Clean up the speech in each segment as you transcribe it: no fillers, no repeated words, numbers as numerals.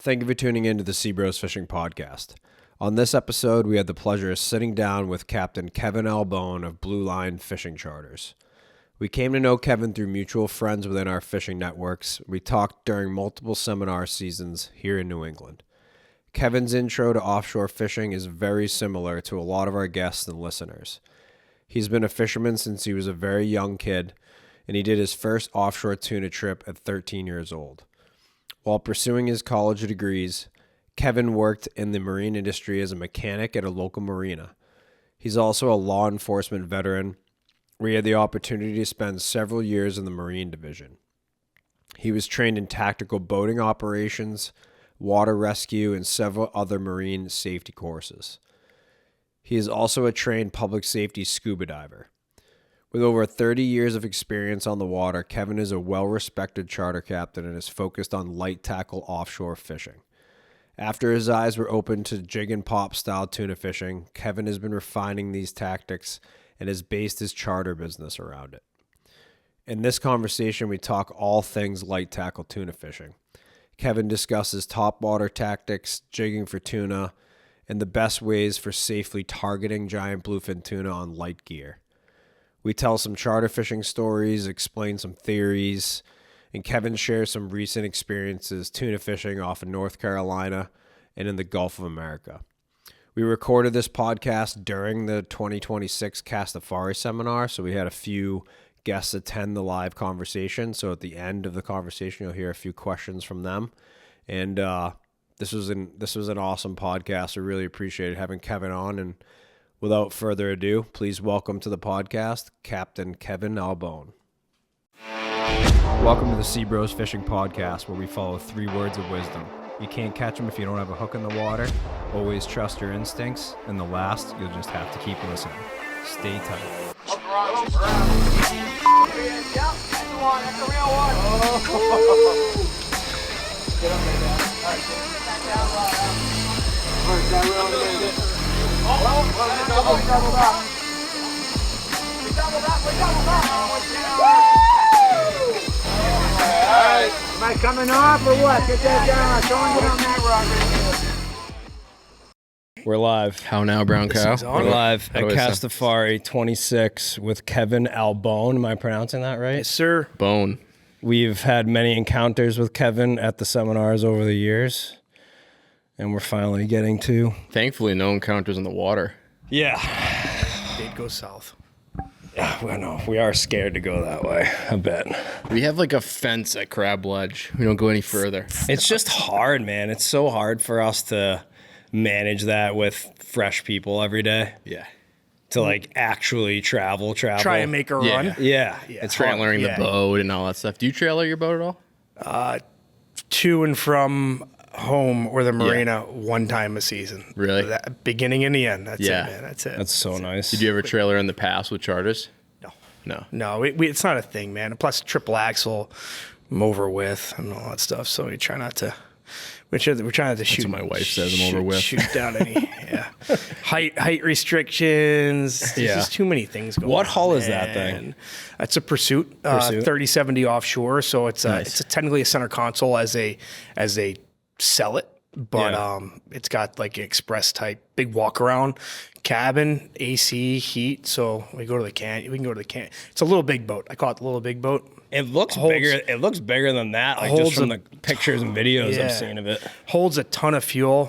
Thank you for tuning in to the SeaBros Fishing Podcast. On this episode, we had the pleasure of sitting down with Captain Kevin Albohn of Blueline Fishing Charters. We came to know Kevin through mutual friends within our fishing networks. We talked during multiple seminar seasons here in New England. Kevin's intro to offshore fishing is very similar to a lot of our guests and listeners. He's been a fisherman since he was a very young kid, and he did his first offshore tuna trip at 13 years old. While pursuing his college degrees, Kevin worked in the marine industry as a mechanic at a local marina. He's also a law enforcement veteran, where he had the opportunity to spend several years in the Marine Division. He was trained in tactical boating operations, water rescue, and several other marine safety courses. He is also a trained public safety scuba diver. With over 30 years of experience on the water, Kevin is a well-respected charter captain and is focused on light tackle offshore fishing. After his eyes were opened to jig and pop style tuna fishing, Kevin has been refining these tactics and has based his charter business around it. In this conversation, we talk all things light tackle tuna fishing. Kevin discusses top water tactics, jigging for tuna, and the best ways for safely targeting giant bluefin tuna on light gear. We tell some charter fishing stories, explain some theories, and Kevin shares some recent experiences tuna fishing off of North Carolina and in the Gulf of America. We recorded this podcast during the 2026 Castafari seminar, so we had a few guests attend the live conversation. So at the end of the conversation, you'll hear a few questions from them. And this was an awesome podcast. I really appreciated having Kevin on. And without further ado, please welcome to the podcast, Captain Kevin Albohn. Welcome to the SeaBros Fishing Podcast, where we follow 3 words of wisdom. You can't catch them if you don't have a hook in the water. Always trust your instincts. And the last, you'll just have to keep listening. Stay tight. Am I coming off or what? Get that down. Don't get on that rock. We're live. How now, brown cow? We're live at Castafari 26 with Kevin Albohn. Am I pronouncing that right? Yes, sir. Bone. We've had many encounters with Kevin at the seminars over the years, and we're finally getting to... Thankfully, no encounters in the water. Yeah. They'd go south. Yeah, well, no, we are scared to go that way, I bet. We have like a fence at Crab Ledge. We don't go any further. It's just hard, man. It's so hard for us to manage that with fresh people every day. Yeah. To like actually travel. Try and make a run. Yeah. It's trailering the boat and all that stuff. Do you trailer your boat at all? To and from home or the marina one time a season. Really? Beginning and the end. That's it, man. That's it. That's so nice. Did you ever trailer in the past with charters? No, it's not a thing, man. Plus, triple axle, I'm over with and all that stuff. So we try not to. We're trying not to shoot. That's what my wife says. I'm over with. Shoot down any. Height restrictions. There's just too many things going on. What hull is that thing? It's a Pursuit. 3070 offshore. So it's nice. It's technically a center console as they sell it. But it's got like an express type big walk around cabin, AC, heat. So we go to the can. We can go to the can. It's a little big boat. I call it the little big boat. It looks bigger. It looks bigger than that. Like just from the pictures and videos I've seen of it. Holds a ton of fuel,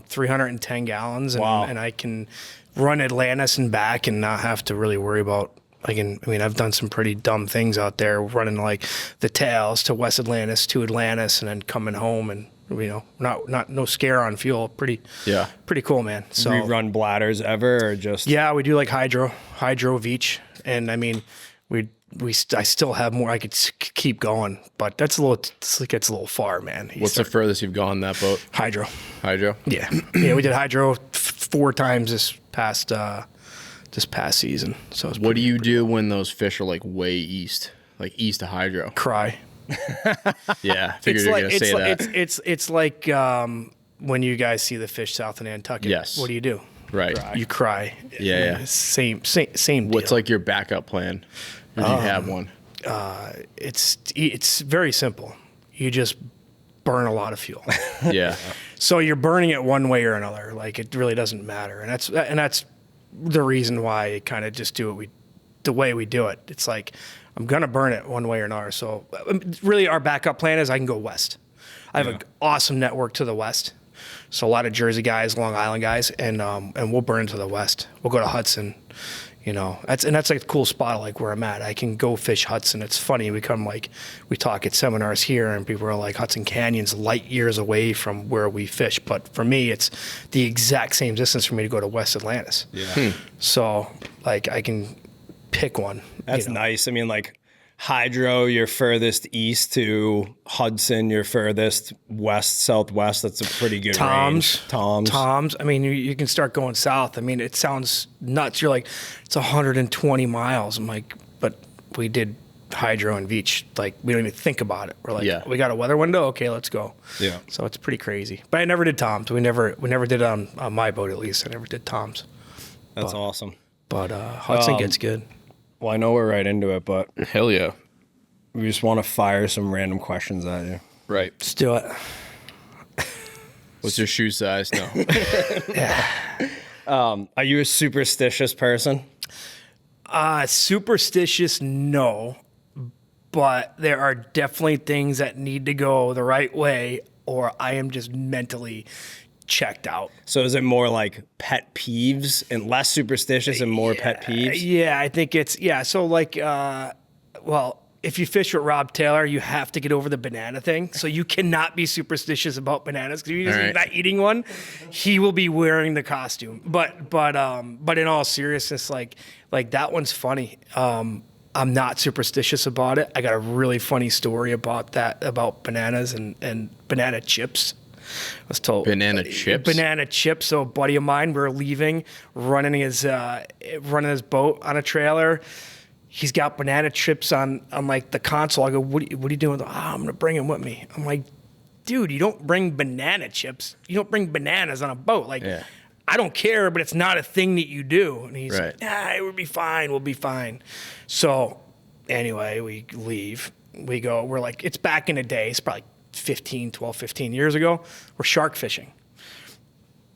310 gallons, and I can run Atlantis and back and not have to really worry about. I've done some pretty dumb things out there, running like the tails to West Atlantis to Atlantis, and then coming home and. No scare on fuel. Pretty cool, man. So we run bladders ever or just? Yeah, we do like hydro Veach, and I mean, I still have more. I could keep going, but it gets a little far, man. What's the furthest you've gone that boat? Hydro. Yeah. We did hydro 4 times this past season. So what do you do when those fish are like way east, like east of hydro? Cry. Yeah, figured you were going to say that. It's like when you guys see the fish south of Nantucket. Yes. What do you do? Right. You cry. Yeah. Same deal. What's like your backup plan? Or do you have one? It's very simple. You just burn a lot of fuel. Yeah. So you're burning it one way or another. Like, it really doesn't matter. And that's the reason why I kind of just do it the way we do it. It's like, I'm going to burn it one way or another. So really our backup plan is I can go west. I have an awesome network to the west. So a lot of Jersey guys, Long Island guys, and we'll burn to the west. We'll go to Hudson. That's like a cool spot, like where I'm at. I can go fish Hudson. It's funny. We talk at seminars here, and people are like, Hudson Canyon's light years away from where we fish. But for me, it's the exact same distance for me to go to West Atlantis. Yeah. So like I can pick one. That's nice. I mean, like Hydro, you're furthest east, to Hudson, you're furthest west, southwest. That's a pretty good range. Toms. I mean, you can start going south. I mean, it sounds nuts. You're like, it's 120 miles. I'm like, but we did Hydro and Beach. Like, we don't even think about it. We're like, we got a weather window. Okay, let's go. Yeah. So it's pretty crazy. But I never did Toms. We never did it on my boat, at least. I never did Toms. That's awesome. But Hudson gets good. Well, I know we're right into it, but hell yeah. We just want to fire some random questions at you. Right. Let's do it. What's your shoe size? No. Are you a superstitious person? Superstitious, no. But there are definitely things that need to go the right way, or I am just mentally checked out. So is it more like pet peeves and less superstitious and more pet peeves? Yeah, I think it's, so like, well, if you fish with Rob Taylor, you have to get over the banana thing. So you cannot be superstitious about bananas, because if you're not eating one, he will be wearing the costume. But in all seriousness, like that one's funny. I'm not superstitious about it. I got a really funny story about that, about bananas and banana chips. I was told banana chips. So a buddy of mine, we're leaving, running his boat on a trailer. He's got banana chips on like the console. I go, what are you doing? I'm gonna bring him with me. I'm like, dude, you don't bring banana chips. You don't bring bananas on a boat. Like, I don't care, but it's not a thing that you do. And he's like, it would be fine. We'll be fine. So anyway, we leave. We go. We're like, it's back in the day. It's probably 12, 15 years ago. We're shark fishing.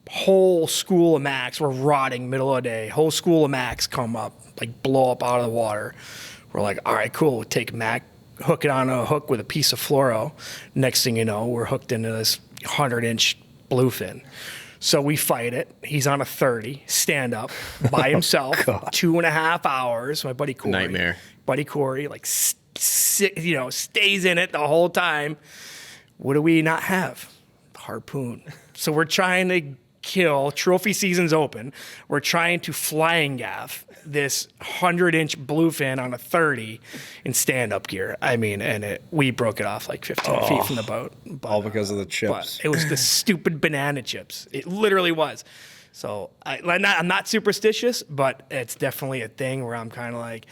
Whole school of Macs, we're rotting middle of the day. Whole school of Macs come up, like blow up out of the water. We're like, all right, cool. We'll take Mac, hook it on a hook with a piece of fluoro. Next thing you know, we're hooked into this 100-inch bluefin. So we fight it. He's on a 30, stand up by himself, 2.5 hours. My buddy Corey. Nightmare. Buddy Corey, like, stays in it the whole time. What do we not have? Harpoon. So we're trying to kill, trophy season's open. We're trying to flying gaff this 100-inch bluefin on a 30 in stand-up gear. I mean, and we broke it off like 15 feet from the boat. But, all because of the chips. But it was the stupid banana chips. It literally was. So I'm not superstitious, but it's definitely a thing where I'm kind of like,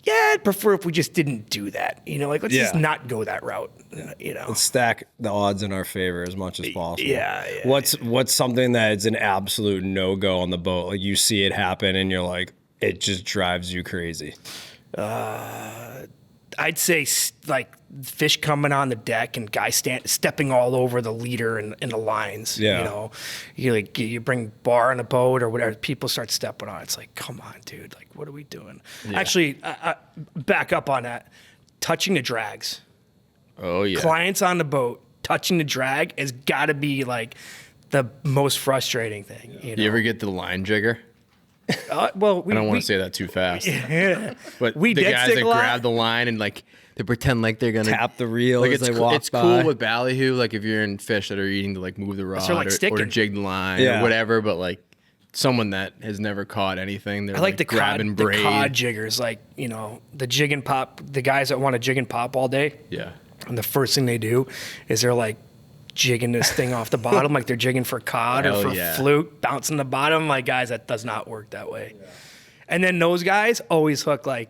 I'd prefer if we just didn't do that. Let's just not go that route. Let's stack the odds in our favor as much as possible. Yeah. What's something that is an absolute no-go on the boat? Like, you see it happen and you're like, it just drives you crazy. I'd say like fish coming on the deck and guys stepping all over the leader and the lines. Yeah. You bring bar on a boat or whatever, people start stepping on it. It's like, come on, dude. Like, what are we doing? Yeah. Actually, back up on that. Touching the drags. Oh, yeah. Clients on the boat, touching the drag has got to be like the most frustrating thing. You ever get the line jigger? Well, I don't want to say that too fast. Yeah. But the guys that grab the line and like they pretend like they're gonna tap the reel as they walk by. It's cool with ballyhoo, like if you're in fish that are eating to like move the rod or to jig the line or whatever. But like someone that has never caught anything, they're like the grabbing braid. The cod jiggers, like the jig and pop, the guys that want to jig and pop all day. Yeah. And the first thing they do is they're like jigging this thing off the bottom, like they're jigging for cod or for fluke, bouncing the bottom. Like, guys, that does not work that way. Yeah. And then those guys always hook like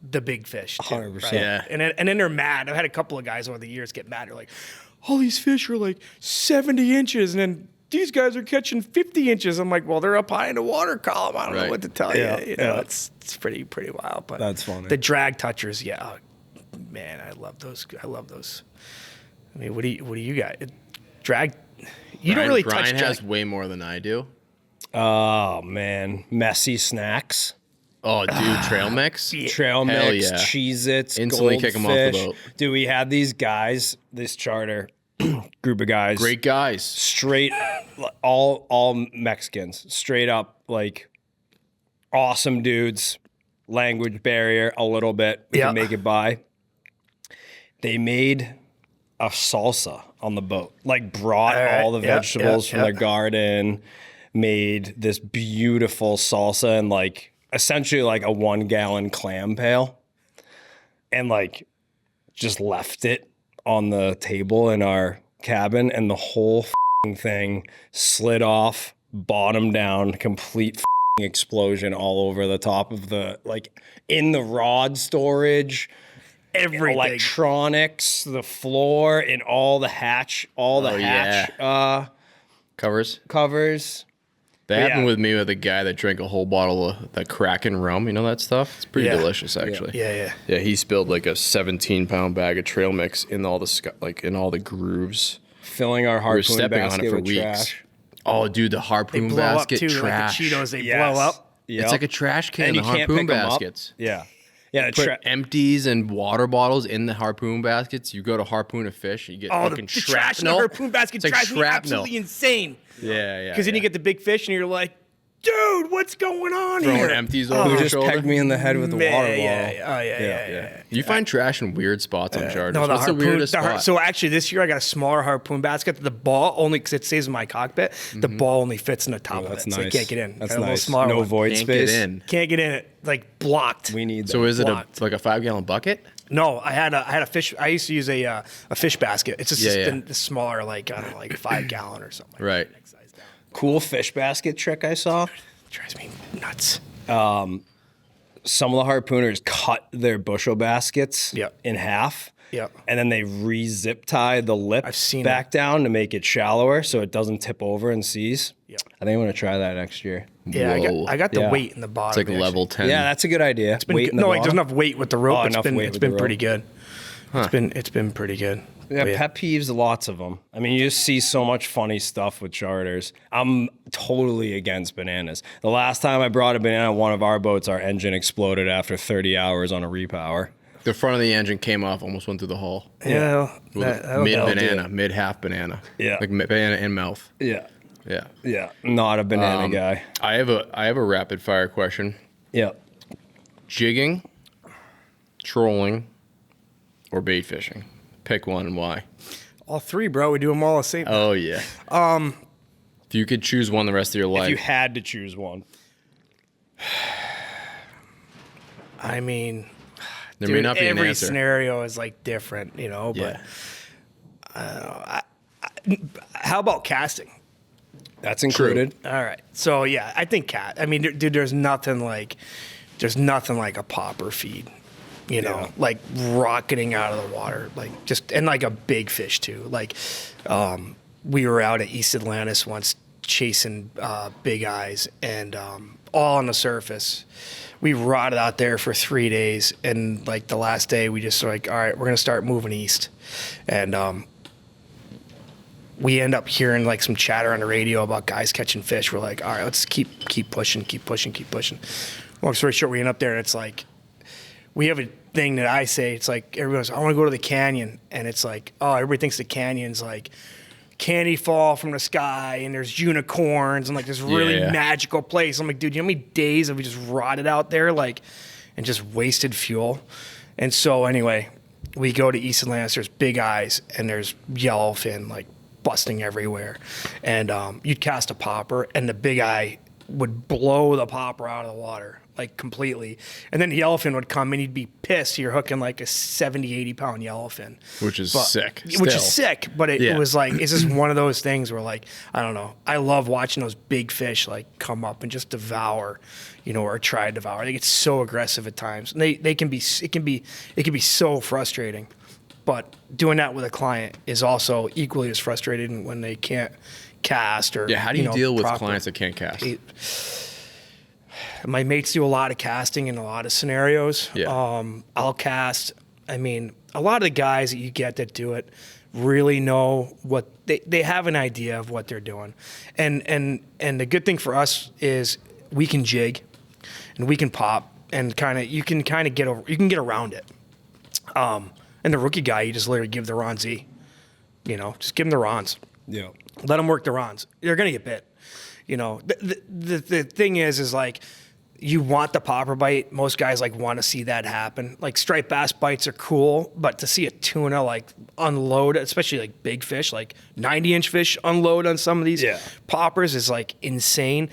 the big fish, too, 100%. Right? Yeah. And then they're mad. I've had a couple of guys over the years get mad. They're like, all these fish are like 70 inches, and then these guys are catching 50 inches. I'm like, well, they're up high in the water column. I don't know what to tell you. It's pretty wild. But that's funny. The drag touchers, man, I love those. I mean, what do you got? Drag. You don't really touch Brian drag. has way more than I do. Oh man, messy snacks. Oh, dude, trail mix? Trail Hell mix, yeah. Cheez-Its, Instantly kick 'em off the Goldfish. boat. Dude, we had these guys, this charter group of guys. Great guys. Straight, all Mexicans. Straight up, like, awesome dudes. Language barrier, a little bit. We can make it by. They made a salsa on the boat. Like, brought all the vegetables from the garden, made this beautiful salsa and, like, essentially like a 1 gallon clam pail, and like just left it on the table in our cabin, and the whole thing slid off, bottom down, complete explosion all over the top of the, like, in the rod storage, everything, electronics, the floor, and all the hatch covers. That happened with me with a guy that drank a whole bottle of the Kraken rum. You know that stuff? It's pretty delicious, actually. Yeah. Yeah, he spilled like a 17-pound bag of trail mix in all the grooves. Filling our harpoon basket with trash. Oh, dude, the harpoon blow basket up too, trash. Like the Cheetos, they blow up. Yep. It's like a trash can. And The you can't harpoon pick 'em up. baskets. Yeah. Put empties and water bottles in the harpoon baskets. You go to harpoon a fish, you get fucking the trash in the shrapnel. harpoon basket It's like drives me shrapnel. absolutely insane. Yeah. Because then you get the big fish and you're like, dude, what's going on throwing here? empties over Who your just shoulder. pegged me in the head with the water bottle. Yeah. You find trash in weird spots on charters. No, What's the weirdest spot? So actually, this year I got a smaller harpoon basket. The ball only, because it stays in my cockpit, the ball only fits in the top of it. That's So nice. you can't get in. That's Got a little nice. smaller No one. void Can't space. get in. Can't get in it. Like blocked. We need that. So is it blocked. like a 5-gallon bucket? No, I had a fish. I used to use a fish basket. It's just the smaller, like, I don't know, like 5 gallon or something. Right. Cool fish basket trick I saw. Drives me nuts. Some of the harpooners cut their bushel baskets in half. Yep. And then they re-zip tie the lip seen back down to make it shallower so it doesn't tip over and seize. Yep. I think I'm going to try that next year. Yeah, Whoa. I got the weight in the bottom. It's like actually. level 10. Yeah, that's a good idea. There's enough weight with the rope. It's been pretty good. Huh. It's been pretty good. Yeah, pet peeves, lots of them. I mean, you just see so much funny stuff with charters. I'm totally against bananas. The last time I brought a banana on one of our boats, our engine exploded after 30 hours on a repower. The front of the engine came off, almost went through the hull. Yeah. Mid-half banana. Yeah. Like banana in mouth. Yeah. Yeah. Yeah. Not a banana guy. I have a rapid fire question. Yeah. Jigging, trolling, or bait fishing? Pick one and why. All three, bro. We do them all the same. Oh yeah. If you could choose one the rest of your life. If you had to choose one. I mean, there may not be an every answer. scenario is like different, you know. But how about casting? That's included. All right. So yeah, I think cat. I mean, dude, there's nothing like a popper feed. You know, like rocketing out of the water, like and like a big fish too. Like, we were out at East Atlantis once chasing big eyes, and all on the surface. We rotted out there for 3 days, and like the last day, we just were like, all right, we're gonna start moving east, and we end up hearing like some chatter on the radio about guys catching fish. We're like, all right, let's keep pushing. Long story short, we end up there, and it's like. We have a thing that I say, it's like, everybody goes, I want to go to the canyon. And it's like, oh, everybody thinks the canyon's like candy fall from the sky and there's unicorns and like this really magical place. I'm like, dude, you know how many days have we just rotted out there, like, and just wasted fuel? And so anyway, we go to East Atlantis, there's big eyes and there's yellowfin like busting everywhere. And you'd cast a popper and the big eye would blow the popper out of the water. Like completely. And then the yellowfin would come and he'd be pissed. You're hooking like a 70, 80 pound yellowfin. Which is sick. Which is sick. But it was like, it's just one of those things where like, I don't know. I love watching those big fish like come up and just devour, you know, or try to devour. They get so aggressive at times. And it can be so frustrating. But doing that with a client is also equally as frustrating when they can't cast or. Yeah, how do you deal with clients that can't cast? My mates do a lot of casting in a lot of scenarios. Yeah. I'll cast. I mean, a lot of the guys that you get that do it really know what they have an idea of what they're doing. And the good thing for us is we can jig and we can pop and you can get around it. And the rookie guy, you just literally give the Ron Z, just give them the Rons. Yeah. Let them work the Rons. They're going to get bit. The thing is like, you want the popper bite. Most guys like want to see that happen. Like striped bass bites are cool, but to see a tuna like unload, especially like big fish, like 90-inch fish unload on some of these poppers is like insane.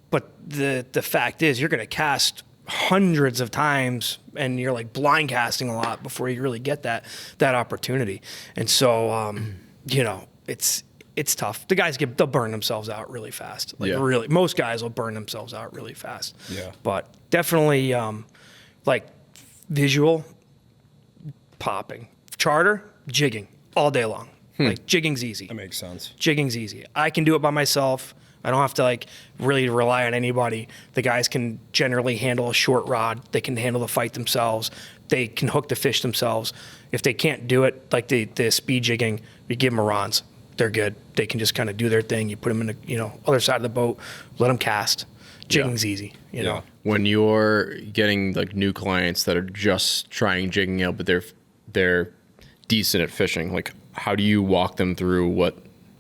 But the fact is, you're going to cast hundreds of times and you're like blind casting a lot before you really get that opportunity. And so, it's tough. The guys they'll burn themselves out really fast. Really, most guys will burn themselves out really fast. Yeah. But definitely, like visual popping, charter, jigging all day long. Like jigging's easy. That makes sense. Jigging's easy. I can do it by myself. I don't have to like really rely on anybody. The guys can generally handle a short rod. They can handle the fight themselves. They can hook the fish themselves. If they can't do it, like the speed jigging, you give them a Rons. They're good. They can just kind of do their thing. You put them in the other side of the boat, let them cast. Jigging's easy. You know. When you're getting like new clients that are just trying jigging out, but they're decent at fishing, like how do you walk them through what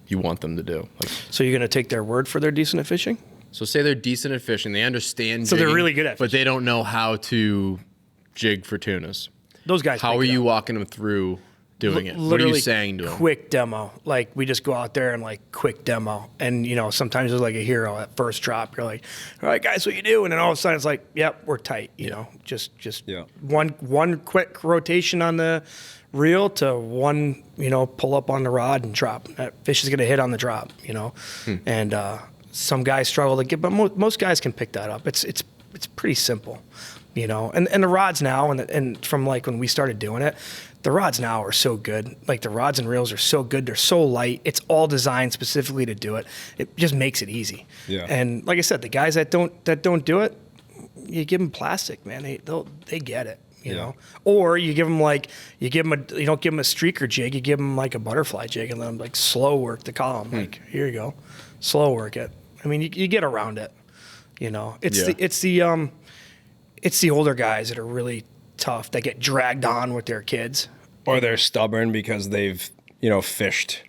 you want them to do? Like, so you're going to take their word for they're decent at fishing? So say they're decent at fishing, they understand so jigging, they're really good at fishing, but they don't know how to jig for tunas. Those guys. How are you walking them through doing it? What are you saying to them? Quick demo. Like we just go out there and like quick demo. And sometimes there's like a hero at first drop. You're like, all right, guys, what you do? And then all of a sudden it's like, yep, we're tight. You know, just one quick rotation on the reel to one, pull up on the rod and drop. That fish is going to hit on the drop, And some guys struggle to get, but most guys can pick that up. It's pretty simple, And the rods now, and from like when we started doing it, the rods now are so good. Like the rods and reels are so good. They're so light. It's all designed specifically to do it. It just makes it easy. Yeah. And like I said, the guys that don't do it, you give them plastic, man. They get it. You know, or you give them you don't give them a streaker jig, you give them like a butterfly jig and let them like slow work the column. Like, here you go, slow work it. I mean, you get around it. It's the older guys that are really tough that get dragged on with their kids, or they're stubborn because they've fished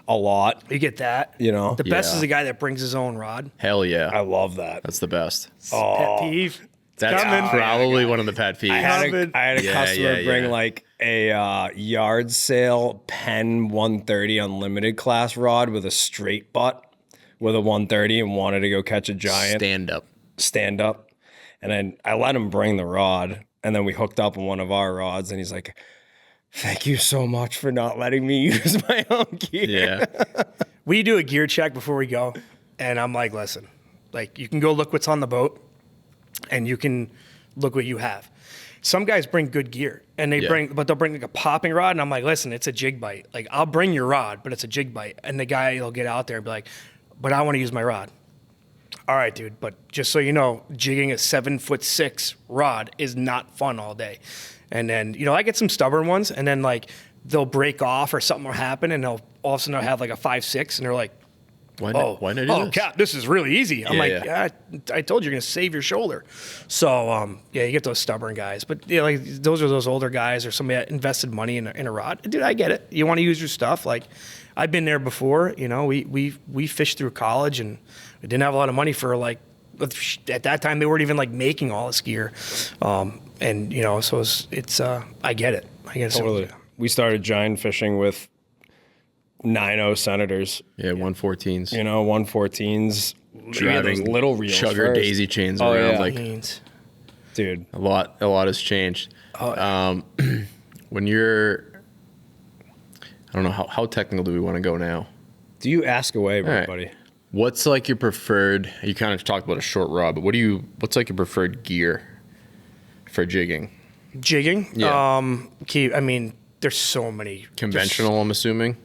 a lot. You get that. The best is the guy that brings his own rod. Hell yeah, I love that. That's the best. Pet peeve. That's probably one of the pet peeves. I had a customer bring like a yard sale Penn 130 unlimited class rod with a straight butt with a 130 and wanted to go catch a giant. Stand up. And then I let him bring the rod, and then we hooked up on one of our rods, and he's like, thank you so much for not letting me use my own gear. Yeah. We do a gear check before we go, and I'm like, listen, like you can go look what's on the boat, and you can look what you have. Some guys bring good gear, and they'll bring like a popping rod, and I'm like, listen, it's a jig bite. Like I'll bring your rod, but it's a jig bite. And the guy will get out there and be like, but I want to use my rod. All right, dude, but just so you know, jigging a 7'6" rod is not fun all day. And then, I get some stubborn ones, and then like they'll break off or something will happen, and all of a sudden they'll have like a 5'6", and they're like, why not do this? Cap, this is really easy. I'm I told you you're going to save your shoulder. So, you get those stubborn guys. But, like those are those older guys or somebody that invested money in a rod. Dude, I get it. You want to use your stuff. Like, I've been there before. We fished through college, and we didn't have a lot of money for, like, at that time, they weren't even, like, making all this gear. So it's I get it. I get it. Totally. We started giant fishing with 9.0 Senators. Yeah, 114s. 114s. Driving those little reels. Chugger first. daisy chains around. Dude. A lot has changed. When you're, I don't know, how technical do we want to go now? Do you ask away, buddy? What's like your preferred, you kind of talked about a short rod, but what's like your preferred gear for jigging? Jigging? Yeah. There's so many. Conventional, I'm assuming?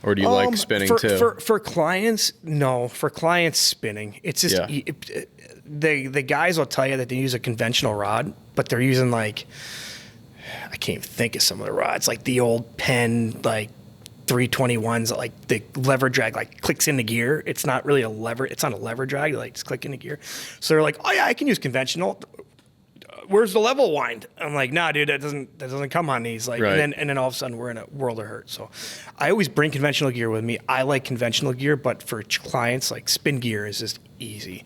Or do you like spinning too? For clients, no. For clients, spinning. It's just the guys will tell you that they use a conventional rod, but they're using I can't even think of some of the rods, like the old Penn 321s, like the lever drag like clicks into gear. It's not really a lever. It's not a lever drag. Like just click into gear. So they're like, oh yeah, I can use conventional. Where's the level wind? I'm like, nah, dude, that doesn't come on these. Like, right. and then all of a sudden we're in a world of hurt. So I always bring conventional gear with me. I like conventional gear, but for clients, like spin gear is just easy.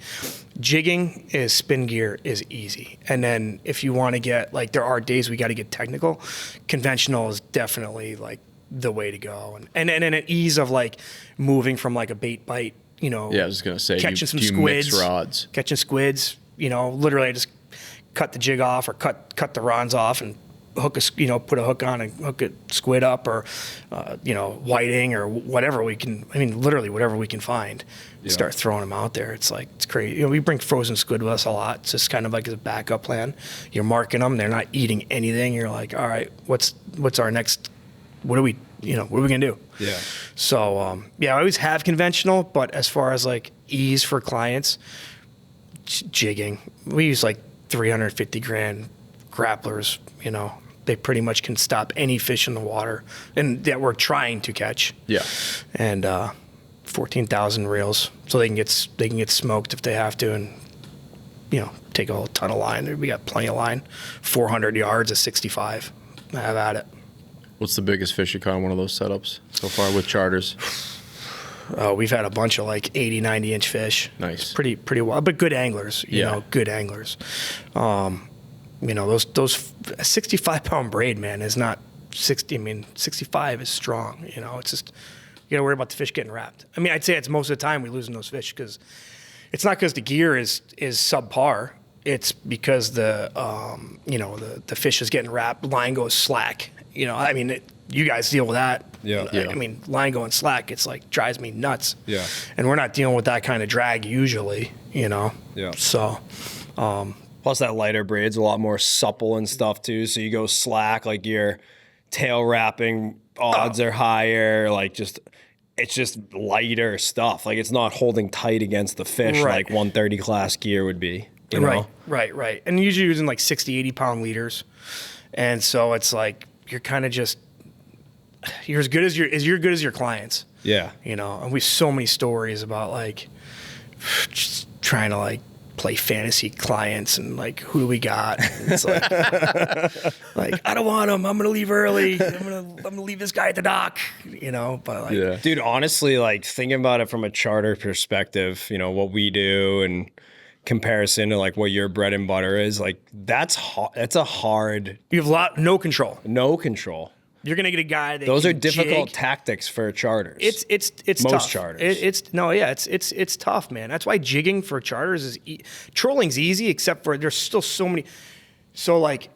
Jigging is spin gear is easy. And then if you want to get, like, there are days we got to get technical, conventional is definitely like the way to go. And an ease of like moving from like a bait bite, you know. Yeah, I was going to say, catching some do you squids, mix rods? Catching squids, you know, literally I just cut the jig off or cut the rods off and put a hook on and hook a squid up or, whiting or whatever we can. I mean, literally whatever we can find. Yeah. Start throwing them out there. It's like, it's crazy. You know, we bring frozen squid with us a lot. It's just kind of like as a backup plan. You're marking them. They're not eating anything. You're like, all right, what's our next, what are we going to do? Yeah. So, I always have conventional, but as far as like ease for clients, jigging, we use like 350 grand grapplers, you know, they pretty much can stop any fish in the water and that we're trying to catch. Yeah. And 14,000 reels, so they can get smoked if they have to, and you know, take a whole ton of line. We got plenty of line. 400 yards at 65. Have at it. What's the biggest fish you caught on one of those setups so far with charters? We've had a bunch of like 80, 90 inch fish. Nice. Pretty wild, but good anglers, you know, good anglers. You know, those 65 pound braid, man, is not 60. I mean, 65 is strong. You know, it's just, you gotta worry about the fish getting wrapped. I mean, I'd say it's most of the time we losing those fish because it's not because the gear is subpar. It's because the fish is getting wrapped, line goes slack. You know, I mean, you guys deal with that. Yeah. I mean, line going slack, it's like drives me nuts. Yeah. And we're not dealing with that kind of drag usually, you know. Yeah. So, plus that lighter braid's a lot more supple and stuff too. So you go slack, like your tail wrapping odds are higher. Like it's just lighter stuff. Like it's not holding tight against the fish like 130 class gear would be. You know? Right. And usually using like 60, 80 pound leaders. And so it's like you're kind of just you're as good as your clients. Yeah. You know, and we have so many stories about like just trying to like play fantasy clients and like who do we got? And it's like, like I don't want him. I'm gonna leave early. I'm gonna leave this guy at the dock. You know, but like, dude, honestly, like thinking about it from a charter perspective, you know what we do and comparison to like what your bread and butter is, like that's a hard. You have no control. No control. You're gonna get a guy that those are difficult jig. Tactics for charters. It's most tough. charters. It's tough, man. That's why jigging for charters is trolling's easy, except for there's still so many. So like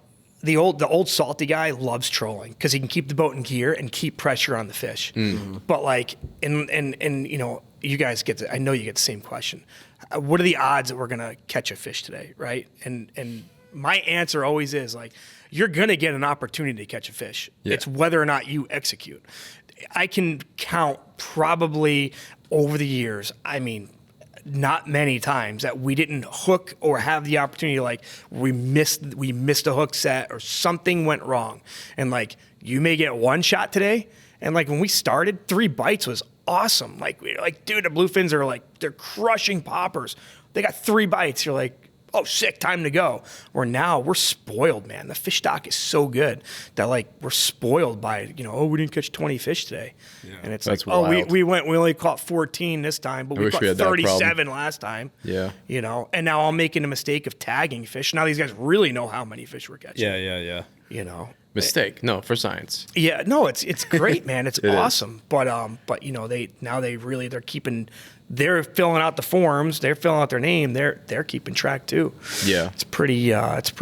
the old salty guy loves trolling because he can keep the boat in gear and keep pressure on the fish. Mm-hmm. But like and you know you guys I know you get the same question. What are the odds that we're gonna catch a fish today, right? And my answer always is like, you're going to get an opportunity to catch a fish. Yeah. It's whether or not you execute. I can count probably over the years, I mean, not many times that we didn't hook or have the opportunity, like we missed a hook set or something went wrong. And like, you may get one shot today. And like when we started, 3 bites was awesome. Like, dude, the bluefins are like, they're crushing poppers. They got 3 bites. You're like, oh, sick, time to go. Where now we're spoiled, man. The fish stock is so good that like we're spoiled by, you know, oh, we didn't catch 20 fish today. Yeah, and it's like, wild. Oh, we only caught 14 this time, but we caught 37 last time. Yeah. You know, and now I'm making a mistake of tagging fish. Now these guys really know how many fish we're catching. Yeah. You know. Mistake. No, for science. Yeah, no, it's great, man. It's awesome. But you know, they're filling out the forms, they're filling out their name, they're keeping track too. Yeah. It's pretty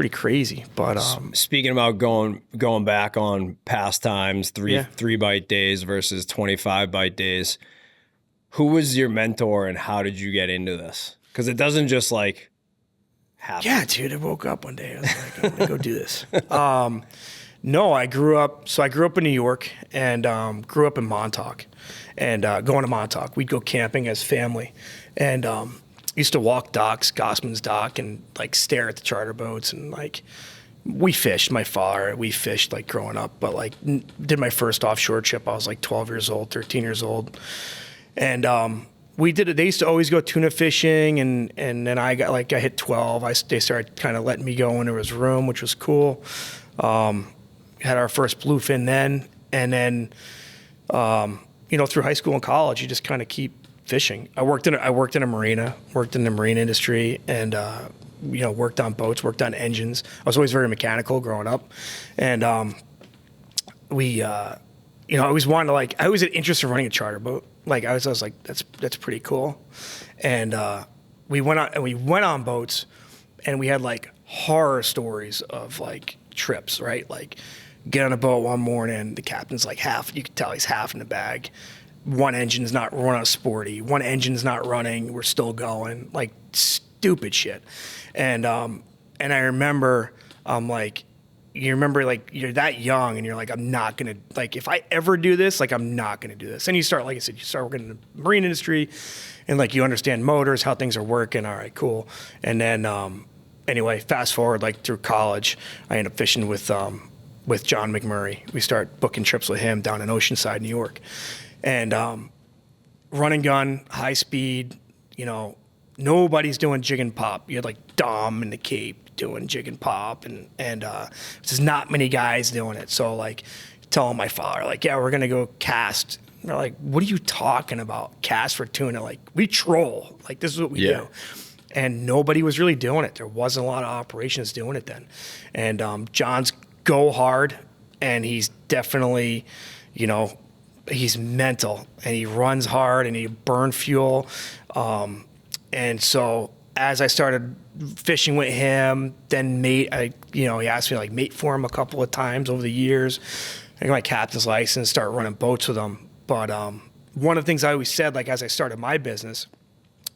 crazy. But speaking about going back on past times, 3 bite days versus 25 bite days, who was your mentor and how did you get into this? Because it doesn't just like happen. Yeah, dude, I woke up one day, I was like, I'm gonna go do this. No, I grew up in New York and grew up in Montauk. And going to Montauk, we'd go camping as family. And used to walk docks, Gossman's Dock, and like stare at the charter boats and like we fished. My father, we fished like growing up, but like did my first offshore trip. I was like 12 years old, 13 years old, and we did it. They used to always go tuna fishing, and then I hit 12. They started kind of letting me go when there was room, which was cool. Had our first bluefin then, and then through high school and college, you just kind of keep fishing. I worked in a marina, worked in the marine industry, and worked on boats, worked on engines. I was always very mechanical growing up, and I always wanted to I always had interest in running a charter boat. Like I was like, that's pretty cool. And we went on boats, and we had like horror stories of like trips, right? Like get on a boat one morning, the captain's like you can tell he's half in the bag. One engine's not running a sporty. One engine's not running. We're still going. Like stupid shit. And I remember, you remember like you're that young and you're like, I'm not going to, like, if I ever do this, like, I'm not going to do this. And you start, like I said, you start working in the marine industry and like you understand motors, how things are working. All right, cool. And then, anyway, fast forward like through college, I ended up fishing with John McMurray. We start booking trips with him down in Oceanside, New York. And run and gun, high speed, nobody's doing jig and pop. You had like Dom in the Cape doing jig and pop, and there's not many guys doing it. So like telling my father, like, yeah, we're gonna go cast. And they're like, what are you talking about? Cast for tuna? Like we troll. Like this is what we do. And nobody was really doing it. There wasn't a lot of operations doing it then. And John's go hard, and he's definitely, he's mental, and he runs hard, and he burn fuel. And so as I started fishing with him, then he asked me to like mate for him a couple of times over the years. I got my captain's license, start running boats with him. But one of the things I always said, like as I started my business,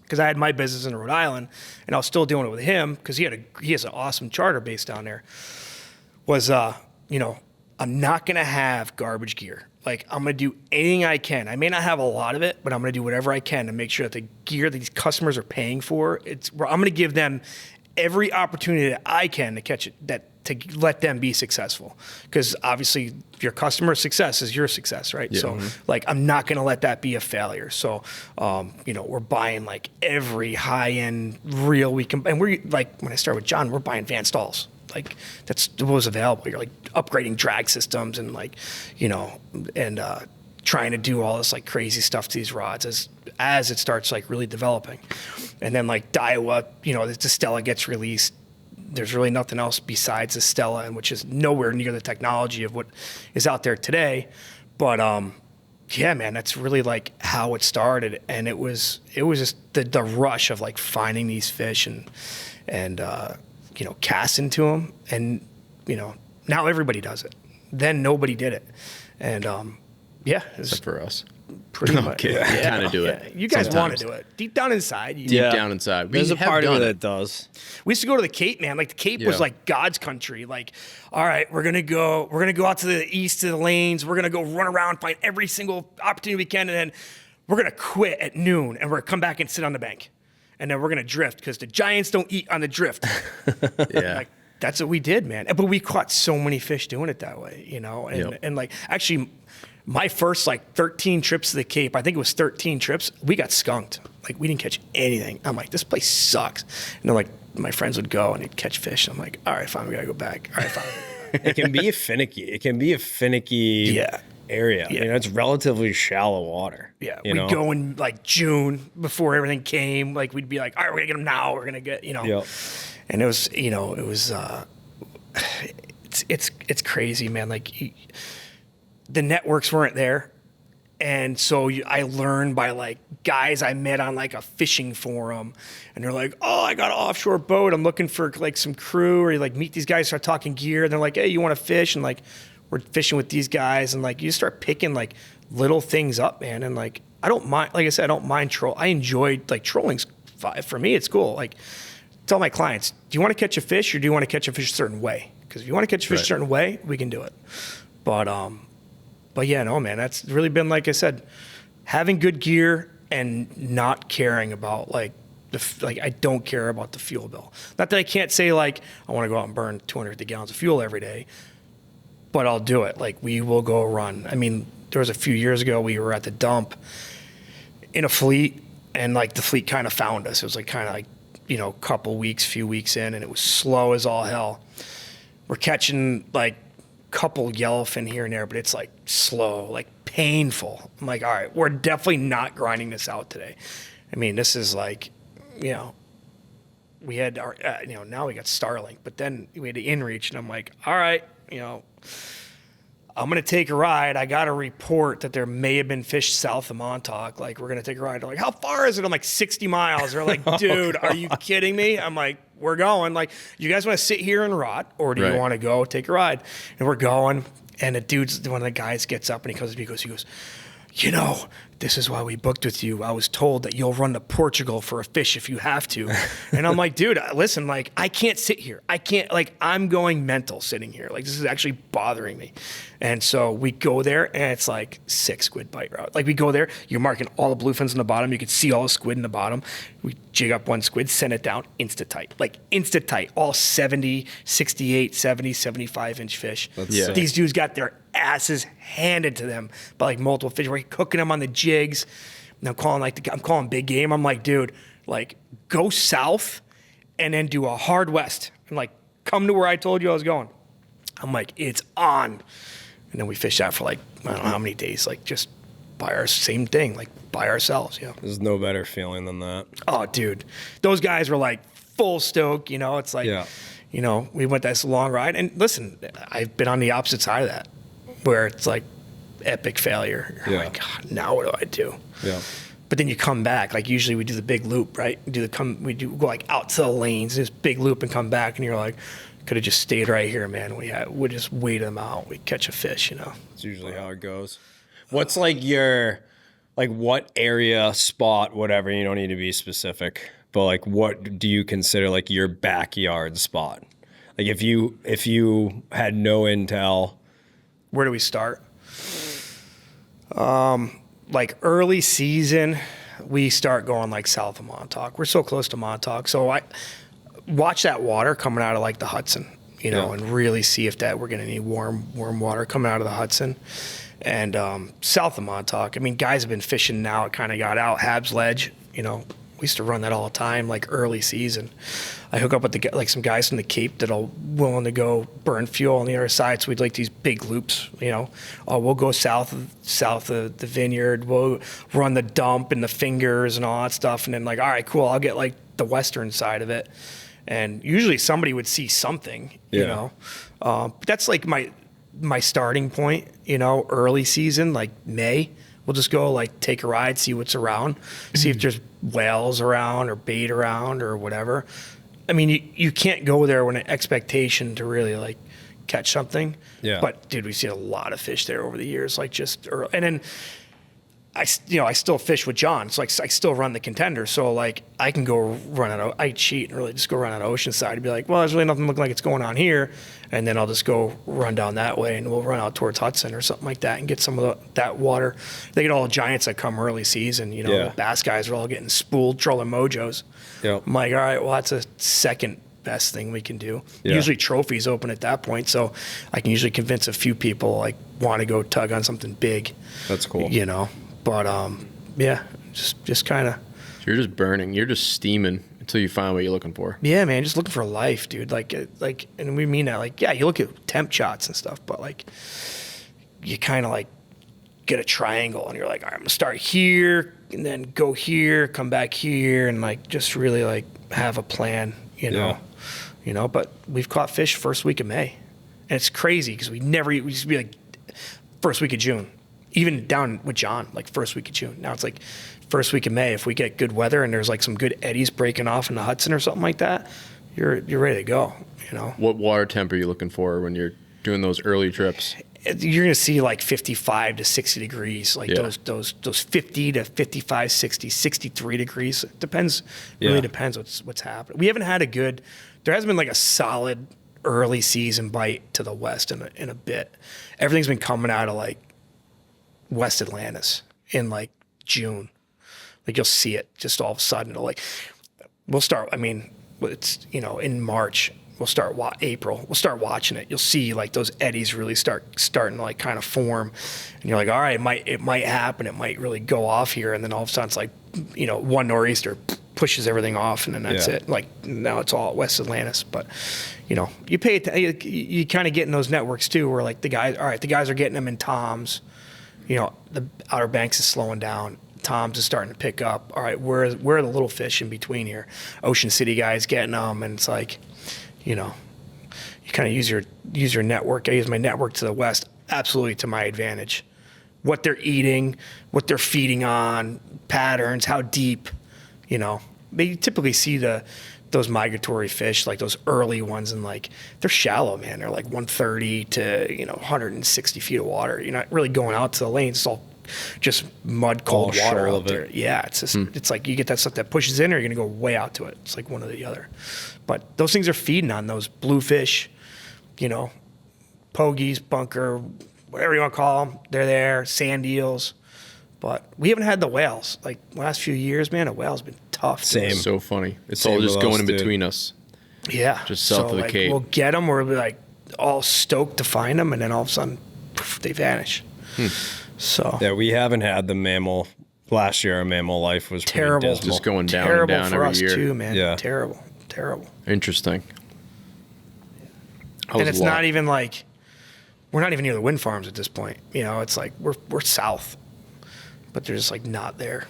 because I had my business in Rhode Island, and I was still doing it with him because he has an awesome charter base down there, was, I'm not going to have garbage gear. Like, I'm going to do anything I can. I may not have a lot of it, but I'm going to do whatever I can to make sure that the gear that these customers are paying for, I'm going to give them every opportunity that I can to catch it, to let them be successful. Because obviously your customer's success is your success, right? Yeah. So like, I'm not going to let that be a failure. So, we're buying like every high end reel we can. And we're like, when I started with John, we're buying Van Stalls. Like that's what was available. You're like upgrading drag systems and like, trying to do all this like crazy stuff to these rods as it starts like really developing. And then like Daiwa, the Stella gets released. There's really nothing else besides the Stella, and which is nowhere near the technology of what is out there today. But yeah, man, that's really like how it started. And it was just the rush of like finding these fish and casting to them. And, now everybody does it. Then nobody did it. And, yeah. Except for us. Pretty much. Okay. Yeah. Kind of do it. You guys want to do it. Deep down inside. Down inside. There's a part of it that does. We used to go to the Cape, man. Like the Cape was like God's country. Like, all right, we're gonna go out to the east of the lanes. We're gonna go run around, find every single opportunity we can, and then we're gonna quit at noon, and we're gonna come back and sit on the bank, and then we're gonna drift because the giants don't eat on the drift. Yeah. Like, that's what we did, man. But we caught so many fish doing it that way, and like actually. My first like 13 trips to the Cape, I think it was 13 trips, we got skunked. Like we didn't catch anything. I'm like, this place sucks. And then like my friends would go and they'd catch fish. I'm like, all right, fine, we gotta go back. All right, fine. It can be finicky area. Yeah. It's relatively shallow water. Yeah. We'd go in like June before everything came. Like we'd be like, all right, we're gonna get them now. We're gonna get, Yep. And it was, it's crazy, man. Like the networks weren't there. And so I learned by like guys I met on like a fishing forum, and they're like, oh, I got an offshore boat. I'm looking for like some crew, or you like meet these guys, start talking gear. And they're like, hey, you want to fish? And like, we're fishing with these guys. And like, you start picking like little things up, man. And like, I don't mind, like I said, I don't mind troll. I enjoyed like trolling's for me. It's cool. Like tell my clients, do you want to catch a fish or do you want to catch a fish a certain way? Because if you want to catch a fish a certain way, we can do it. But yeah, no, man, that's really been, like I said, having good gear and not caring about like I don't care about the fuel bill. Not that I can't say like I want to go out and burn 250 gallons of fuel every day, but I'll do it. Like we will go run. I mean, there was a few years ago we were at the dump in a fleet, and like the fleet kind of found us. It was like kind of like, you know, few weeks in, and it was slow as all hell. We're catching like a couple yellowfin here and there, but it's like slow, like painful. I'm like, all right, we're definitely not grinding this out today. I mean, this is like, you know, we had our, you know, now we got Starlink, but then we had the InReach, and I'm like, all right, you know, I'm going to take a ride. I got a report that there may have been fish south of Montauk. Like, we're going to take a ride. They're like, how far is it? I'm like, 60 miles. They're like, dude, are you kidding me? I'm like, we're going. Like, you guys want to sit here and rot, or do you want to go take a ride? And we're going. And one of the guys gets up and he goes, you know, this is why we booked with you. I was told that you'll run to Portugal for a fish if you have to. And I'm like, dude, listen, like, I can't sit here. I can't, like, I'm going mental sitting here. Like, this is actually bothering me. And so we go there, and it's like 6 squid bite route. Like, we go there, you're marking all the bluefins in the bottom. You can see all the squid in the bottom. We jig up one squid, send it down, insta-tight. Like, insta-tight. All 70, 68, 70, 75-inch fish. These dudes got their asses handed to them by like multiple fish. We're cooking them on the jigs. And I'm calling big game. I'm like, dude, like, go south and then do a hard west and like come to where I told you I was going. I'm like, it's on. And then we fish out for like, I don't know how many days, like just by our same thing, like by ourselves. Yeah. There's no better feeling than that. Oh, dude, those guys were like full stoke. You know, it's like, you know, we went this long ride, and listen, I've been on the opposite side of that, where it's like epic failure. You're like, God, now what do I do? Yeah. But then you come back. Like, usually we do the big loop, right? We go like out to the lanes, this big loop, and come back, and you're like, could have just stayed right here, man. We just wait them out. We catch a fish, you know. It's usually how it goes. What's like your, like, what area, spot, whatever, you don't need to be specific, but like, what do you consider like your backyard spot? Like, if you had no intel, where do we start? Like early season, we start going like south of Montauk. We're so close to Montauk. So I watch that water coming out of like the Hudson, you know, and really see if we're going to need warm water coming out of the Hudson. And south of Montauk, I mean, guys have been fishing now. It kind of got out. Habs Ledge, you know, we used to run that all the time, like early season. I hook up with some guys from the Cape that are willing to go burn fuel on the other side. So we'd like these big loops, you know. We'll go south of the vineyard. We'll run the dump and the fingers and all that stuff. And then like, all right, cool. I'll get like the western side of it. And usually somebody would see something, you know. That's like my starting point, you know, early season, like May. We'll just go like take a ride, see what's around, see if there's whales around or bait around or whatever. I mean, you can't go there with an expectation to really like catch something. Yeah. But dude, we see a lot of fish there over the years, like just early. And then I still fish with John. So like I still run the Contender. So like I can go run out. I cheat and really just go run out of Oceanside and be like, well, there's really nothing looking like it's going on here. And then I'll just go run down that way, and we'll run out towards Hudson or something like that and get some of that water. They get all the giants that come early season. You know, the bass guys are all getting spooled, trolling mojos. Yep. I'm like, all right, well, that's a second best thing we can do. Yeah. Usually trophies open at that point, so I can usually convince a few people like want to go tug on something big. That's cool. You know, but yeah, just kind of. You're just burning. You're just steaming until you find what you're looking for. Yeah, man, just looking for life, dude. Like, and we mean that. Like, yeah, you look at temp shots and stuff, but like, you kind of like get a triangle, and you're like, all right, I'm gonna start here, and then go here, come back here, and like just really like have a plan, you know. You know, but we've caught fish first week of May, and it's crazy because we used to be like first week of June, even down with John, like first week of June. Now it's like first week of May. If we get good weather and there's like some good eddies breaking off in the Hudson or something like that, you're ready to go, you know. What water temp are you looking for when you're doing those early trips? You're going to see like 55 to 60 degrees, like those 50 to 55, 60, 63 degrees. It depends, really depends what's happening. We haven't had there hasn't been like a solid early season bite to the west in a bit. Everything's been coming out of like West Atlantis in like June. Like you'll see it just all of a sudden. Like we'll start, I mean, it's, in March, April, we'll start watching it. You'll see like those eddies really starting to like kind of form. And you're like, all right, it might happen. It might really go off here. And then all of a sudden it's like, one nor'easter pushes everything off, and then that's it. Like now it's all West Atlantis. But, you you kind of get in those networks too, where like the guys are getting them in toms. The Outer Banks is slowing down. Toms is starting to pick up. All right, where are the little fish in between here? Ocean City guys getting them, and it's like, you kind of use your network. I use my network to the west absolutely to my advantage. What they're eating, what they're feeding on, patterns, how deep, They typically see those migratory fish, like those early ones, and like they're shallow, man. They're like 130 to 160 feet of water. You're not really going out to the lanes. It's all just mud, cold water out there. Yeah, it's just it's like you get that stuff that pushes in, or you're gonna go way out to it. It's like one or the other. But those things are feeding on those bluefish, pogies, bunker, whatever you want to call them. They're there, sand eels. But we haven't had the whales. Like last few years, man, a whale's been tough. Same. So funny. It's all just going in between us. Yeah. Just south of the Cape. We'll get them. We're like all stoked to find them, and then all of a sudden, poof, they vanish. So yeah, we haven't had the mammal. Last year, our mammal life was terrible. Pretty dismal. Just going down terrible and down for every us year. too, man. Yeah. Terrible. Interesting. And it's not even like we're not even near the wind farms at this point. It's like we're south, but they're just like not there.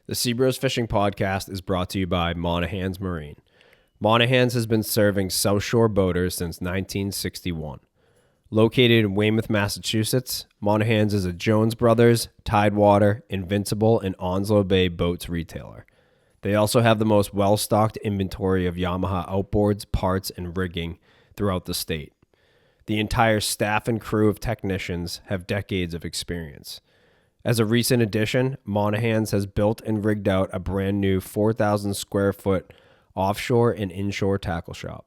The SeaBros Fishing Podcast is brought to you by Monahan's Marine. Monahan's has been serving South Shore boaters since 1961. Located in Weymouth, Massachusetts, Monahan's is a Jones Brothers, Tidewater, Invincible, and Onslow Bay boats retailer. They also have the most well-stocked inventory of Yamaha outboards, parts, and rigging throughout the state. The entire staff and crew of technicians have decades of experience. As a recent addition, Monahan's has built and rigged out a brand new 4,000 square foot offshore and inshore tackle shop.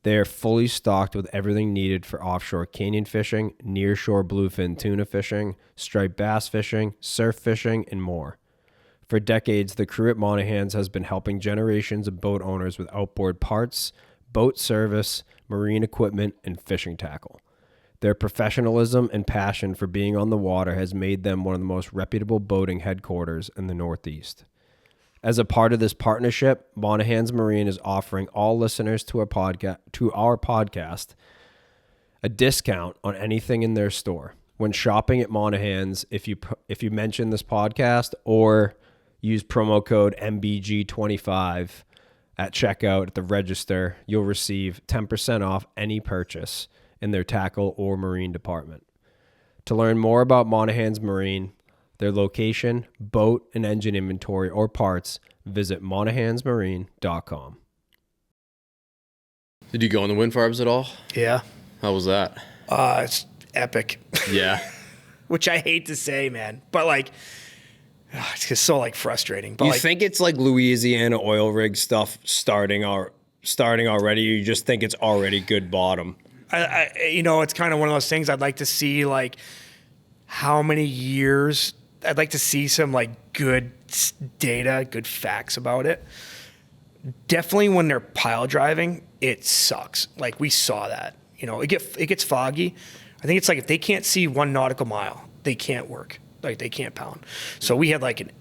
They are fully stocked with everything needed for offshore canyon fishing, nearshore bluefin tuna fishing, striped bass fishing, surf fishing, and more. For decades, the crew at Monahan's has been helping generations of boat owners with outboard parts, boat service, marine equipment, and fishing tackle. Their professionalism and passion for being on the water has made them one of the most reputable boating headquarters in the Northeast. As a part of this partnership, Monahan's Marine is offering all listeners to our podcast a discount on anything in their store. When shopping at Monahan's, if you mention this podcast or use promo code MBG25 at checkout at the register, you'll receive 10% off any purchase in their tackle or marine department. To learn more about Monahan's Marine, their location, boat and engine inventory, or parts, visit monahansmarine.com. Did you go on the wind farms at all? Yeah. How was that? It's epic. Yeah. Which I hate to say, man, but like, it's just so like frustrating. But You think it's like Louisiana oil rig stuff starting already? You just think it's already good bottom? It's kind of one of those things I'd like to see, like how many years. I'd like to see some like good data, good facts about it. Definitely when they're pile driving, it sucks. Like we saw that, it gets foggy. I think it's like if they can't see 1 nautical mile, they can't work. Like they can't pound. So we had like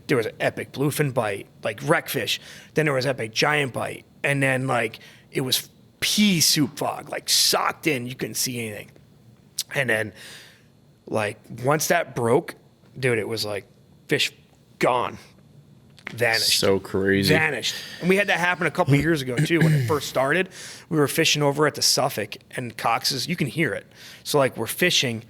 there was an epic bluefin bite, like wreckfish. Then there was epic giant bite. And then like it was pea soup fog, like socked in, you couldn't see anything. And then like once that broke, dude, it was like fish gone, vanished. So crazy. Vanished. And we had that happen a couple of years ago too. When it first started, we were fishing over at the Suffolk and Cox's. You can hear it. So like we're fishing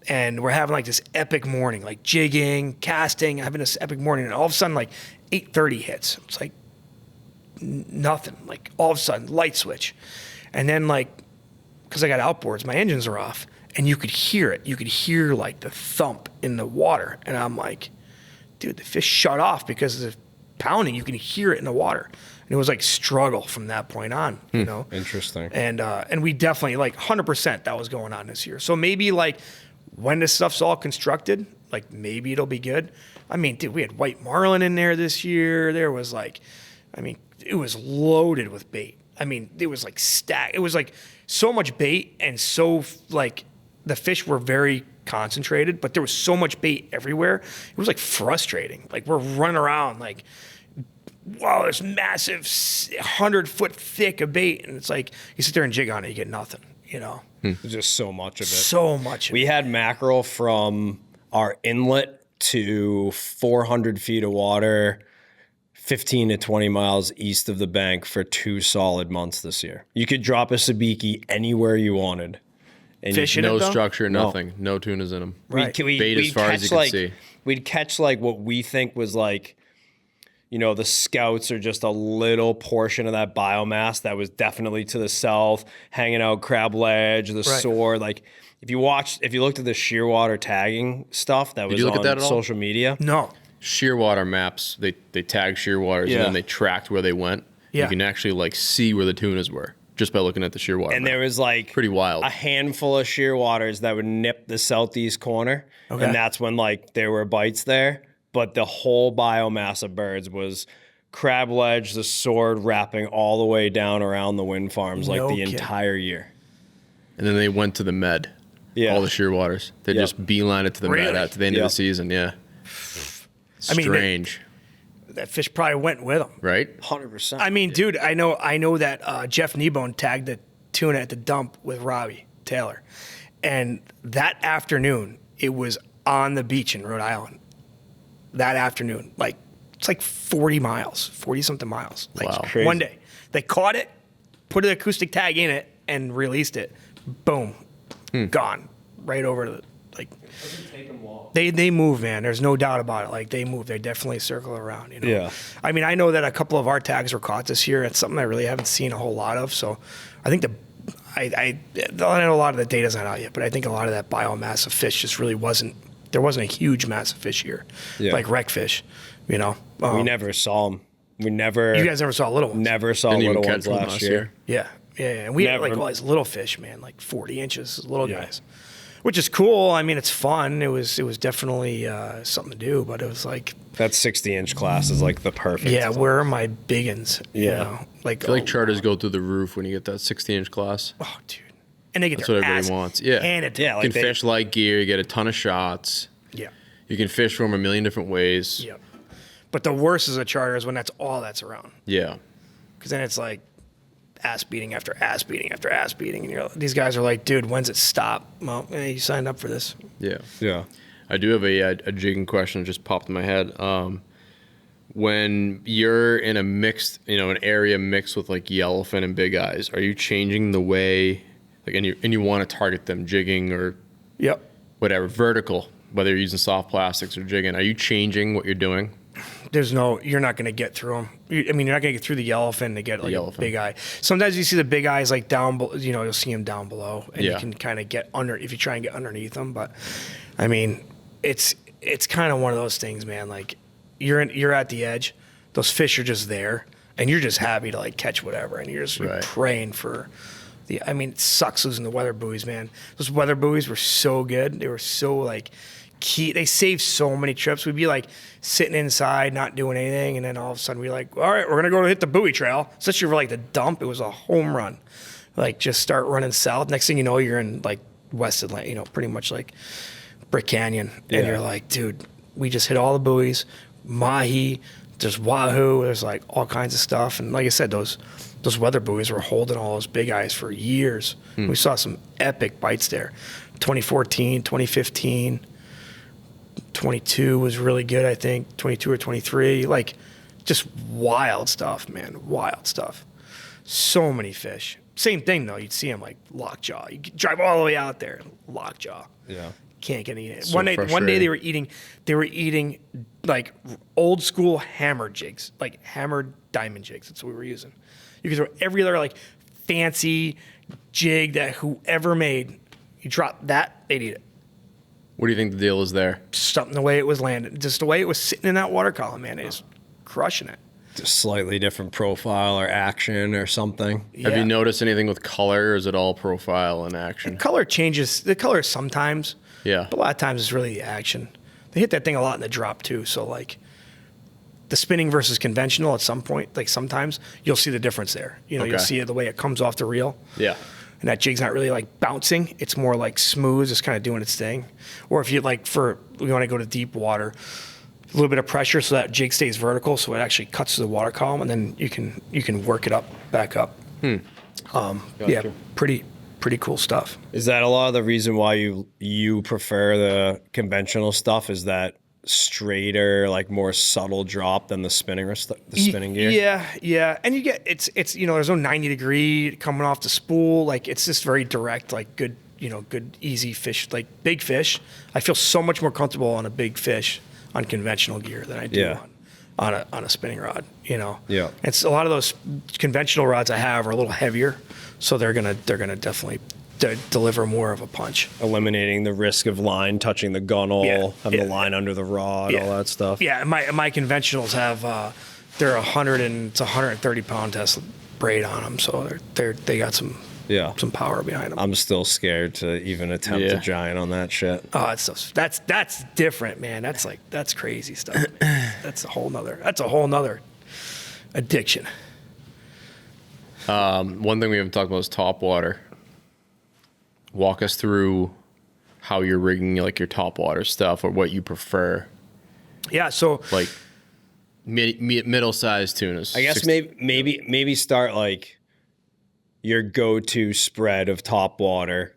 and we're having like this epic morning, like jigging, casting, having this epic morning. And all of a sudden like 8:30 hits. It's like nothing. Like all of a sudden light switch. And then like, because I got outboards, my engines are off. And you could hear it. You could hear like the thump in the water. And I'm like, dude, the fish shut off because of the pounding. You can hear it in the water. And it was like struggle from that point on, Interesting. And we definitely like 100% that was going on this year. So maybe like when this stuff's all constructed, like maybe it'll be good. I mean, dude, we had white marlin in there this year. There was like, I mean, it was loaded with bait. I mean, it was like stacked. It was like so much bait and so like the fish were very concentrated, but there was so much bait everywhere. It was like frustrating. Like we're running around like, wow, this massive 100-foot thick of bait. And it's like, you sit there and jig on it, you get nothing, you know? Just so much of it. So much of We had mackerel from our inlet to 400 feet of water, 15 to 20 miles east of the bank for 2 solid months this year. You could drop a sabiki anywhere you wanted. And Fishing No it, though? structure, nothing. No tunas in them. Right. Bait as far as you can see. We'd catch like what we think was like, you know, the scouts are just a little portion of that biomass that was definitely to the south, hanging out Crab Ledge, the Sword. Like if you looked at the shearwater tagging stuff that was you look on at that at all? social media. No. Shearwater maps, they tag shearwaters and then they tracked where they went. Yeah. You can actually like see where the tunas were just by looking at the shearwater And map. there was like Pretty wild. a handful of shearwaters that would nip the southeast corner. Okay. And that's when like there were bites there. But the whole biomass of birds was Crab Ledge, the Sword, wrapping all the way down around the wind farms like No the kidding. entire year. And then they went to the med. Yeah. All the shearwaters. They Yep. just beeline it to the med Really? at the end of Yep. the season. Yeah. I mean, Strange, That fish probably went with them. right? 100%. I mean, dude, I know that Jeff Kneebone tagged the tuna at the dump with Robbie Taylor. And that afternoon, it was on the beach in Rhode Island. That afternoon, like, it's like 40 something miles. Like Wow. Crazy. one day. They caught it, put an acoustic tag in it, and released it. Boom. Gone. Right over to the, like, they move, man. There's no doubt about it. Like, they move. They definitely circle around, you know? Yeah. I mean, I know that a couple of our tags were caught this year. It's something I really haven't seen a whole lot of. So I think I know a lot of the data's not out yet, but I think a lot of that biomass of fish just really there wasn't a huge mass of fish here, like wreck fish, you know? we never saw them. You guys never saw little ones? never saw Didn't even little catch ones one last year. Yeah. And we had like Never. all these little fish, man, like 40 inches, little guys, which is cool. I mean, it's fun. It was definitely something to do, but it was like, That 60-inch class is like the perfect. yeah, where are my biggins? You Yeah. know? Like, I feel like charters go through the roof when you get that 60-inch class. oh, dude. And they get That's their what everybody ass wants. Yeah. handed to Yeah, them. You like can fish light gear. You get a ton of shots. Yeah. You can fish from a million different ways. Yep. But the worst is a charter is when that's all that's around. Yeah. Because then it's like ass beating after ass beating after ass beating. And these guys are like, dude, when's it stop? Well, you signed up for this. Yeah. Yeah. I do have a jigging question that just popped in my head. When you're in a mixed, an area mixed with like yellowfin and big eyes, are you changing the way, like, and you want to target them jigging or Yep. whatever, vertical, whether you're using soft plastics or jigging, are you changing what you're doing? You're not going to get through them. You're not going to get through the yellowfin to get like a yellowfin. big eye. Sometimes you see the big eyes like down below, you'll see them down below and you Yeah. can kind of get under if you try and get underneath them. But I mean, it's kind of one of those things, man. Like you're at the edge, those fish are just there and you're just happy to like catch whatever. And you're Right. praying for it sucks losing the weather buoys, man. Those weather buoys were so good. They were so like key. They saved so many trips. We'd be like sitting inside, not doing anything, and then all of a sudden we're like, all right, we're gonna go hit the buoy trail. Especially for like the dump, it was a home run. Like just start running south. Next thing you know, you're in like West Atlanta, pretty much like Brick Canyon, and you're like, dude, we just hit all the buoys, mahi, there's wahoo, there's like all kinds of stuff, and like I said, those weather buoys were holding all those big eyes for years. We saw some epic bites there. 2014, 2015. 22 was really good, I think. 22 or 23. Like, just wild stuff, man. Wild stuff. So many fish. Same thing, though. You'd see them like lockjaw. You could drive all the way out there, lockjaw. Yeah. Can't get any. So One day frustrating. they were eating like old school hammer jigs, like hammered diamond jigs. That's what we were using. You could throw every other like fancy jig that whoever made. You drop that, they'd eat it. What do you think the deal is there? Something the way it was landed, just the way it was sitting in that water column, man, is crushing it. Just slightly different profile or action or something. Have Yeah. you noticed anything with color, or is it all profile and action? Color changes. The color sometimes, Yeah. but a lot of times it's really the action. They hit that thing a lot in the drop too. So like, the spinning versus conventional at some point, like sometimes you'll see the difference there. You know, Okay. you'll see the way it comes off the reel. Yeah. And that jig's not really like bouncing. It's more like smooth, just kind of doing its thing. Or if you like we want to go to deep water, a little bit of pressure so that jig stays vertical, so it actually cuts to the water column, and then you can work it back up. Yeah, pretty cool stuff. Is that a lot of the reason why you prefer the conventional stuff? Is that straighter, like more subtle drop than the spinning gear? Yeah. And you get it's there's no 90 degree coming off the spool. Like it's just very direct, like good easy fish, like big fish. I feel so much more comfortable on a big fish on conventional gear than I do on a spinning rod. Yeah. It's a lot of those conventional rods I have are a little heavier, so they're gonna definitely deliver more of a punch. Eliminating the risk of line touching the gunnel, having the line under the rod, all that stuff. Yeah, my conventionals have they're 130 pound test braid on them, so they got some power behind them. I'm still scared to even attempt a giant on that shit. Oh, that's different, man. That's crazy stuff. That's a whole nother addiction. One thing we haven't talked about is top water. Walk us through how you're rigging like your top water stuff, or what you prefer. Yeah, so like middle-sized tunas. I guess maybe start like your go-to spread of top water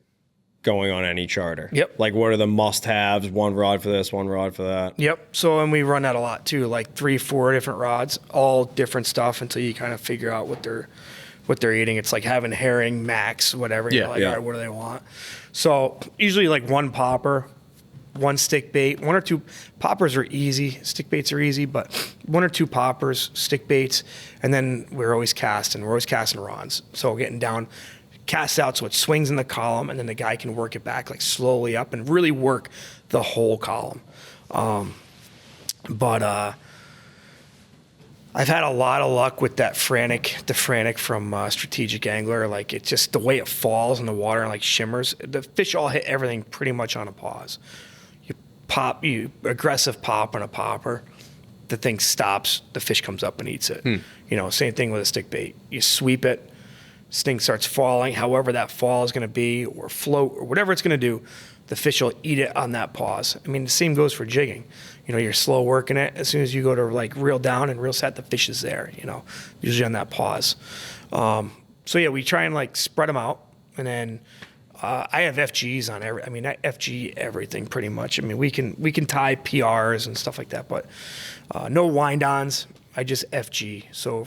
going on any charter. Yep. Like what are the must-haves? One rod for this, one rod for that. Yep. So, and we run that a lot too, like 3-4 different rods, all different stuff until you kind of figure out what they're eating. It's like having herring, max, whatever. You're like, all right, what do they want? So usually like one popper, one stick bait, 1 or 2 poppers are easy. Stick baits are easy, but 1 or 2 poppers, stick baits, and then we're always casting rods. So getting down, cast out so it swings in the column, and then the guy can work it back like slowly up and really work the whole column. I've had a lot of luck with the Frantic from Strategic Angler. Like it's just the way it falls in the water and like shimmers. The fish all hit everything pretty much on a pause. You aggressive pop on a popper, the thing stops, the fish comes up and eats it. Same thing with a stick bait. You sweep it, this thing starts falling, however that fall is going to be, or float, or whatever it's going to do, the fish will eat it on that pause. I mean, the same goes for jigging. You're slow working it. As soon as you go to like reel down and reel set, the fish is there, usually on that pause. So yeah, we try and like spread them out. And then I have FGs on I FG everything pretty much. I mean, we can tie PRs and stuff like that, but no wind-ons. I just FG. So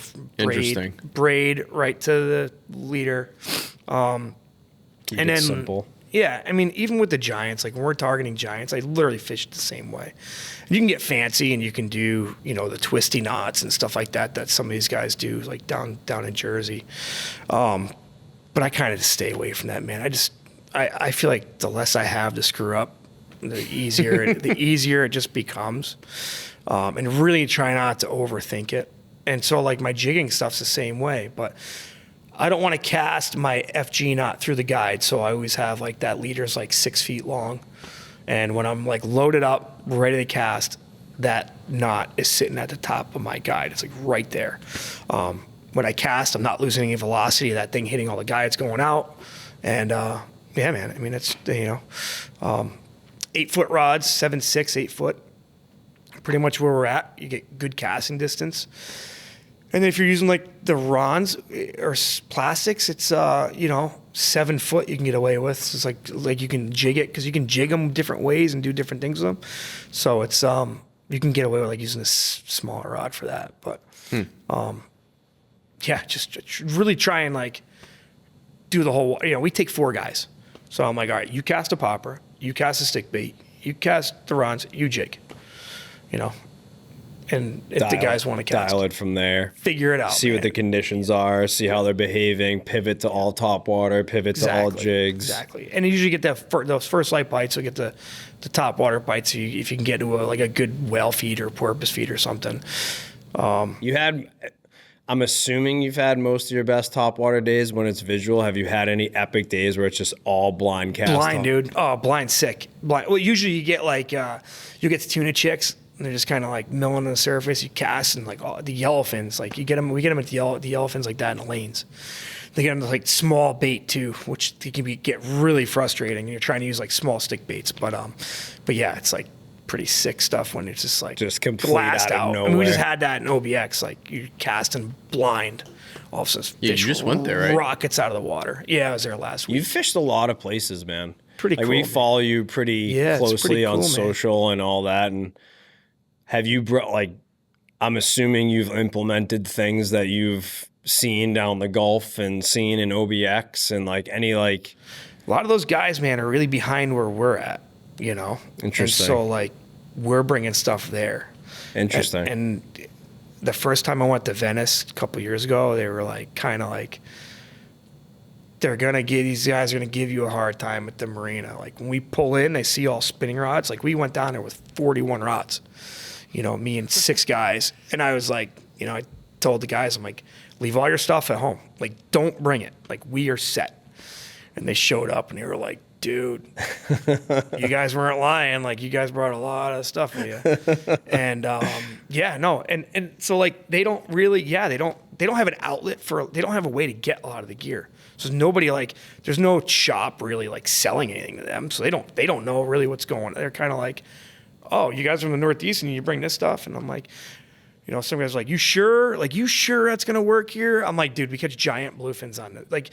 braid right to the leader. And then simple. Yeah, I mean, even with the giants, like when we're targeting giants, I literally fish the same way. You can get fancy and you can do, the twisty knots and stuff like that some of these guys do, like down in Jersey. But I kind of just stay away from that, man. I feel like the less I have to screw up, the easier it just becomes. And really try not to overthink it. And so like my jigging stuff's the same way, but I don't want to cast my FG knot through the guide, so I always have like that leader's like 6 feet long. And when I'm like loaded up, ready to cast, that knot is sitting at the top of my guide. It's like right there. When I cast, I'm not losing any velocity of that thing hitting all the guides going out. And yeah, man, I mean, it's, 8-foot rods, 7.6, 8 foot, pretty much where we're at. You get good casting distance. And then if you're using like the Rons or plastics, it's 7 foot you can get away with. So it's like you can jig it because you can jig them different ways and do different things with them. So it's you can get away with like using a smaller rod for that. But yeah, just really try and like do the whole. We take 4 guys, so I'm like, all right, you cast a popper, you cast a stick bait, you cast the Rons, you jig, And if the guys want to cast, dial it from there. Figure it out. See what the conditions are. See how they're behaving. Pivot to all top water. Pivot to all jigs. Exactly. And you usually get those first light bites. You'll get the top water bites. If you can get to a good whale feed or porpoise feed or something. I'm assuming you've had most of your best top water days when it's visual. Have you had any epic days where it's just all blind cast? Blind, dude. Oh, blind sick. Blind. Well, usually you get like you get the tuna chicks. And they're just kind of like milling on the surface. You cast and like the yellowfins, like we get them at the yellowfins like that in the lanes. They get them like small bait too, which can get really frustrating. You're trying to use like small stick baits, but yeah, it's like pretty sick stuff when it's just like complete blast out of nowhere. I mean, we just had that in OBX, like you're casting blind. All of a sudden, Yeah, you just went there, right? Rockets out of the water. Yeah, I was there last week. You've fished a lot of places, man. Pretty like cool. We man. follow you pretty closely on cool, social and all that. And have you I'm assuming you've implemented things that you've seen down the Gulf and seen in OBX and like any like. A lot of those guys, man, are really behind where we're at. You know, Interesting. And so like we're bringing stuff there. Interesting. And the first time I went to Venice a couple years ago, they were like kind of like these guys are gonna give you a hard time at the marina. Like when we pull in, they see all spinning rods. Like we went down there with 41 rods. You know, me and 6 guys, and I was like, you know, I told the guys, I'm like, leave all your stuff at home. Like don't bring it. Like we are set. And they showed up and they were like, dude, you guys weren't lying. Like you guys brought a lot of stuff with you. And and so like they don't have an outlet they don't have a way to get a lot of the gear. So nobody there's no shop really like selling anything to them. So they don't know really what's going on. They're kind of like, oh, you guys are from the Northeast and you bring this stuff. And I'm like, you know, some guys are like, you sure that's going to work here? I'm like, dude, we catch giant bluefins on it. Like,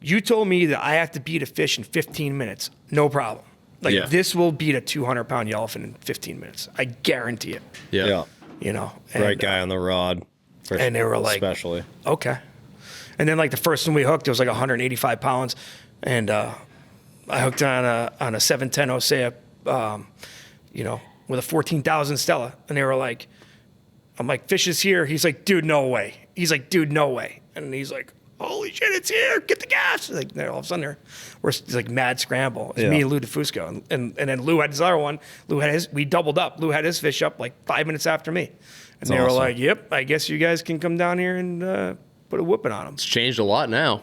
you told me that I have to beat a fish in 15 minutes. No problem. Like, This will beat a 200-pound yellowfin in 15 minutes. I guarantee it. Yeah. You know? Right guy on the rod. And they were like, especially. Okay. And then, like, the first one we hooked, it was like 185 pounds. And I hooked on a 710 Osea, you know, with a 14,000 Stella. And they were like, I'm like, fish is here. He's like, dude, no way. He's like, dude, no way. And he's like, holy shit, it's here. Get the gas. Like, all of a sudden, we're like mad scramble. It's me and Lou DeFusco. And then Lou had his other one. We doubled up. Lou had his fish up like 5 minutes after me. And they were like, yep, I guess you guys can come down here and put a whooping on them. It's changed a lot now.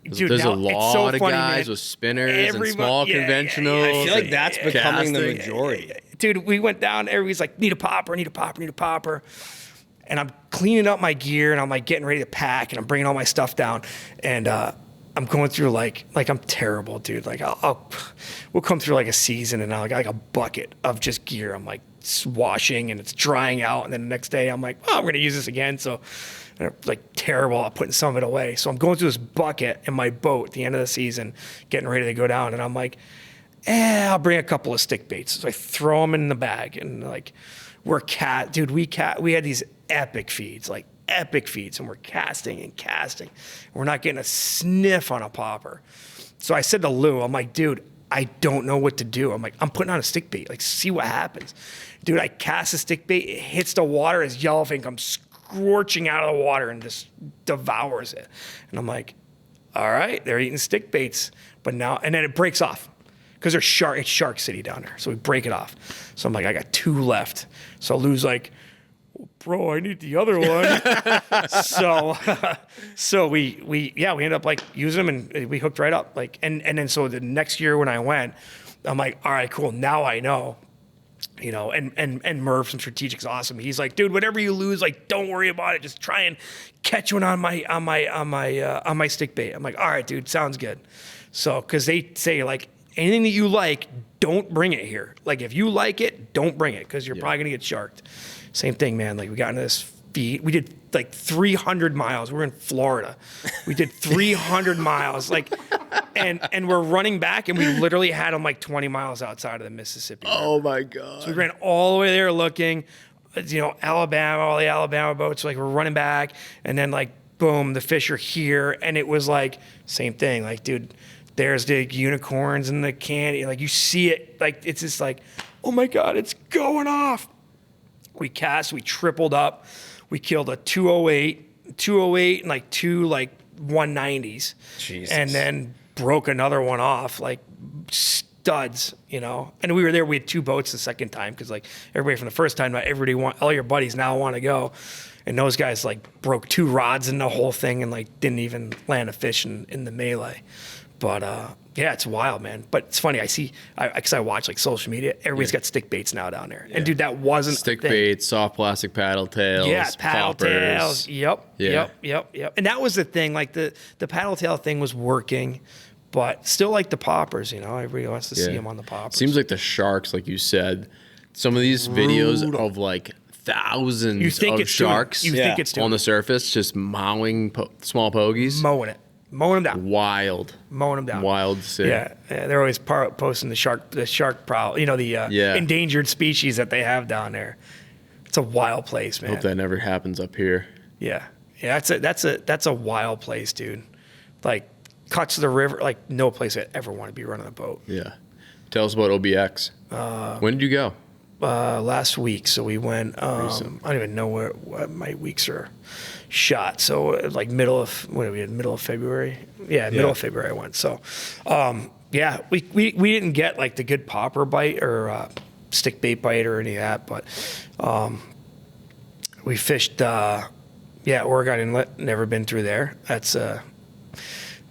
Dude, there's now, a lot of funny, guys man. with spinners and small conventionals. I feel like that's becoming the casting. majority. Dude, we went down, everybody's like, need a popper. And I'm cleaning up my gear and I'm like getting ready to pack and I'm bringing all my stuff down. And I'm going through like I'm terrible, dude. Like we'll come through like a season and I got like a bucket of just gear. I'm like washing and it's drying out. And then the next day I'm like, oh, I'm going to use this again. So like terrible at putting some of it away. So I'm going through this bucket in my boat at the end of the season, getting ready to go down. And I'm like, I'll bring a couple of stick baits. So I throw them in the bag and like we had these epic feeds, and we're casting. We're not getting a sniff on a popper. So I said to Lou, I'm like, dude, I don't know what to do. I'm like, I'm putting on a stick bait, like see what happens. Dude, I cast a stick bait, it hits the water, his yellowfin comes scorching out of the water and just devours it. And I'm like, all right, they're eating stick baits, but now, and then it breaks off. Because it's Shark City down there. So we break it off. So I'm like, I got 2 left. So Lou's like, well, bro, I need the other one. so we ended up like using them and we hooked right up. Like, and then so the next year when I went, I'm like, all right, cool. Now I know, you know, and Merv from Strategic's awesome. He's like, dude, whatever you lose, like, don't worry about it. Just try and catch one on my stick bait. I'm like, all right, dude, sounds good. So, cause they say like, anything that you like, don't bring it here. Like, if you like it, don't bring it because you're probably going to get sharked. Same thing, man. Like, we got into this feed. We did like 300 miles. We're in Florida. We did 300 miles. Like, and we're running back, and we literally had them like 20 miles outside of the Mississippi River. Oh, my God. So we ran all the way there looking, you know, Alabama, all the Alabama boats. Like, we're running back, and then, like, boom, the fish are here. And it was like, same thing. Like, dude, there's the unicorns and the candy. Like, you see it. Like, it's just like, oh, my God, it's going off. We cast. We tripled up. We killed a 208, and like 2 like 190s. Jesus. And then broke another one off, like studs, you know. And we were there. We had 2 boats the second time because, like, everybody from the first time, not everybody all your buddies now want to go. And those guys, like, broke 2 rods in the whole thing and, like, didn't even land a fish in the melee. But Yeah, it's wild, man. But it's funny. Because I watch like social media. Everybody's got stick baits now down there. And dude, that wasn't stick baits, soft plastic paddle tails, paddle poppers. tails. Yep. And that was the thing. Like the paddle tail thing was working, but still like the poppers. Everybody wants to see them on the poppers. Seems like the sharks, like you said. Some of these videos of like thousands of sharks on the surface, just mowing small pogies, mowing them down. Wild to see. Yeah, they're always posting the shark prowl. The endangered species that they have down there. It's a wild place, man. Hope that never happens up here. Yeah. That's a wild place, dude. Like cuts to the river, like no place I ever want to be running a boat. Yeah. Tell us about OBX. When did you go? Last week. So we went, I don't even know what my weeks are shot. So like middle of February. Yeah, middle of February I went. So, we didn't get like the good popper bite or stick bait bite or any of that, but we fished, Oregon Inlet. Never been through there. That's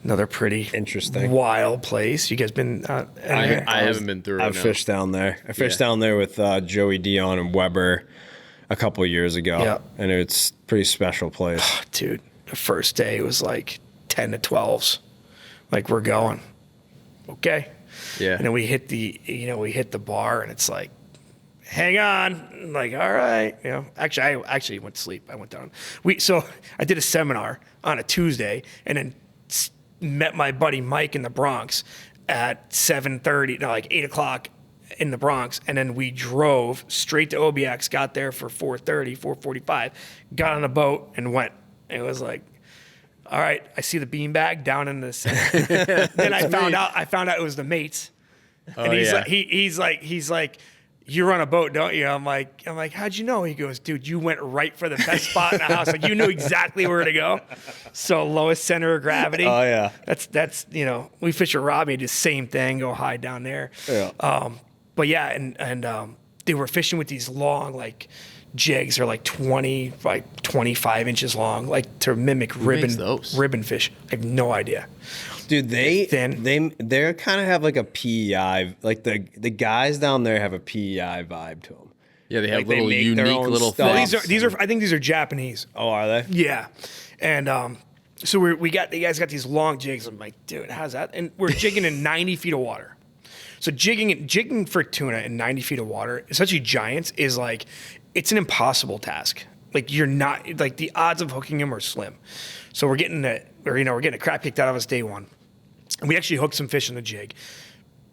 another pretty interesting, wild place. You guys been? I haven't been through. I've fished down there. I fished down there with Joey Dion and Weber a couple of years ago, and it's a pretty special place. Dude, the first day was like 10 to 12s. Like we're going, okay, yeah, and then we hit the bar, and it's like, hang on, I'm like all right, Actually, I actually went to sleep. I went down. So I did a seminar on a Tuesday, and then met my buddy Mike in the Bronx at 8 o'clock in the Bronx. And then we drove straight to OBX, got there for 4:45, got on a boat and went. It was like, all right, I see the beanbag down in the center. Then I found out it was the mates. And he's like, you run a boat, don't you? I'm like, how'd you know? He goes, dude, you went right for the best spot in the house. Like you knew exactly where to go. So lowest center of gravity. Oh yeah. That's we fish at Robbie, do the same thing, go hide down there. Yeah. But yeah, and they were fishing with these long like jigs, are like 20 by 25 inches long, like to mimic ribbon fish. I have no idea. Dude, they kind of have like a PEI, like the guys down there have a PEI vibe to them. Yeah, they have little unique little things. These are I think these are Japanese. Oh, are they? Yeah, and so the guys got these long jigs. I'm like, dude, how's that? And we're jigging in 90 feet of water. So jigging for tuna in 90 feet of water, especially giants, is like it's an impossible task. Like you're not like the odds of hooking them are slim. So we're getting a crap kicked out of us day one. And we actually hooked some fish in the jig.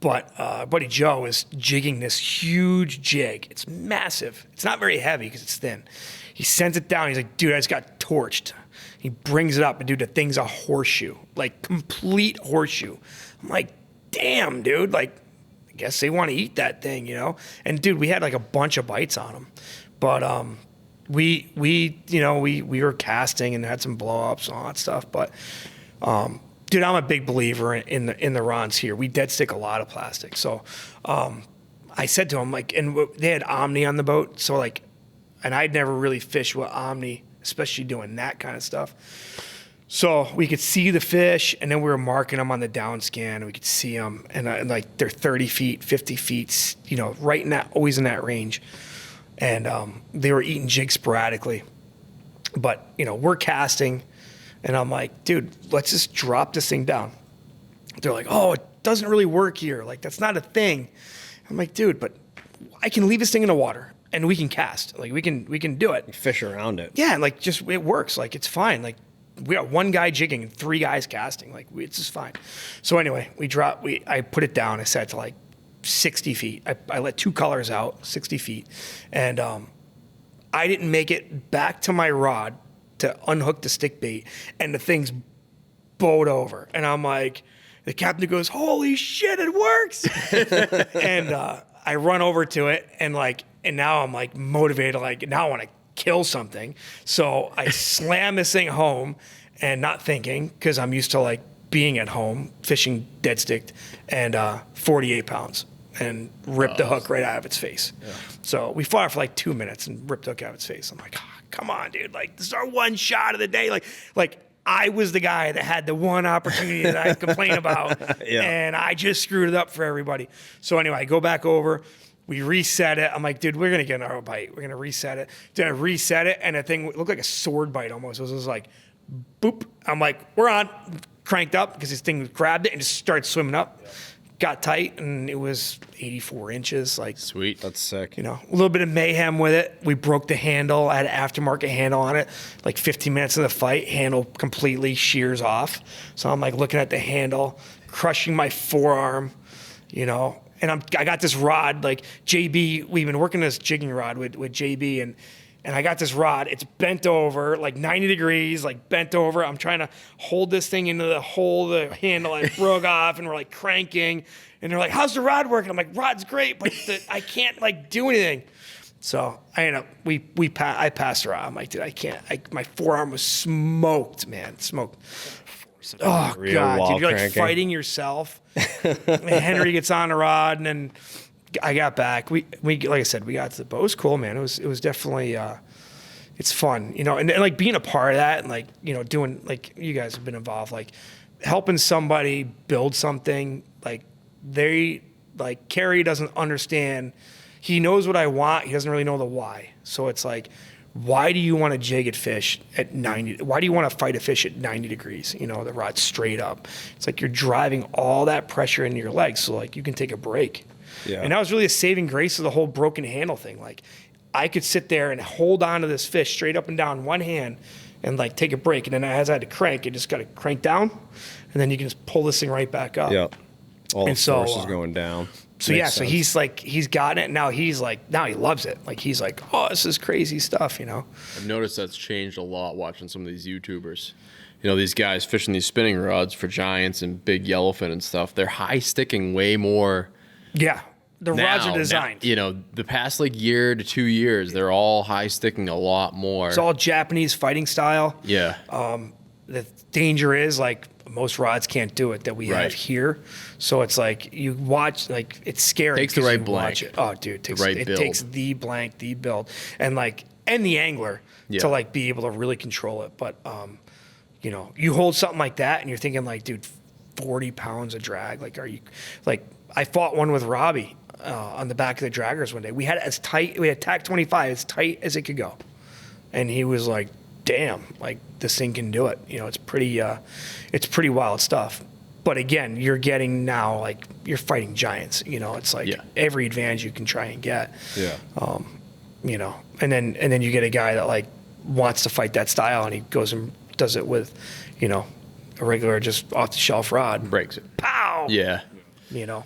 But buddy Joe is jigging this huge jig. It's massive. It's not very heavy because it's thin. He sends it down. He's like, dude, I just got torched. He brings it up, and dude, the thing's a horseshoe, like complete horseshoe. I'm like, damn, dude, like I guess they want to eat that thing, And dude, we had like a bunch of bites on him. But we were casting and had some blow-ups and all that stuff. But dude, I'm a big believer in the rods here. We dead stick a lot of plastic. So I said to him, like, and they had Omni on the boat. So like, and I'd never really fished with Omni, especially doing that kind of stuff. So we could see the fish, and then we were marking them on the down scan, and we could see them, and like they're 30 feet, 50 feet, right in that, always in that range. And they were eating jigs sporadically. But, we're casting, and I'm like, dude, let's just drop this thing down. They're like, oh, it doesn't really work here. Like, that's not a thing. I'm like, dude, but I can leave this thing in the water, and we can cast. Like, we can do it. Fish around it. Yeah, and like, just, it works. Like, it's fine. Like, we got one guy jigging and 3 guys casting. Like, it's just fine. So anyway, I put it down. I set it to like 60 feet. I let 2 colors out, 60 feet. And I didn't make it back to my rod to unhook the stick bait, and the thing's bowed over. And I'm like, the captain goes, holy shit, it works. And I run over to it, and now I'm like motivated, like now I want to kill something. So I slam this thing home, and not thinking, because I'm used to like being at home fishing dead sticked, and 48 pounds, and ripped the hook right out of its face. Yeah. So we fought for like 2 minutes and ripped the hook out of its face. I'm like, oh, come on, dude. Like, this is our one shot of the day. Like I was the guy that had the one opportunity that I complain about, and I just screwed it up for everybody. So anyway, I go back over. We reset it. I'm like, dude, we're going to get another bite. We're going to reset it. Then I reset it, and the thing looked like a sword bite almost. It was like, boop. I'm like, we're on. Cranked up because this thing grabbed it and just started swimming up. Yeah. Got tight, and it was 84 inches. Like, sweet. That's sick. You know, a little bit of mayhem with it. We broke the handle. I had an aftermarket handle on it. Like 15 minutes of the fight, handle completely shears off. So I'm like looking at the handle, crushing my forearm, you know. And I got this rod, like JB, we've been working this jigging rod with JB, and I got this rod. It's bent over, like 90 degrees, like bent over. I'm trying to hold this thing into the hole, the handle. I broke off, and we're like cranking. And they're like, "How's the rod working?" I'm like, "Rod's great, but I can't like do anything." So I ended up, I passed her out. I'm like, dude, I can't. My forearm was smoked, man, smoked. Oh God, dude, you're like fighting yourself. And Henry gets on the rod, and then I got back. We like I said, we got to the boat. It was cool, man. It was definitely it's fun, you know, and like being a part of that, and like, you know, doing, like, you guys have been involved, like helping somebody build something. Like Kerry doesn't understand. He knows what I want. He doesn't really know the why. So it's like, why do you want to jig at fish at 90? Why do you want to fight a fish at 90 degrees? You know, the rod's straight up. It's like you're driving all that pressure into your legs, so like you can take a break. Yeah. And that was really a saving grace of the whole broken handle thing. Like, I could sit there and hold on to this fish straight up and down one hand and like take a break. And then as I had to crank, you just got to crank down, and then you can just pull this thing right back up. Yeah. All the force is going down. So yeah, so he's like, he's gotten it. Now he's like, now he loves it. Like, he's like, oh, this is crazy stuff, you know? I've noticed that's changed a lot watching some of these YouTubers. You know, these guys fishing these spinning rods for giants and big yellowfin and stuff. They're high sticking way more. Yeah. The rods are designed. Now, you know, the past like year to 2 years, they're all high sticking a lot more. It's all Japanese fighting style. Yeah. The danger is, like, most rods can't do it that we have here. So it's like, you watch, like, it's scary. Takes the right blank. Oh, dude, it takes the blank, the build, and like, and the angler to like be able to really control it. But you know, you hold something like that and you're thinking like, dude, 40 pounds of drag. Like, are you, like, I fought one with Robbie on the back of the draggers one day. We had it as tight, we had TAC 25 as tight as it could go. And he was like, damn, like, this thing can do it. You know, it's pretty wild stuff. But again, you're getting now, like, you're fighting giants. You know, it's like every advantage you can try and get. Yeah. You know, and then you get a guy that like wants to fight that style, and he goes and does it with, you know, a regular just off the shelf rod. Breaks it. Pow. Yeah. You know,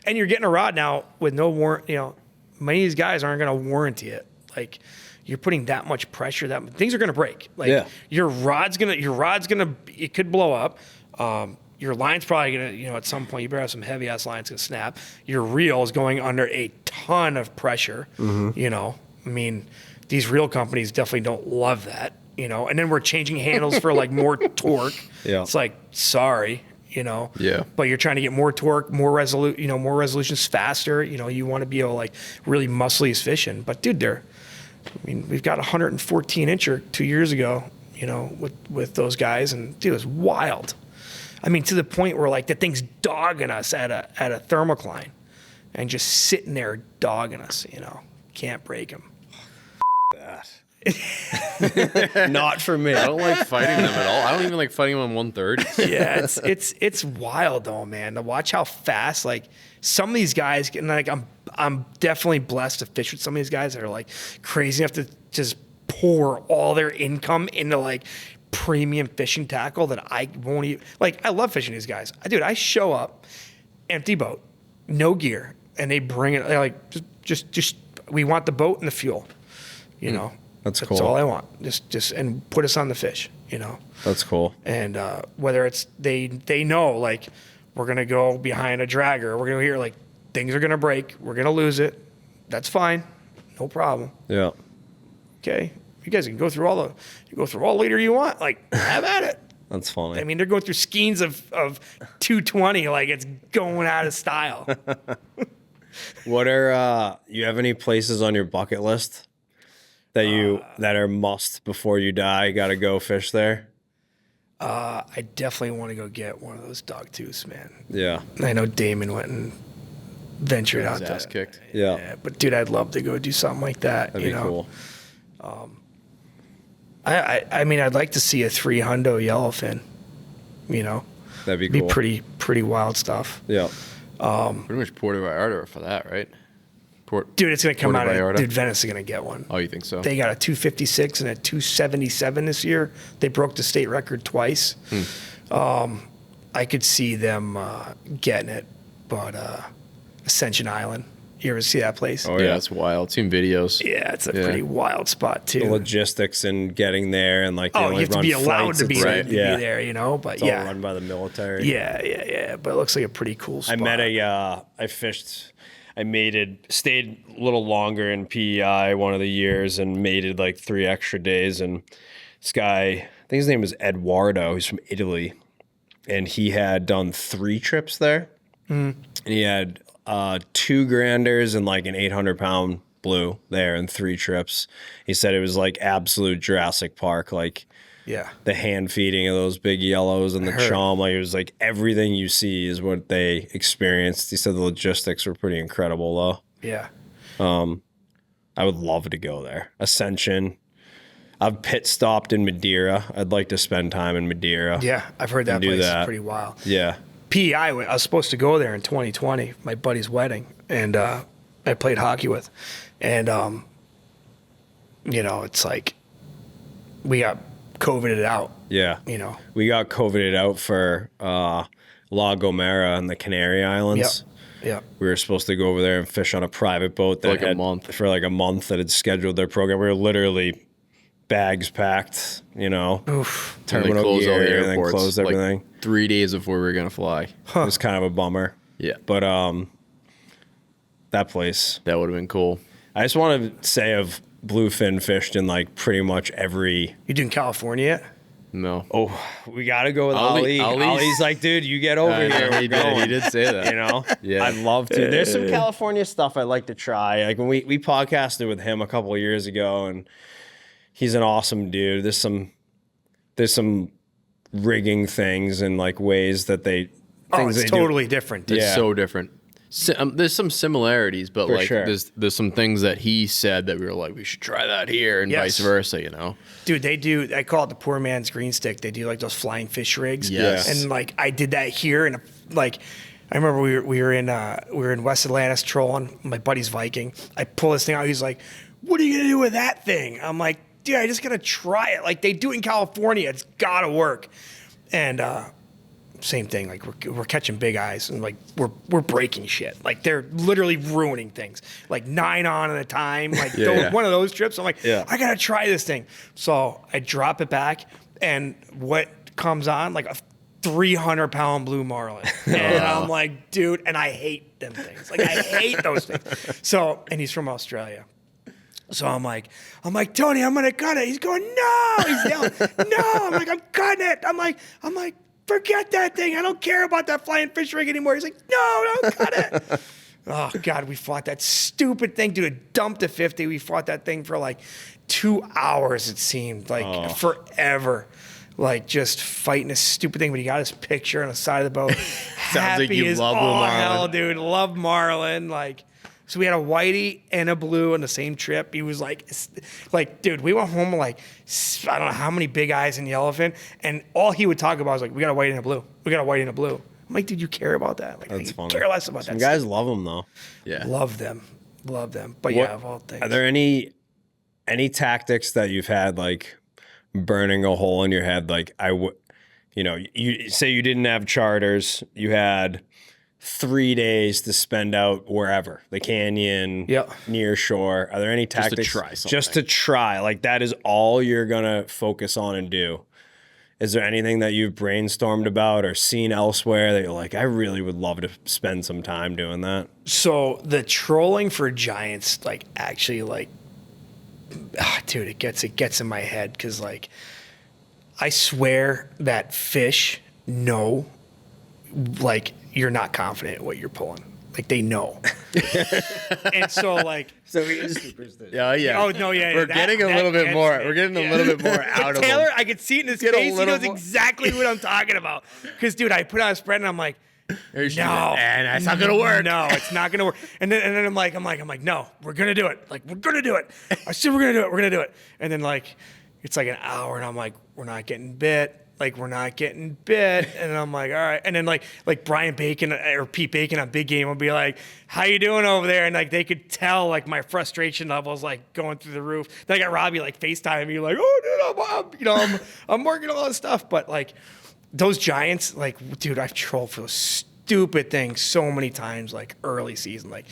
and you're getting a rod now with no warrant. You know, many of these guys aren't going to warranty it. Like, you're putting that much pressure, that things are going to break. Like, your rod's gonna, it could blow up. Your line's probably gonna, you know, at some point you better have some heavy ass lines gonna snap. Your reel is going under a ton of pressure. You know, I mean, these reel companies definitely don't love that. You know, and then we're changing handles for like more torque. Yeah, it's like, sorry. You know, but you're trying to get more torque, more resolutions faster. You know, you want to be able to like really muscly as fishing. But dude, I mean, we've got a 114 incher 2 years ago, you know, with those guys, and dude, it was wild. I mean, to the point where like the thing's dogging us at a thermocline, and just sitting there dogging us. You know, can't break them. Not for me. I don't like fighting them at all. I don't even like fighting them on 130. Yeah, it's wild though, man. To watch how fast, like, some of these guys, and like I'm definitely blessed to fish with some of these guys that are like crazy enough to just pour all their income into like premium fishing tackle that I won't even, like, I love fishing these guys. Dude, I show up, empty boat, no gear, and they bring it. They're like, just we want the boat and the fuel, you know. That's cool. That's all I want. Just and put us on the fish, you know. That's cool. And whether it's they know, like, we're gonna go behind a dragger, we're gonna hear like things are gonna break, we're gonna lose it. That's fine, no problem. Yeah. Okay, you guys can go through all leader you want. Like, have at it. That's funny. I mean, they're going through skeins of 220 like it's going out of style. What are you have any places on your bucket list that that are must before you die? Got to go fish there. I definitely want to go get one of those dogtooths, man. Yeah. I know Damon went and ventured out His to ass kicked. Yeah. but dude, I'd love to go do something like that. That'd be cool. I mean, I'd like to see a 300 yellowfin. You know, That'd be be cool. pretty wild stuff. Yeah. Pretty much Puerto Vallarta for that, right? Dude, it's gonna come Puerto out. Vallarta? Dude, Venice is gonna get one. Oh, you think so? They got a 256 and a 277 this year. They broke the state record twice. I could see them getting it, but Ascension Island. You ever see that place? Oh, yeah, it's wild. Seen videos. Yeah, it's a pretty wild spot too. The logistics and getting there and like they you only have to run be allowed flights, to be, it's like- to be there, you know. But It's all run by the military. yeah. But it looks like a pretty cool spot. I met I fished, I mated, stayed a little longer in PEI one of the years and mated like 3 extra days. And this guy, I think his name was Eduardo, he's from Italy. And he had done 3 trips there. And he had 2 granders and like an 800-pound blue there in 3 trips. He said it was like absolute Jurassic Park, like Yeah. the hand feeding of those big yellows and the chum. Like it was like everything you see is what they experienced. He said the logistics were pretty incredible though. Yeah. I would love to go there. Ascension. I've pit stopped in Madeira. I'd like to spend time in Madeira. Yeah. I've heard that do place that. is pretty wild. Yeah. PEI, I was supposed to go there in 2020, my buddy's wedding, and I played hockey with. And, you know, it's like we got COVIDed out, Yeah. you know. We got COVIDed out for La Gomera and the Canary Islands. Yeah. We were supposed to go over there and fish on a private boat that like a had, month. for like a month that had scheduled their program. We were literally bags packed, you know, Oof. And they terminal closed all the gear and then airports. closed everything. Like 3 days before we were gonna fly. It was kind of a bummer. Yeah, But that place, that would have been cool. I just want to say I've bluefin fished in like pretty much every. You doing California yet? No. Oh, we got to go with Ali- Ali. Ali's- Ali's like, dude, you get over here. he We're going. did. He did say that. You know, Yeah. I'd love to. There's some California stuff I'd like to try. Like when we podcasted with him a couple of years ago, and he's an awesome dude. There's some rigging things and like ways that they. Things It's they do. totally different. It's Yeah. so different. There's some similarities, but For like sure. there's some things that he said that we were like, we should try that here, and Yes. vice versa. You know. Dude, they do. I call it the poor man's green stick. They do like those flying fish rigs. Yes. And like I did that here, and like I remember we were in West Atlantis trolling my buddy's Viking. I pull this thing out. He's like, "What are you gonna do with that thing?" I'm like, "Dude, I just gotta try it. Like they do in California. It's gotta work." And same thing. Like we're catching big eyes, and like we're breaking shit. Like they're literally ruining things. Like 9 on at a time. Like one of those trips. I'm like, I gotta try this thing. So I drop it back, and what comes on? Like a 300-pound blue marlin. And I'm like, dude, and I hate them things. Like I hate those things. So, and he's from Australia. So I'm like, Tony, I'm gonna cut it. He's going, no. He's yelling, no. I'm like, I'm cutting it. I'm like, forget that thing. I don't care about that flying fish rig anymore. He's like, no, don't cut it. Oh God, we fought that stupid thing, dude. It dumped to 50. We fought that thing for like 2 hours. It seemed like forever. Like just fighting a stupid thing, but he got his picture on the side of the boat. Sounds like you as love all marlin. hell, dude. Love marlin. Like, so we had a whitey and a blue on the same trip. He was like, dude, we went home with like, I don't know how many big eyes and yellowfin, and all he would talk about was like, we got a whitey and a blue. We got a whitey and a blue. I'm like, dude, you care about that? Like, That's I funny. care less about Some that. guys love them though. Yeah. Love them. But yeah, of all things. Are there any tactics that you've had like burning a hole in your head? Like you say you didn't have charters, you had 3 days to spend out wherever, the canyon, near shore. Are there any tactics try something. just to try? Like that is all you're gonna focus on and do. Is there anything that you've brainstormed about or seen elsewhere that you're like, I really would love to spend some time doing that? So the trolling for giants, like actually, like, dude, it gets in my head because like, I swear that fish know, like, you're not confident in what you're pulling. Like they know. And so like. So he is superstitious. Yeah. Oh no, yeah. We're getting a little bit more. We're getting a little bit more out of Taylor, him. I could see it in his face. He knows exactly what I'm talking about. Because dude, I put on a spread and I'm like, no, and that's not gonna work. No, it's not gonna work. And then I'm like, no, we're gonna do it. Like we're gonna do it. I said we're gonna do it. We're gonna do it. And then like, it's like an hour, and I'm like, we're not getting bit. Like we're not getting bit, and I'm like, all right. And then like Brian Bacon or Pete Bacon on Big Game will be like, how you doing over there? And like they could tell like my frustration levels like going through the roof. Then I got Robbie like FaceTiming me like, oh dude, I'm working all this stuff. But like those giants, like dude, I've trolled for those stupid things so many times. Like early season, like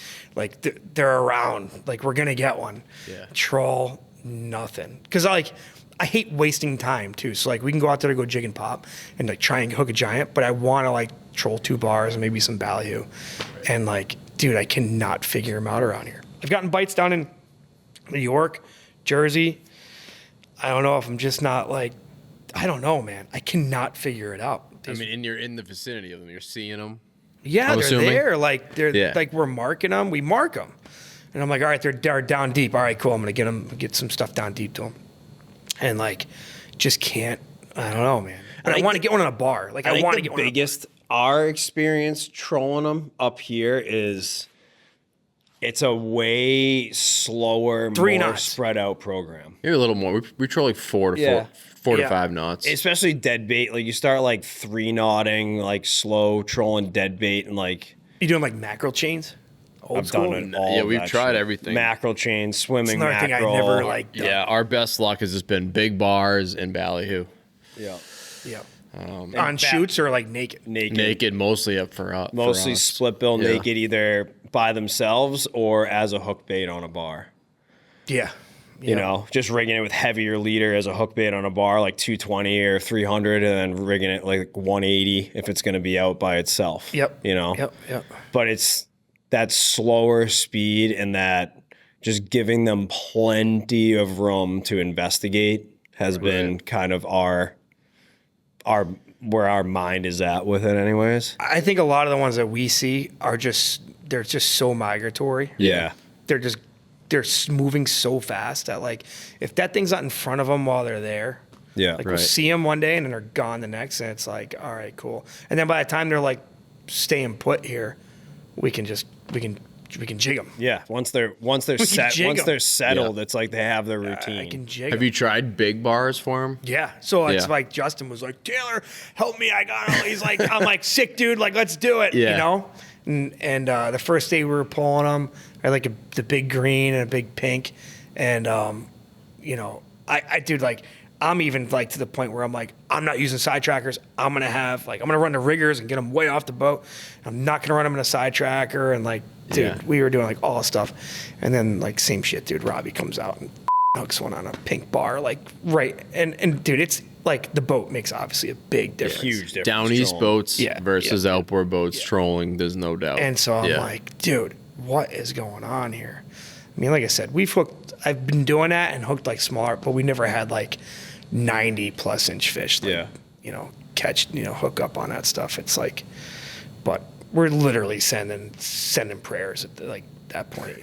they're around. Like we're gonna get one. Yeah. Troll nothing, because like. I hate wasting time too. So like we can go out there to go jig and pop and like try and hook a giant, but I want to like troll 2 bars and maybe some ballyhoo. And like, dude, I cannot figure them out around here. I've gotten bites down in New York, Jersey. I don't know if I'm just not like, I don't know, man. I cannot figure it out. I mean, and you're in the vicinity of them. You're seeing them. Yeah, I'm they're assuming. there. Like like we're marking them. We mark them. And I'm like, all right, they're down deep. All right, cool. I'm going to get some stuff down deep to them. And like, just can't. I don't know, man. But I want to get one on a bar. Like I want to get one. Our experience trolling them up here is, it's a way slower, 3 more knots. spread out program. You're a little more. We troll like 4 to 5 knots. Especially dead bait. Like you start like 3 knotting, like slow trolling dead bait, and like You doing like mackerel chains? Old I've school? done it all. Yeah, of we've that tried shit. everything. Mackerel chain, swimming, It's another thing I mackerel. never like. Yeah, our best luck has just been big bars and ballyhoo. Yeah. Yeah. On shoots or like naked? Naked, mostly up for Mostly us. split bill Yeah. naked, either by themselves or as a hook bait on a bar. Yeah. You know, just rigging it with heavier leader as a hook bait on a bar, like 220 or 300, and then rigging it like 180 if it's going to be out by itself. Yep. You know? Yep. But it's that slower speed and that just giving them plenty of room to investigate has been kind of our where our mind is at with it anyways. I think a lot of the ones that we see are they're just so migratory. Yeah. They're moving so fast that like, if that thing's not in front of them while they're there, Yeah. like we'll see them one day and then they're gone the next, and it's like, all right, cool. And then by the time they're like staying put here, we can jig them. Yeah. Once they're settled, Yeah. it's like they have their routine. I can jig Have 'em. you tried big bars for them? Yeah. So it's Yeah. like Justin was like, Taylor, help me. I got him. He's like, I'm like, sick, dude. Like, let's do it. Yeah. You know? And the first day we were pulling them, I had like the big green and a big pink. And, you know, I dude, like, I'm even like to the point where I'm like, I'm not using side trackers. I'm going to run the riggers and get them way off the boat. I'm not going to run them in a side tracker. And like, dude, we were doing like all stuff. And then like same shit, dude, Robbie comes out and hooks one on a pink bar, like right. And dude, it's like the boat makes obviously a big difference. Huge difference. Down east trolling. boats Yeah, versus outboard boats trolling, there's no doubt. And so I'm like, dude, what is going on here? I mean, like I said, I've been doing that and hooked like smaller, but we never had like 90 plus inch fish. Like, you know, hook up on that stuff. It's like, but we're literally sending prayers at like that point.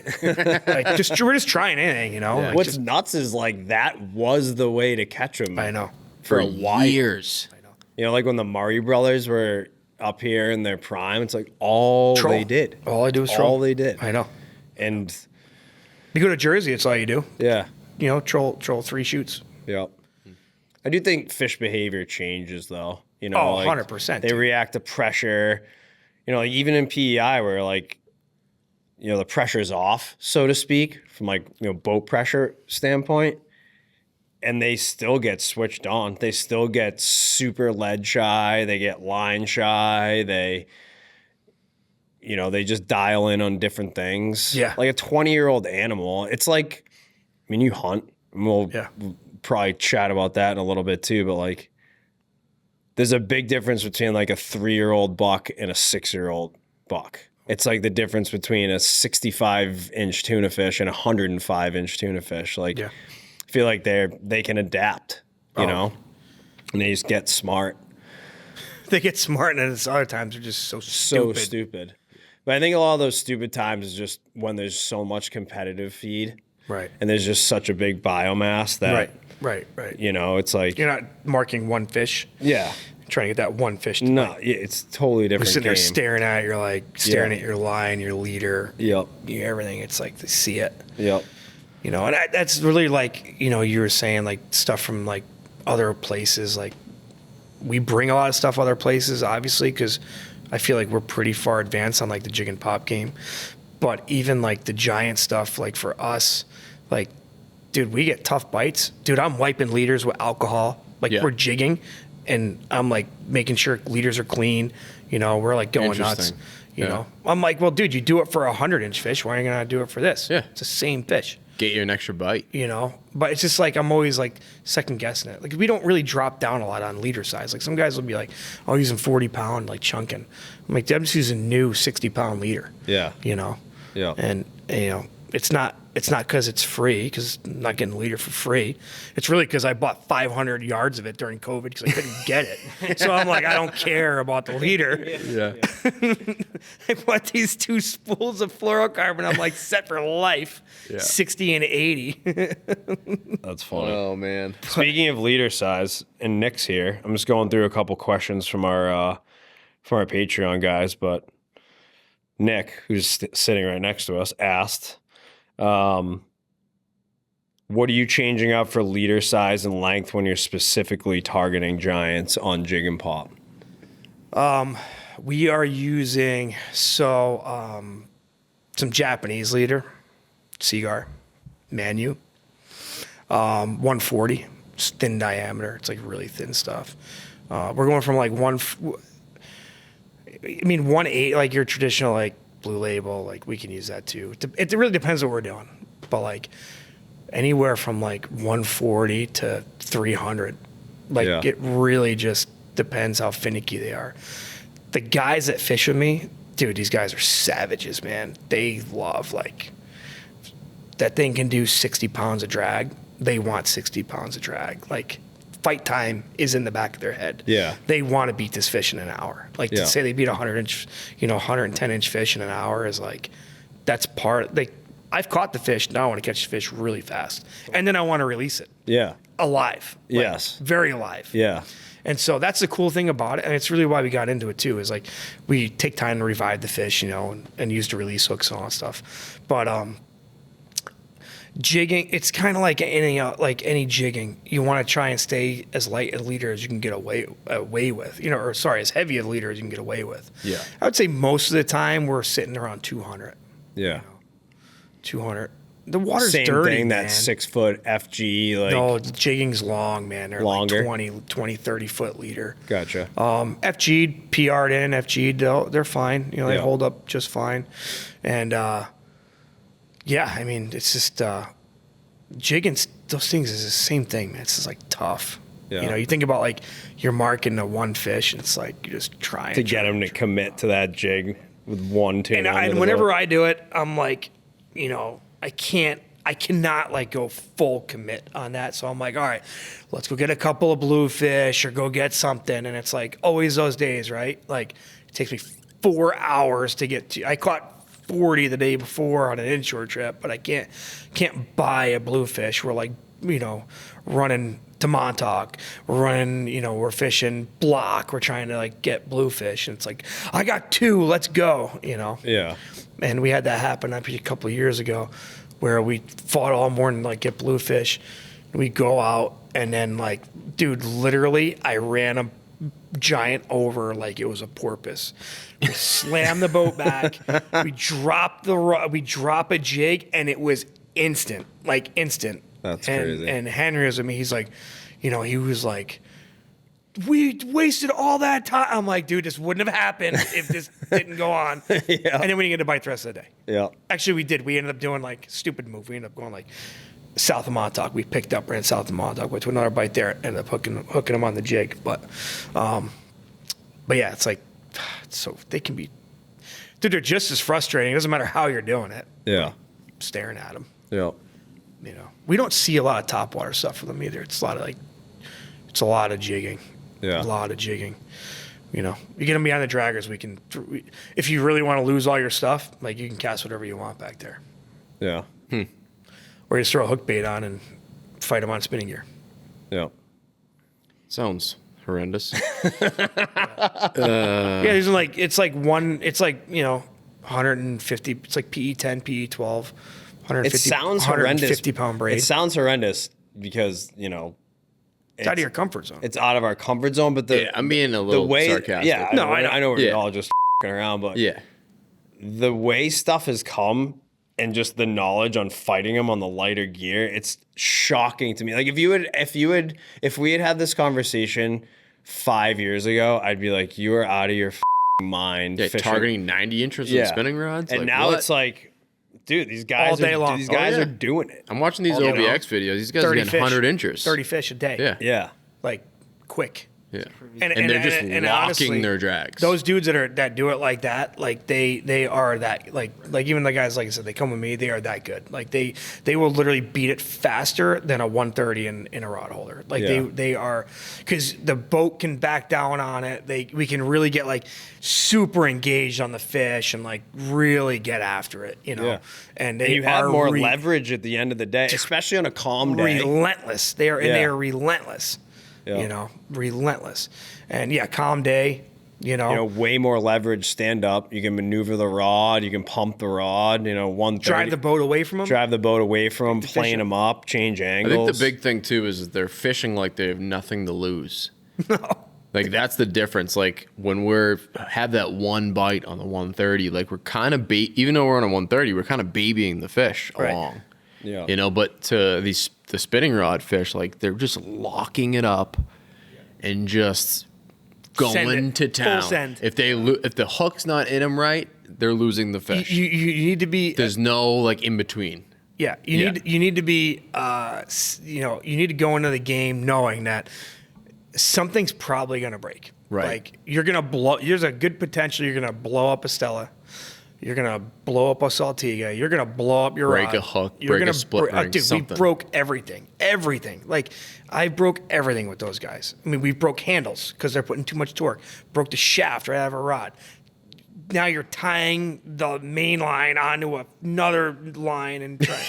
Like we're just trying anything, you know. Yeah. Like, What's nuts is like that was the way to catch them. I know. For a while. years. You know, like when the Murray brothers were up here in their prime, it's like all Troll. they did. All I do is all troll. they did. I know. And You go to Jersey, it's all you do. yeah, You know, troll 3 shoots. yep. I do think fish behavior changes though. You know, Oh, like 100%, They dude. react to pressure. You know, like even in PEI where like, you know, the pressure is off, so to speak, from like, you know, boat pressure standpoint. And they still get switched on. They still get super lead shy. They get line shy. They just dial in on different things. Yeah. Like a 20-year-old animal. It's like, I mean, you hunt. And we'll probably chat about that in a little bit too. But like, there's a big difference between like a 3-year-old buck and a 6-year-old buck. It's like the difference between a 65-inch tuna fish and a 105-inch tuna fish. Like, I feel like they can adapt, you know, and they just get smart. They get smart, and then other times they're just so So stupid. stupid. But I think a lot of those stupid times is just when there's so much competitive feed. Right. And there's just such a big biomass that. Right. You know, it's like. You're not marking one fish. Yeah. Trying to get that one fish to No, it's totally different. You're sitting there game. staring at it. You're like staring at your line, your leader. Yep. Everything. It's like they see it. Yep. You know, and that's really like, you know, you were saying like stuff from like other places. Like we bring a lot of stuff other places, obviously, because I feel like we're pretty far advanced on like the jig and pop game. But even like the giant stuff, like for us, like, dude, we get tough bites. Dude, I'm wiping leaders with alcohol. Like we're jigging. And I'm like making sure leaders are clean. You know, we're like going nuts. You know, I'm like, well, dude, you do it for a 100-inch fish. Why are you gonna do it for this? Yeah, it's the same fish. Get you an extra bite. You know, but it's just like I'm always like second guessing it. Like we don't really drop down a lot on leader size. Like some guys will be like, oh, using 40-pound like chunking. I'm like, I'm just using new 60-pound leader. Yeah. You know. Yeah. And you know, it's not because it's free, because I'm not getting leader for free. It's really because I bought 500 yards of it during COVID because I couldn't get it. So I'm like, I don't care about the leader. Yeah. I bought these 2 spools of fluorocarbon. I'm like set for life. Yeah. 60 and 80. That's funny. Oh man. Speaking of leader size, and Nick's here. I'm just going through a couple questions from our Patreon guys, but Nick, who's sitting right next to us, asked, what are you changing up for leader size and length when you're specifically targeting giants on jig and pop? We are using some Japanese leader, Seagar, Manu, 140, it's thin diameter. It's like really thin stuff. We're going from like 1.8, like your traditional like Blue Label, like we can use that too. It really depends what we're doing, but like anywhere from like 140 to 300, like it really just depends how finicky they are. The guys that fish with me, dude, these guys are savages, man. They love like that thing can do 60 pounds of drag. They want 60 pounds of drag. Like fight time is in the back of their head. Yeah. They want to beat this fish in an hour. Like to say they beat 100-inch, 110-inch fish in an hour is like, that's part, like I've caught the fish. Now I want to catch the fish really fast. And then I want to release it. Yeah. Alive. Like, Yes. Very alive. Yeah. And so that's the cool thing about it. And it's really why we got into it too, is like we take time to revive the fish, and use the release hooks and all that stuff. But, jigging, it's kind of like any jigging. You want to try and stay as light a leader as you can get away with, as heavy a leader as you can get away with. Yeah. I would say most of the time we're sitting around 200. Yeah. 200. The water's Same dirty, thing, man. that 6-foot FG. Like, no, the jigging's long, man. They're longer? like 20, 30-foot leader. Gotcha. FG'd, PR'd in, FG'd, they're fine. They hold up just fine. And, I mean, it's just jigging, those things is the same thing, man. It's just like tough. Yeah. You think about like you're marking the one fish, and it's like you're just trying to get them to commit to that jig with one tuna. And whenever I do it, I'm like, I cannot like go full commit on that. So I'm like, all right, let's go get a couple of bluefish or go get something. And it's like always those days, right? Like it takes me 4 hours to get to. I caught 40 the day before on an inshore trip, but I can't buy a bluefish. We're like, running to Montauk. We're running, we're fishing block. We're trying to like get bluefish. And it's like, I got 2, let's go, Yeah. And we had that happen a couple of years ago where we fought all morning to like get bluefish. We go out and then like, dude, literally I ran a giant over like it was a porpoise. We slammed the boat back. We drop a jig, and it was instant. That's crazy. And Henry was with me. He's like, he was like, we wasted all that time. I'm like, dude, this wouldn't have happened if this didn't go on. Yeah. And then we didn't get to bite the rest of the day. Yeah. Actually, we did. We ended up doing like stupid move. We ended up going like south of Montauk. We picked up, ran south of Montauk, went to another bite there, ended up hooking them on the jig. But yeah, it's like, so they can be, dude, they're just as frustrating. It doesn't matter how you're doing it. Yeah. Staring at them. Yeah. We don't see a lot of topwater stuff for them either. It's a lot of jigging. Yeah. A lot of jigging. You know, you get them behind the draggers. If you really want to lose all your stuff, like you can cast whatever you want back there. Yeah. Or just throw a hook bait on and fight them on spinning gear. Yeah. Sounds horrendous. Yeah, there's like it's like 150. It's like PE 10, PE 12, 150. It sounds 150 pound braid. It sounds horrendous because it's out of your comfort zone. It's out of our comfort zone, but I'm being a little sarcastic. Yeah, No, I know we're all just around, but the way stuff has come and just the knowledge on fighting them on the lighter gear, it's shocking to me. Like if we had this conversation 5 years ago, I'd be like, you are out of your mind. Yeah, fishing. targeting 90 inches with spinning rods. And like, now what? it's like, dude, these guys all day long. These guys are doing it. I'm watching these OBX videos. These guys are getting 100 inches. 30 fish a day. Yeah. Yeah. Like quick. Yeah. And they're just locking honestly, their drags. Those dudes that do it like that, like they are that like even the guys, like I said, they come with me, they are that good. Like they will literally beat it faster than a 130 in a rod holder. Like they are, because the boat can back down on it. We can really get like super engaged on the fish and like really get after it, Yeah. And you have more leverage at the end of the day, especially on a calm day. Relentless. They are relentless. Yeah. Relentless. And calm day, way more leverage, stand up. You can maneuver the rod. You can pump the rod, 130. Drive the boat away from them. Plane them up, change angles. I think the big thing, too, is that they're fishing like they have nothing to lose. Like, that's the difference. Like, when have that one bite on the 130, like, we're kind of, even though we're on a 130, we're kind of babying the fish along. Yeah. But to the spinning rod fish, like they're just locking it up and just going to town. Full send. If the hook's not in them right, they're losing the fish. You need to be. There's no like in between. Yeah, you need to be. You need to go into the game knowing that something's probably going to break. Right. Like you're going to blow. There's a good potential you're going to blow up a Stella. You're going to blow up a Saltiga. You're going to blow up your break rod. A hook, You're break a split ring, dude, something. We broke everything. Everything. Like, I broke everything with those guys. I mean, we broke handles because they're putting too much torque. Broke the shaft right out of a rod. Now you're tying the main line onto another line and trying.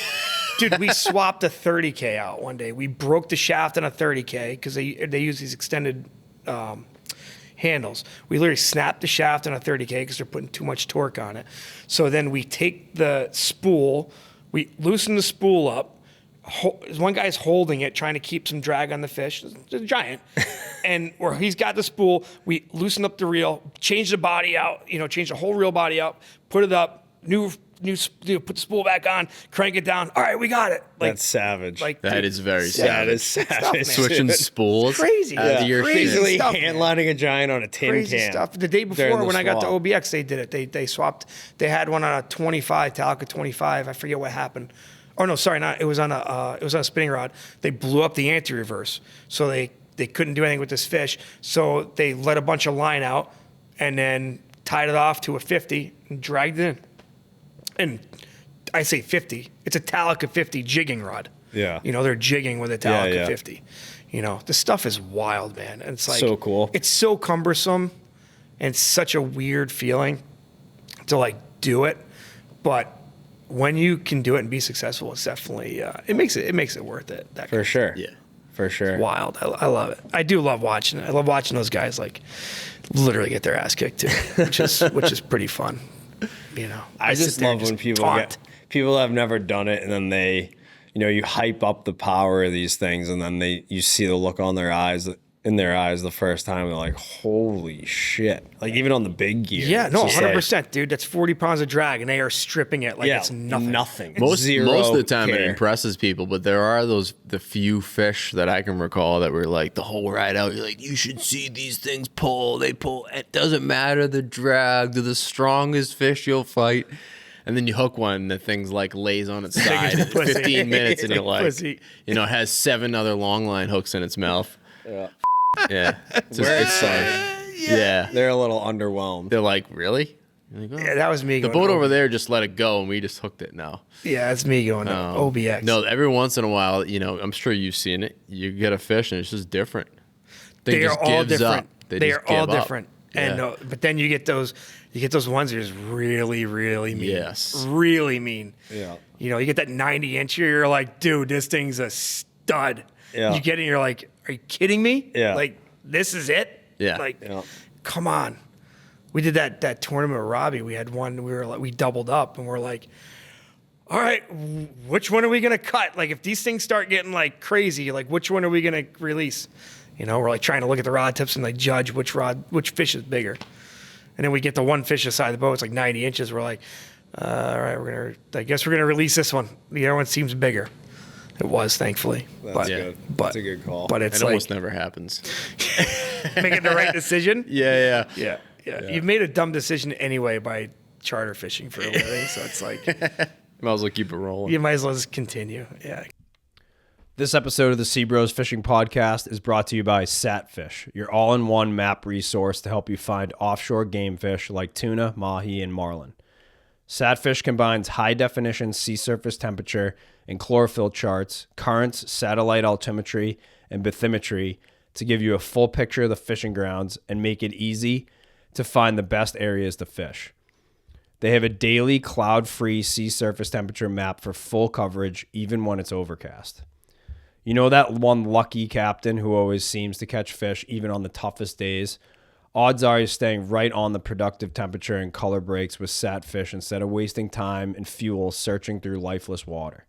Dude, we swapped a 30K out one day. We broke the shaft on a 30K because they use these extended handles. We literally snapped the shaft on a 30K because they're putting too much torque on it. So then we take the spool, we loosen the spool up. One guy's holding it, trying to keep some drag on the fish. It's a giant. Or he's got the spool. We loosen up the reel, change the body out, change the whole reel body out, put it up, put the spool back on, crank it down. All right, we got it. Like, that's savage. Like that is very savage. That is savage. Switching spools. Crazy. Basically stuff, hand lining a giant on a tin crazy can. Stuff. The day before when I got to OBX, they did it. They swapped. They had one on a 25, Talica 25. I forget what happened. Oh no, sorry, not. It was on a spinning rod. They blew up the anti-reverse, so they couldn't do anything with this fish. So they let a bunch of line out, and then tied it off to a 50 and dragged it in. And I say 50. It's a Talica 50 jigging rod. Yeah. They're jigging with a Talica 50. The stuff is wild, man. And it's like so cool. It's so cumbersome and such a weird feeling to like do it. But when you can do it and be successful, it's definitely it makes it worth it. For sure. Yeah. For sure. It's wild. I love it. I do love watching it. I love watching those guys like literally get their ass kicked too, which is pretty fun. I just love when people have never done it and then they, you hype up the power of these things and then you see the look on their eyes, the first time. They're like, holy shit. Like even on the big gear. Yeah, no, 100%, dude. That's 40 pounds of drag and they are stripping it like it's nothing. Most of the time it impresses people, but there are the few fish that I can recall that were like the whole ride out. You're like, you should see these things pull. They pull. It doesn't matter the drag. They're the strongest fish you'll fight. And then you hook one, and the thing's like lays on its side in 15 minutes, and you're like, it has 7 other long line hooks in its mouth. Yeah. Yeah. It's like, yeah. They're a little underwhelmed. They're like, really? Like, oh. Yeah, that was me. The boat over there just let it go, and we just hooked it now. Yeah, that's me going to OBX. No, every once in a while, I'm sure you've seen it. You get a fish, and it's just different. They are all different. They are all different. And but then you get those ones that are just really, really mean. Yes. Really mean. Yeah. You know, you get that 90-incher, you're like, dude, this thing's a stud. Yeah. You get it, you're like, are you kidding me? Yeah. Like, this is it? Yeah. Like, Yeah. come on. We did that tournament with Robbie. We had one, we doubled up, and we're like, all right, which one are we gonna cut? Like, if these things start getting like crazy, like, which one are we gonna release? You know, we're like trying to look at the rod tips and like judge which fish is bigger. And then we get the one fish aside the boat, it's like 90 inches. We're like, all right, I guess we're gonna release this one. The other one seems bigger. It was, thankfully. That's good. That's a good call. But it's It almost never happens. making the right decision. Yeah. You've made a dumb decision anyway by charter fishing for a living, so it's like Might as well keep it rolling. you might as well just continue. Yeah. This episode of the SeaBros Fishing Podcast is brought to you by Satfish, your all-in-one map resource to help you find offshore game fish like tuna, mahi, and marlin. Satfish combines high-definition sea surface temperature and chlorophyll charts, currents, satellite altimetry, and bathymetry to give you a full picture of the fishing grounds and make it easy to find the best areas to fish. They have a daily cloud-free sea surface temperature map for full coverage, even when it's overcast. You know that one lucky captain who always seems to catch fish even on the toughest days? Odds are he's staying right on the productive temperature and color breaks with Satfish instead of wasting time and fuel searching through lifeless water.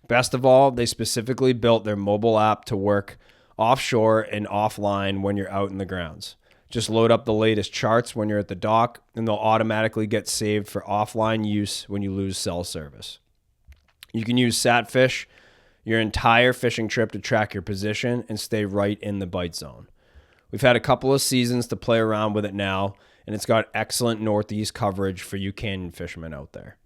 Best of all, they specifically built their mobile app to work offshore and offline when you're out in the grounds. Just load up the latest charts when you're at the dock, and they'll automatically get saved for offline use when you lose cell service. You can use Satfish your entire fishing trip to track your position and stay right in the bite zone. We've had a couple of seasons to play around with it now, and it's got excellent northeast coverage for you canyon fishermen out there.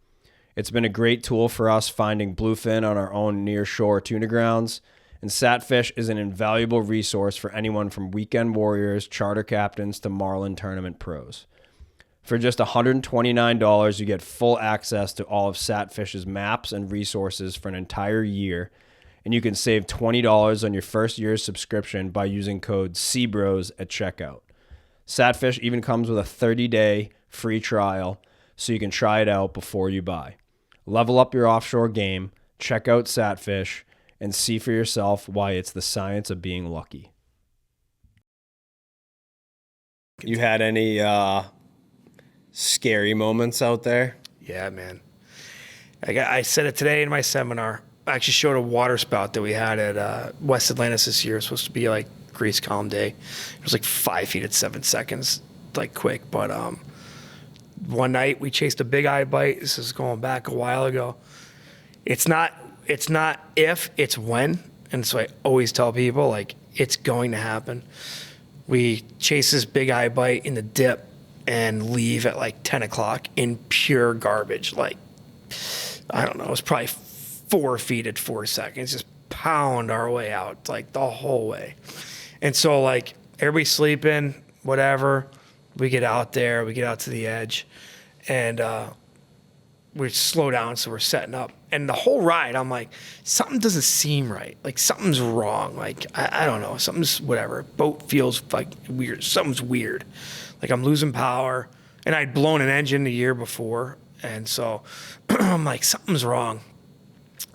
It's been a great tool for us finding bluefin on our own near-shore tuna grounds, and Satfish is an invaluable resource for anyone from weekend warriors, charter captains, to marlin tournament pros. For just $129, you get full access to all of Satfish's maps and resources for an entire year, and you can save $20 on your first year's subscription by using code SeaBros at checkout. Satfish even comes with a 30-day free trial, so you can try it out before you buy. Level up your offshore game, check out Satfish, and see for yourself why it's the science of being lucky. You had any scary moments out there? Yeah, man. I said it today in my seminar. I actually showed a water spout that we had at West Atlantis this year. It was supposed to be like Grease Calm Day. It was like 5 feet at 7 seconds, like quick. But one night we chased a big eye bite. This is going back a while ago. It's not if, it's when. And so I always tell people, like, it's going to happen. We chase this big eye bite in the dip and leave at like 10 o'clock in pure garbage. Like, I don't know, it was probably 4 feet at 4 seconds, just pound our way out, like the whole way. And so, like, everybody's sleeping, whatever. We get out there, we get out to the edge, and we slow down, so we're setting up. And the whole ride, I'm like, something doesn't seem right. Like, something's wrong. Like, I don't know, something's whatever. Boat feels like weird. Something's weird. Like, I'm losing power. And I'd blown an engine the year before. And so I'm like, something's wrong.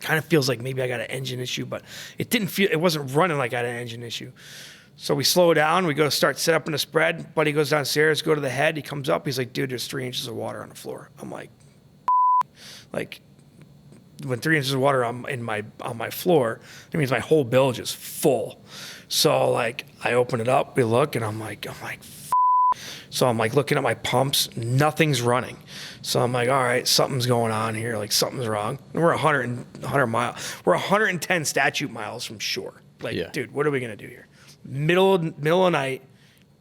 Kind of feels like maybe I got an engine issue, but it wasn't running like I had an engine issue. So we slow down. We go start set up in a spread. Buddy goes downstairs, go to the head. He comes up. He's like, dude, there's 3 inches of water on the floor. I'm like, when 3 inches of water on my floor, it means my whole bilge is full. So, like, I open it up, we look, and I'm like, so I'm like looking at my pumps, nothing's running. So I'm like, all right, something's going on here, like something's wrong. And we're 100 miles, we're 110 statute miles from shore. Like, yeah. Dude, what are we gonna do here? Middle of the night,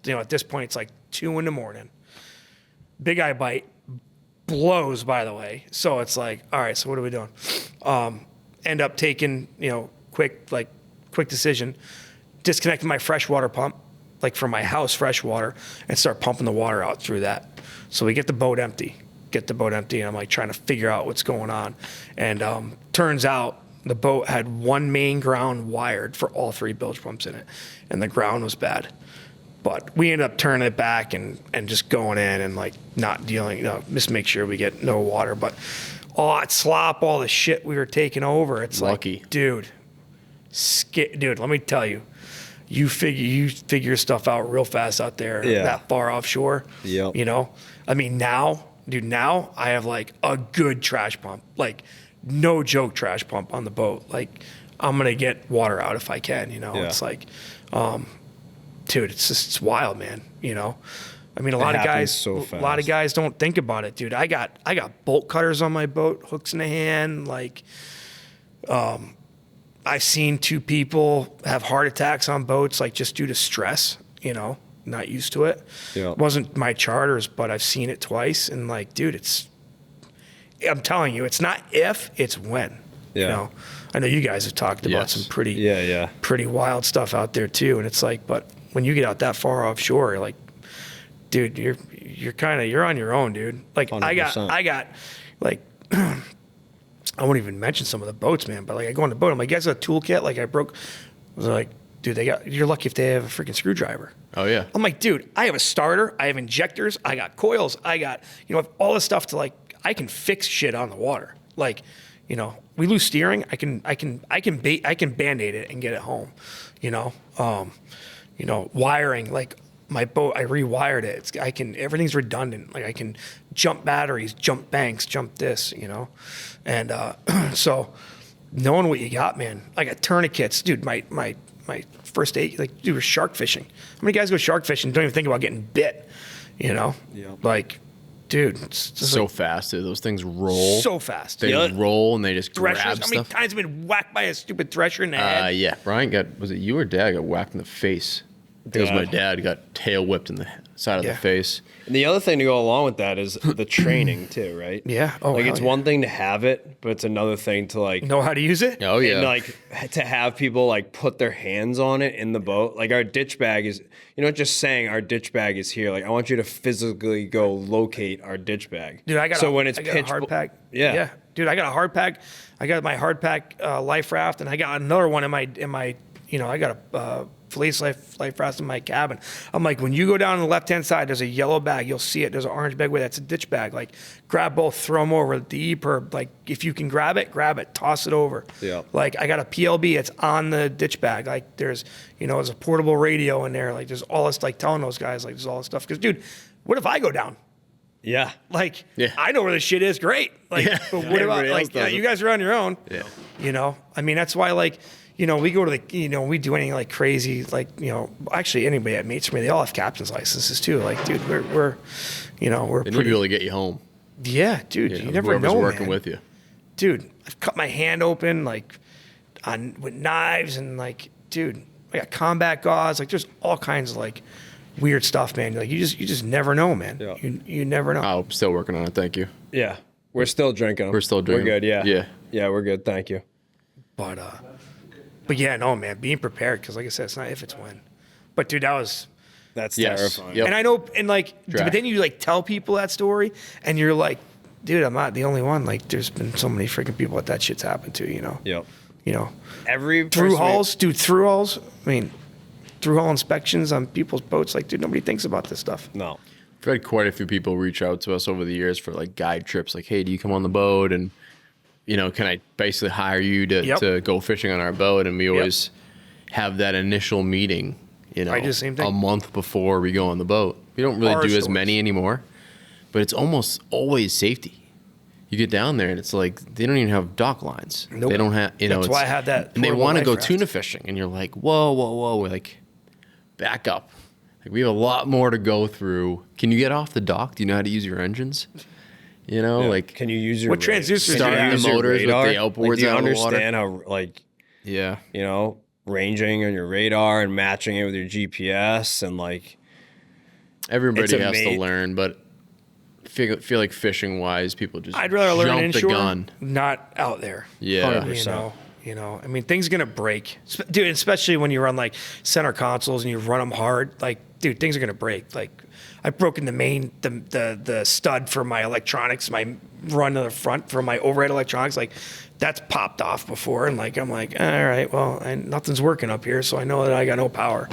you know, at this point it's like 2 a.m. Big eye bite. Blows, by the way. So it's like, all right, so what are we doing? End up taking, quick decision, disconnecting my freshwater pump, like from my house freshwater, and start pumping the water out through that. So we get the boat empty, and I'm like trying to figure out what's going on. And turns out the boat had one main ground wired for all 3 bilge pumps in it, and the ground was bad. But we ended up turning it back and just going in and like not dealing, just make sure we get no water. But all that slop, all the shit we were taking over, it's lucky. Like, dude, let me tell you, you figure stuff out real fast out there that far offshore. Yep. You know, I mean, now I have like a good trash pump, like no joke trash pump on the boat. Like I'm going to get water out if I can, you know, it's like, dude, it's wild, man. You know, I mean, a lot of guys don't think about it, dude. I got bolt cutters on my boat, hooks in the hand. Like, I've seen 2 people have heart attacks on boats, like just due to stress, you know, not used to it. Yeah. It wasn't my charters, but I've seen it twice. And like, dude, I'm telling you, it's not if, it's when. Yeah. You know, I know you guys have talked about some pretty wild stuff out there too. And it's like, but when you get out that far offshore, you're like, dude, you're on your own, dude. Like 100%. I got like, I won't even mention some of the boats, man, but like I go on the boat, I'm like, you guys got a toolkit? Like I was like, dude, you're lucky if they have a freaking screwdriver. Oh yeah. I'm like, dude, I have a starter, I have injectors, I got coils, I got, you know, I have all this stuff to like, I can fix shit on the water. Like, you know, we lose steering, I can Band-Aid it and get it home, you know? Wiring, like my boat, I rewired it. Everything's redundant. Like I can jump batteries, jump banks, jump this, you know? And so knowing what you got, man, I got tourniquets, dude, my first aid, like dude, we're shark fishing. How many guys go shark fishing and don't even think about getting bit, you know? Yeah. Like, dude, it's just so fast, dude. Those things roll. So fast. They roll and they just grab stuff. How many times have been whacked by a stupid thresher in the head? Yeah. Brian was it you or Dad got whacked in the face? I think it was my dad got tail whipped in the side of the face. And the other thing to go along with that is the training too, right? Yeah. Oh, like it's one thing to have it, but it's another thing to like know how to use it. Oh yeah. And like to have people like put their hands on it in the boat. Like our ditch bag is, you know, just saying our ditch bag is here. Like I want you to physically go locate our ditch bag. Dude, I got a hard pack. Yeah. Dude, I got a hard pack. I got my hard pack life raft, and I got another one in my. You know, I got a police life raft in my cabin. I'm like, when you go down on the left-hand side, there's a yellow bag. You'll see it. There's an orange bag with it. That's a ditch bag. Like, grab both, throw them over. The E-perb, like, if you can grab it, toss it over. Yeah. Like, I got a PLB. It's on the ditch bag. Like, there's a portable radio in there. Like, there's all this, like, telling those guys, like, there's all this stuff. Because, dude, what if I go down? Yeah. Like, I know where this shit is. Great. Like, but what about, like, you guys are on your own. Yeah. You know? I mean, that's why, like, you know, we go to we do anything like crazy, like, you know, actually anybody that mates for me, they all have captain's licenses too. Like, dude, we're they need to be able to get you home. Yeah, dude, you never know, working man. with you. Dude, I've cut my hand open, like, with knives, and like, dude, I got combat gauze. Like, there's all kinds of like weird stuff, man. Like, you just never know, man. Yeah. You never know. I'm still working on it. Thank you. Yeah, we're still drinking. We're still drinking. We're good. Yeah, we're good. Thank you. But yeah, no, man, being prepared, because like I said, it's not if, it's when. But dude, that's terrifying. Yep. And I know, and like, but then you like tell people that story, and you're like, dude, I'm not the only one. Like, there's been so many freaking people that shit's happened to, you know. Yep. You know, through hauls. I mean, through haul inspections on people's boats. Like, dude, nobody thinks about this stuff. No. I've had quite a few people reach out to us over the years for like guide trips. Like, hey, do you come on the boat? And you know, can I basically hire you to go fishing on our boat? And we always have that initial meeting, you know, I do the same thing. A month before we go on the boat. We don't really do as many anymore, but it's almost always safety. You get down there and it's like, they don't even have dock lines. Nope. They don't have, you know. That's why I had that. And they want to go tuna fishing. And you're like, whoa. We're like, back up. Like, we have a lot more to go through. Can you get off the dock? Do you know how to use your engines? You know, like, can you use your what transducers? Start the motors with the outboards like, do you out understand of the water? How like you know, ranging on your radar and matching it with your GPS and like everybody has to learn, but feel like fishing wise, people just I'd rather learn jump the gun, not out there. Yeah, 100%. You know, I mean, things are gonna break, dude. Especially when you run like center consoles and you run them hard, like, dude, things are gonna break. Like, I've broken the stud for my electronics, my run to the front for my overhead electronics. Like, that's popped off before, and like, I'm like, all right, well, nothing's working up here, so I know that I got no power.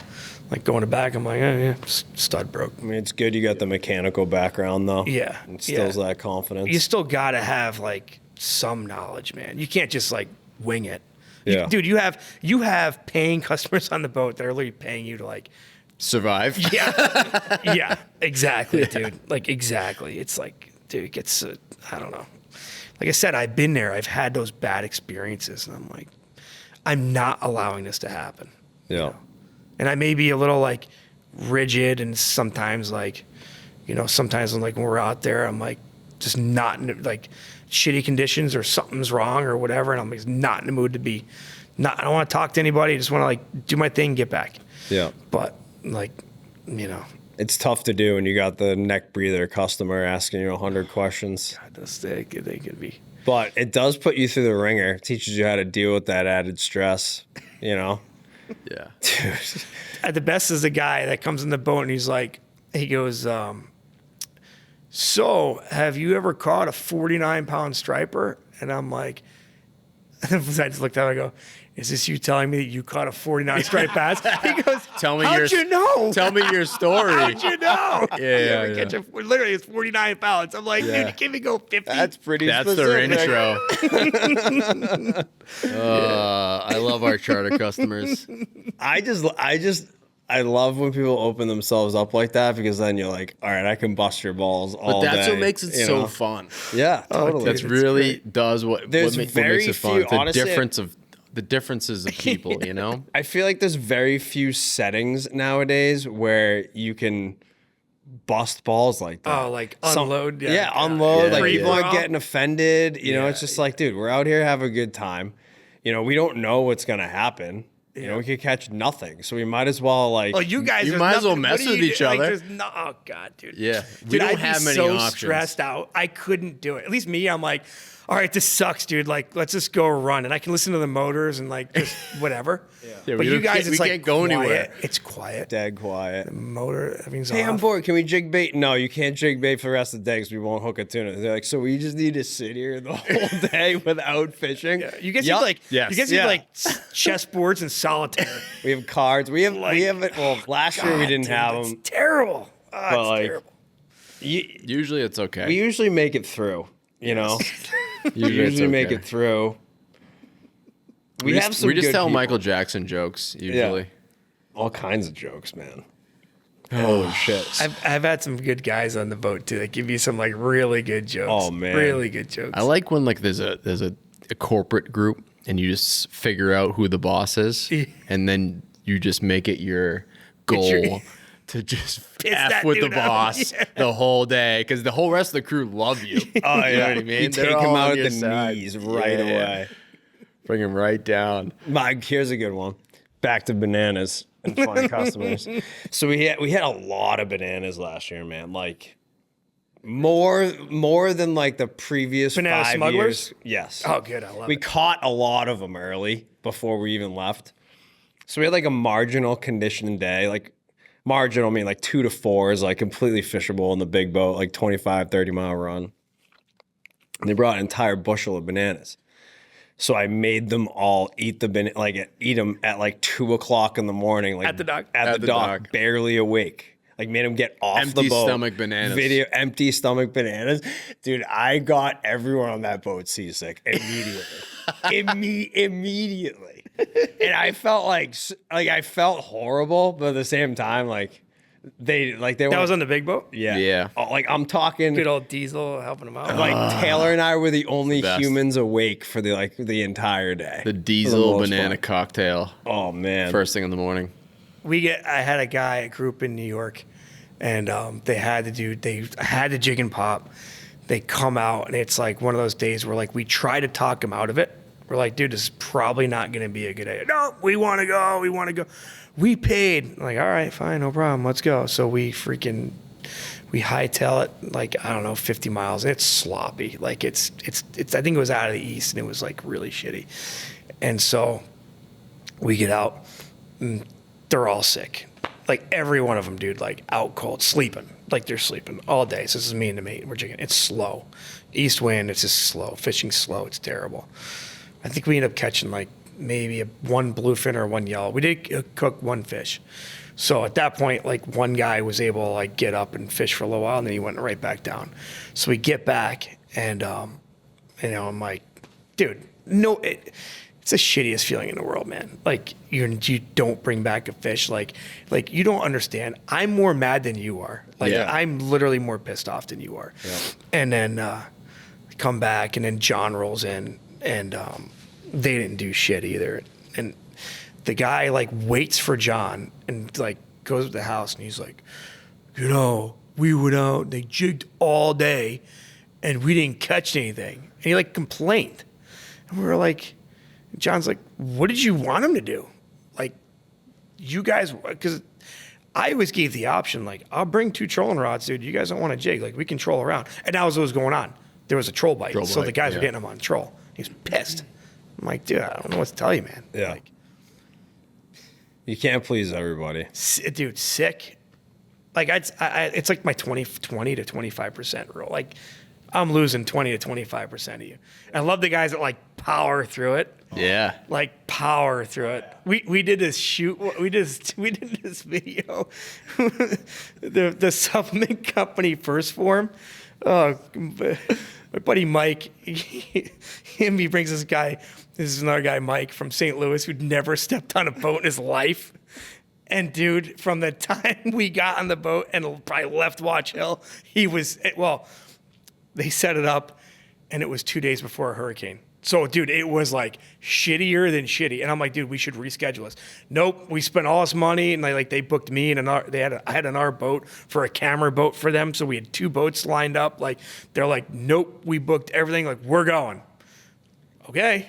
Like going to back, I'm like, yeah, stud broke. I mean, it's good you got the mechanical background though. Yeah. It stills that confidence. You still got to have like some knowledge, man. You can't just like wing it. Yeah. Dude, you have paying customers on the boat that are literally paying you to like survive. Yeah. Yeah, exactly, dude. Like, exactly. It's like, dude, it gets, I don't know. Like I said, I've been there. I've had those bad experiences. And I'm like, I'm not allowing this to happen. Yeah. You know? And I may be a little like rigid and sometimes like, you know, sometimes when we're out there, I'm like just not in like shitty conditions or something's wrong or whatever. And I'm just not in the mood to be, I don't want to talk to anybody. I just want to like do my thing and get back. Yeah. But like, you know. It's tough to do when you got the neck breather customer asking you 100 questions. God, they could be. But it does put you through the ringer. It teaches you how to deal with that added stress, you know? Yeah. Dude. The best is the guy that comes in the boat and he's like, he goes, so have you ever caught a 49-pound striper? And I'm like, I just looked at him, I go, is this you telling me that you caught a 49 striped bass? He goes, how'd you know? Tell me your story. How'd you know? Yeah. Literally, it's 49 pounds. I'm like, dude, you can't even go 50. That's pretty That's specific. Their intro. I love our charter customers. I love when people open themselves up like that because then you're like, all right, I can bust your balls all day. But that's what makes it so fun. Yeah, totally. That's really does what makes it fun. Honestly, the differences of people, you know? I feel like there's very few settings nowadays where you can bust balls like that. Oh, like unload. Unload. Yeah, like people yeah. are getting offended. You know, it's just like, dude, we're out here having a good time. You know, we don't know what's going to happen. You know, we could catch nothing. So we might as well like. Oh, you guys, you might as well mess with each other. Oh, God, dude. Yeah. We don't have many so options. Stressed out. I couldn't do it. At least me, I'm like, all right, this sucks, dude. Like, let's just go run. And I can listen to the motors and like just whatever. Yeah, but you guys, it's like can't go quiet. anywhere. It's quiet. Dead quiet. The motor, everything's Hey, off. I'm bored. Can we jig bait? No, you can't jig bait for the rest of the day because we won't hook a tuna. They're like, so we just need to sit here the whole day without fishing. Yeah. You guys need like, chessboards and solitaire. We have cards. We have it. Well, last year we didn't have them. It's terrible. Oh, it's terrible. Usually it's okay. We usually make it through. You know, usually make it through. We just tell people. Michael Jackson jokes usually. Yeah. All kinds of jokes, man. Holy shit! I've had some good guys on the boat too that give you some like really good jokes. Oh man, really good jokes. I like when like there's a corporate group and you just figure out who the boss is, and then you just make it your goal to just F with the boss the whole day because the whole rest of the crew love you. Oh, yeah. You know what I mean? You take him out at the knees right away. Bring him right down. Mike, here's a good one. Back to bananas and fun customers. So we had a lot of bananas last year, man. Like more than like the previous Banana 5 smugglers? years. Yes. Oh, good. I love We it. caught a lot of them early before we even left. So we had like a marginal conditioning day, like marginal, I mean like 2 to 4 is like completely fishable in the big boat, like 25, 30 mile run. And they brought an entire bushel of bananas. So I made them all eat them at like 2 o'clock in the morning. Like At the dock? At the dock, barely awake. Like made them get off the boat. Empty stomach bananas. Empty stomach bananas. Dude, I got everyone on that boat seasick immediately. Immediately. And I felt like I felt horrible, but at the same time, they That was on the big boat? yeah. Yeah. Oh, like I'm talking Good old Diesel helping him out. like Taylor and I were the only best. humans awake for the entire day. The For diesel most banana part. cocktail. Oh man. First thing in the morning. I had a guy, a group in New York, and they had the jig and pop. They come out, and it's like one of those days where like we try to talk him out of it. We're like, dude, this is probably not going to be a good day. No, we want to go. We paid. I'm like, all right, fine, no problem. Let's go. So we hightail it like, I don't know, 50 miles. And it's sloppy. Like it's, I think it was out of the east and it was like really shitty. And so we get out and they're all sick. Like every one of them, dude, like out cold, sleeping. Like they're sleeping all day. So this is me and the mate. We're jigging. It's slow. East wind, it's just slow. Fishing slow. It's terrible. I think we end up catching like maybe one bluefin or one yellow. We did cook one fish. So at that point, like one guy was able to like get up and fish for a little while, and then he went right back down. So we get back, and I'm like, dude, no, it's the shittiest feeling in the world, man. Like you don't bring back a fish, like you don't understand. I'm more mad than you are. Like I'm literally more pissed off than you are. Yeah. And then come back, and then John rolls in, and they didn't do shit either, and the guy like waits for John and like goes to the house, and he's like, we went out, they jigged all day and we didn't catch anything. And he like complained. And we were like, John's like, what did you want him to do? Like, you guys, because I always gave the option, like, I'll bring 2 trolling rods, dude. You guys don't want to jig. Like, we can troll around. And that was what was going on. There was a troll bite. So the guys were getting him on troll. He was pissed. I'm like, dude, I don't know what to tell you, man. Yeah. Like, you can't please everybody. Dude, sick. Like, it's like my 20 to 25% rule. Like, I'm losing 20 to 25% of you. And I love the guys that, like, power through it. Yeah. Like, power through it. We did this shoot. We did this video. the supplement company first form. My buddy Mike, he brings this guy. This is another guy, Mike, from St. Louis, who'd never stepped on a boat in his life. And, dude, from the time we got on the boat and probably left Watch Hill, they set it up, and it was 2 days before a hurricane. So, dude, it was, like, shittier than shitty. And I'm like, dude, we should reschedule this. Nope, we spent all this money, and they booked me, and I had another boat for a camera boat for them, so we had 2 boats lined up. Like, they're like, nope, we booked everything. Like, we're going. Okay.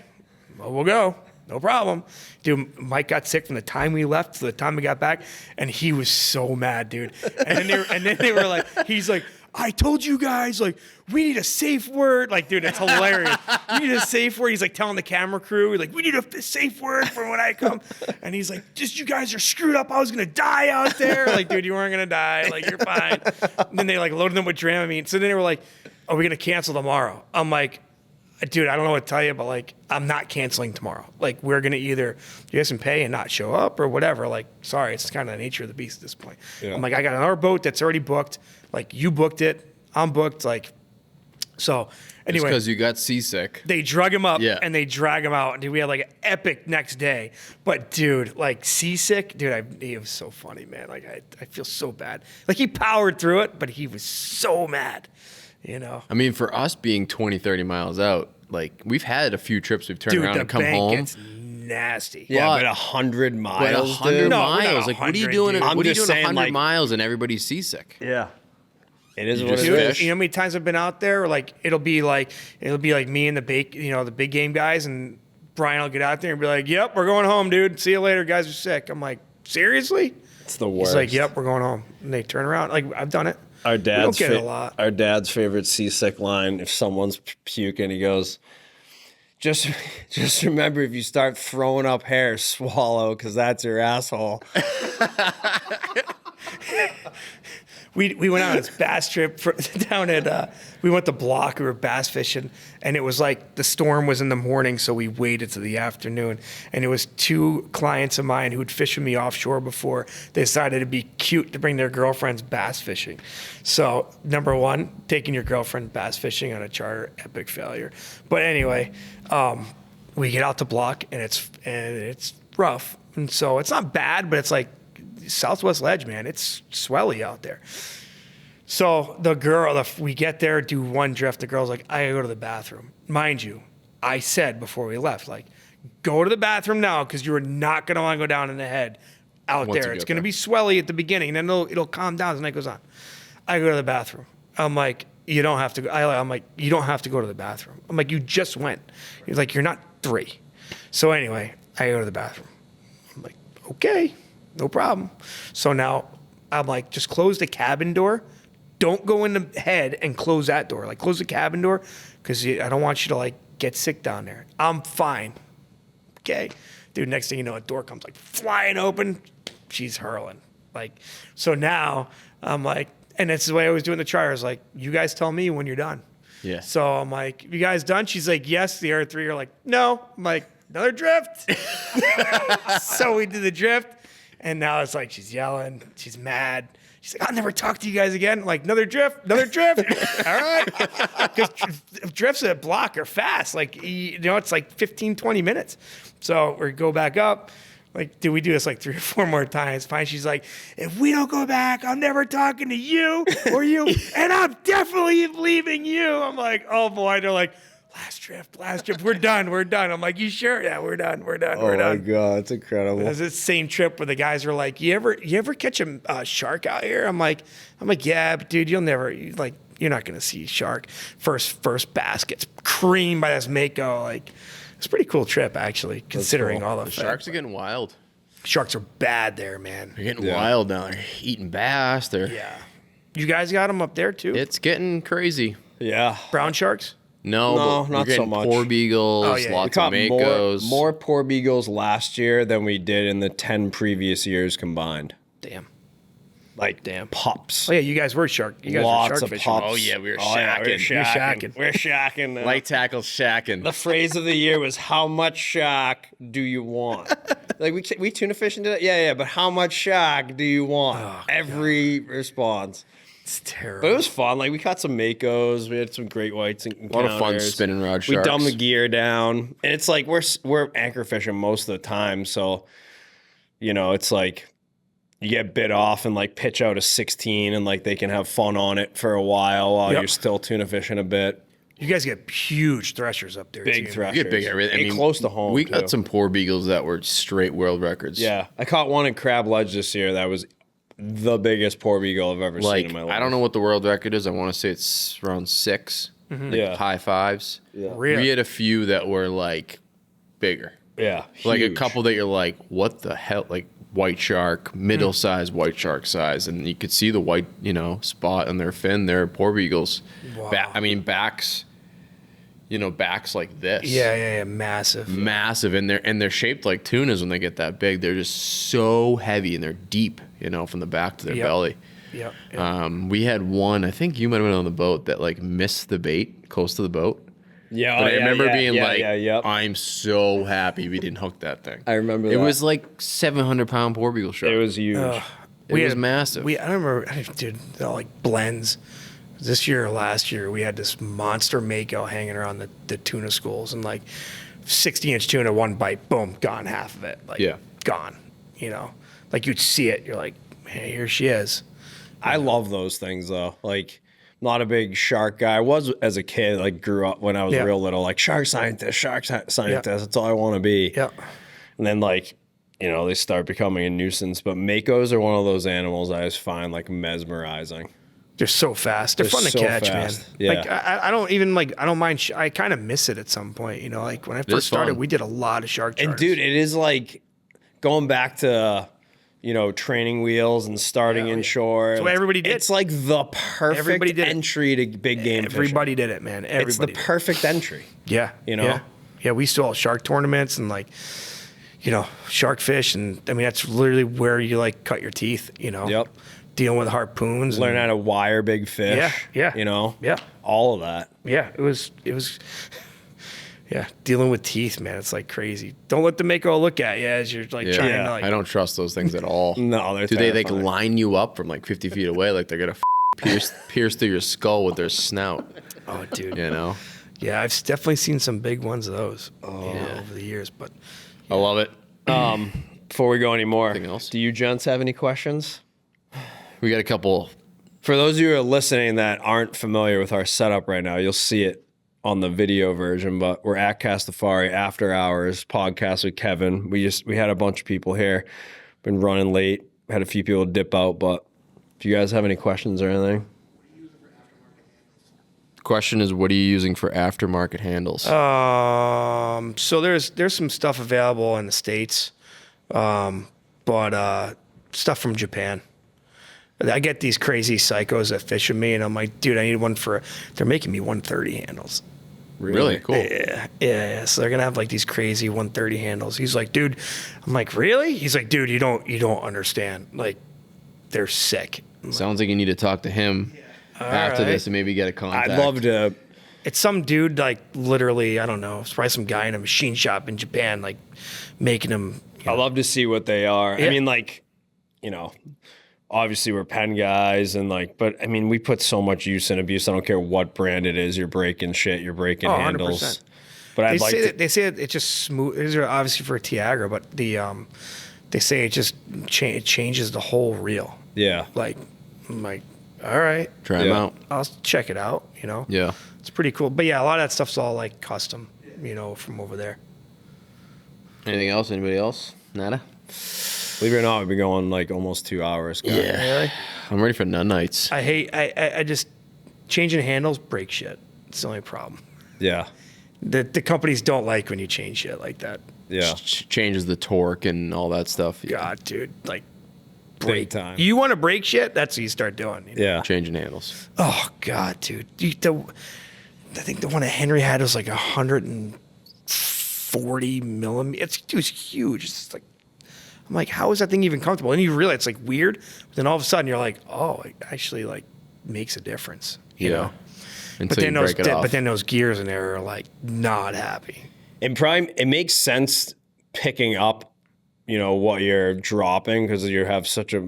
Well, we'll go. No problem. Dude, Mike got sick from the time we left to the time we got back, and he was so mad, dude. And then they were like, he's like, I told you guys, like, we need a safe word. Like, dude, it's hilarious. We need a safe word. He's like telling the camera crew, like, we need a safe word for when I come. And he's like, just you guys are screwed up. I was going to die out there. Like, dude, you weren't going to die. Like, you're fine. And then they like loaded them with Dramamine. So then they were like, are we going to cancel tomorrow? I'm like, dude, I don't know what to tell you, but like, I'm not canceling tomorrow. Like, we're going to either, you guys can pay and not show up or whatever. Like, sorry, it's kind of the nature of the beast at this point. Yeah. I'm like, I got another boat that's already booked. Like, you booked it. I'm booked. Like, so anyway. It's because you got seasick. They drug him up and they drag him out. Dude, we had like an epic next day. But dude, like seasick, dude, he was so funny, man. Like, I feel so bad. Like, he powered through it, but he was so mad. You know, I mean, for us being 20, 30 miles out, like we've had a few trips we've turned around and come home. Gets nasty. Yeah, but 100 miles. But 100 miles. Like, what are you doing? Dude. What are you doing 100 miles and everybody's seasick? Yeah. It is what it is. You know how many times I've been out there? Like, it'll be like me and the big game guys, and Brian will get out there and be like, "Yep, we're going home, dude. See you later. Guys are sick." I'm like, "Seriously?" It's the worst. He's like, "Yep, we're going home." And they turn around. Like, I've done it. Our dad's favorite seasick line, if someone's puking, he goes, just remember, if you start throwing up hair, swallow, because that's your asshole. We went on this bass trip down at, we went to Block, we were bass fishing, and it was like the storm was in the morning, so we waited to the afternoon. And it was 2 clients of mine who'd fished with me offshore before. They decided it'd be cute to bring their girlfriends bass fishing. So, number 1, taking your girlfriend bass fishing on a charter, epic failure. But anyway, we get out to Block, and it's rough. And so it's not bad, but it's like Southwest Ledge, man. It's swelly out there. So we get there, do one drift. The girl's like, I gotta go to the bathroom. Mind you, I said before we left, like, go to the bathroom now, because you are not gonna want to go down in the head out there. It's gonna be swelly at the beginning, and then it'll calm down as the night goes on. I go to the bathroom. I'm like, you don't have to go. I'm like, you don't have to go to the bathroom. I'm like, you just went. He's like, you're not 3. So anyway, I go to the bathroom. I'm like, okay. No problem. So now I'm like, just close the cabin door. Don't go in the head and close that door. Like, close the cabin door, because I don't want you to like get sick down there. I'm fine. Okay. Dude, next thing you know, a door comes like flying open. She's hurling. Like, so now I'm like, and that's the way I was doing the trials. Like, you guys tell me when you're done. Yeah. So I'm like, you guys done? She's like, yes. The other 3 are like, no. I'm like, another drift. So we did the drift, and now it's like she's yelling, she's mad. She's like, I'll never talk to you guys again. I'm like, another drift. All right. Because drifts at block are fast. Like, it's like 15, 20 minutes. So we go back up. Like, we do this like 3 or 4 more times. Fine. She's like, if we don't go back, I'm never talking to you or you, and I'm definitely leaving you. I'm like, oh boy. They're like, last drift. We're done. I'm like, you sure? Yeah, we're done. We're done. Oh my God, it's incredible. It was the same trip where the guys were like, you ever catch a shark out here? I'm like, yeah, but dude, you're not gonna see a shark. First bass gets creamed by this mako. Like, it's a pretty cool trip actually, considering all the sharks are getting wild. Sharks are bad there, man. They're getting wild now. They're eating bass. Yeah. You guys got them up there too? It's getting crazy. Yeah. Brown sharks? No, not so much. Poor beagles, lots of makos. More poor beagles last year than we did in the 10 previous years combined. Damn. Damn. Pups. Oh yeah, you guys were shark. You guys Lots were shark of fishing. pups. Oh yeah, we were shacking. We're shacking. Light tackle shacking. The phrase of the year was, how much shack do you want? Like, we tuna fishing today? Yeah, but how much shack do you want? Every response. It's terrible. But it was fun. Like, we caught some makos. We had some great whites and a lot of fun spinning rod sharks. We dumbed the gear down. And it's like, we're anchor fishing most of the time. So, it's like, you get bit off and like pitch out a 16 and like they can have fun on it for a while you're still tuna fishing a bit. You guys get huge threshers up there. Big too. threshers. You get big everything. And close to home. We got some poor beagles that were straight world records. Yeah. I caught one in Crab Ledge this year that was the biggest poor beagle I've ever seen in my life. I don't know what the world record is. I want to say it's around 6. Yeah. High 5s. Yeah. Really? We had a few that were like bigger. Yeah. Like a huge. couple that you're like, what the hell? Like white shark, middle-sized white shark size. And you could see the white, spot on their fin. They're poor beagles. Wow. Backs, backs like this. Yeah, massive. Massive. And they're shaped like tunas when they get that big. They're just so heavy and they're deep, from the back to their belly. Yep. We had one, I think you might have been on the boat, that like missed the bait close to the boat. Yeah, But I remember being I'm so happy we didn't hook that thing. I remember it that. was like 700-pound poor beagle shark. It was huge. It was massive. I remember, dude, they're like blends. This year or last year, we had this monster mako hanging around the tuna schools, and like 60-inch tuna, one bite, boom, gone, half of it. Like, gone. Like you'd see it, you're like, hey, here she is. I love those things though. Like, not a big shark guy. I was as a kid, like grew up when I was real little, like shark scientist. That's all I want to be. Yeah. And then like, they start becoming a nuisance. But makos are one of those animals I just find like mesmerizing. They're so fast. They're fun to so catch, fast. man. Yeah. Like I don't even like. I don't mind. I kind of miss it at some point. Like when I first started, we did a lot of shark charters. And dude, it is like going back to training wheels and starting inshore. That's what everybody did. It's like the perfect entry to big game fishing. Everybody did it, man. Everybody. It's the perfect entry. Yeah. Yeah, we still have shark tournaments and like, shark fish. And I mean, that's literally where you like cut your teeth, Yep. Dealing with harpoons. Learn how to wire big fish. Yeah. Yeah. All of that. Yeah. It was, yeah. Dealing with teeth, man. It's like crazy. Don't let the mako look at you as you're like trying to like. I don't trust those things at all. No, they're Do they like terrifying. line you up from like 50 feet away? Like they're going to pierce through your skull with their snout. Oh, dude. Yeah, I've definitely seen some big ones of those over the years, but I love it. Before we go any more, Anything else? do you gents have any questions? We got a couple. For those of you who are listening that aren't familiar with our setup right now, you'll see it on the video version, but we're at Castafari After Hours podcast with Kevin. We had a bunch of people here, been running late, had a few people dip out, but if you guys have any questions or anything. Question is, what are you using for aftermarket handles? So there's some stuff available in the States, but stuff from Japan. I get these crazy psychos that fish with me, and I'm like, dude, I need one they're making me 130 handles. Really? Cool. Yeah. So they're gonna have like these crazy 130 handles. He's like, dude, I'm like, really? He's like, dude, you don't understand. Like, they're sick. Sounds like you need to talk to him after this and maybe get a contact. I'd love to It's some dude, like, literally, I don't know, it's probably some guy in a machine shop in Japan, like, making them. I love to see what they are. Yeah. I mean, like, obviously we're pen guys but I mean, we put so much use and abuse. I don't care what brand it is. You're breaking shit. You're breaking handles. 100%. But they say that it's just smooth. These are obviously for a Tiagra, but they say it just it changes the whole reel. Yeah. Like, I'm like, all right. Try them out. I'll check it out, Yeah. It's pretty cool. But yeah, a lot of that stuff's all like custom, from over there. Anything else? Anybody else? Nada? Believe it or not, we've been going like almost 2 hours. Guys. Yeah. Really? I'm ready for nut nights. I just, changing handles break shit. It's the only problem. Yeah. The companies don't like when you change shit like that. Yeah. Changes the torque and all that stuff. Yeah. God, dude, like, Big time. You want to break shit? That's what you start doing. Yeah. Changing handles. Oh God, dude. I think the one that Henry had was like 140 millimeters. It was huge. It's like, I'm like, how is that thing even comfortable? And you realize it's like weird. But then all of a sudden you're like, oh, it actually like makes a difference. You know? Until you break it off. But then those gears in there are like not happy. It makes sense picking up, what you're dropping because you have such a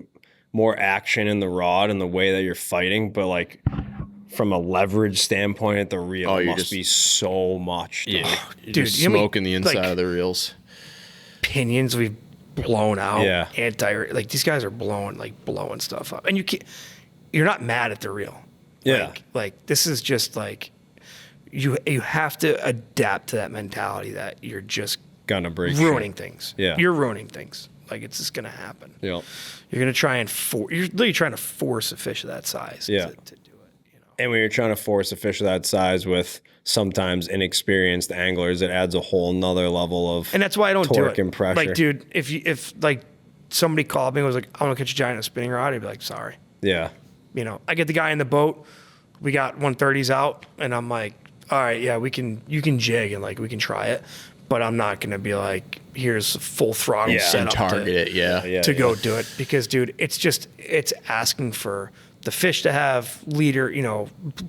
more action in the rod and the way that you're fighting. But like from a leverage standpoint at the reel, it must be so much. Dude. Yeah. You're just smoking the inside of the reels. Pinions we've blown out. Yeah. Like these guys are blowing stuff up. And you're not mad at the reel. Yeah. Like this is just like you have to adapt to that mentality that you're just gonna break ruining shit. things. Yeah. You're ruining things. Like it's just gonna happen. Yeah. You're gonna try and you're literally trying to force a fish of that size Yeah. to do it. And when you're trying to force a fish of that size with sometimes inexperienced anglers, it adds a whole nother level of And that's why I don't do torque it. and pressure. Like, dude, if like somebody called me and was like, I want to catch a giant on a spinning rod, I'd be like, sorry. Yeah. I get the guy in the boat, we got 130s out, and I'm like, all right, yeah, you can jig and like we can try it, but I'm not gonna be like, here's a full throttle setup target it, to go do it, because dude, it's asking for the fish to have leader,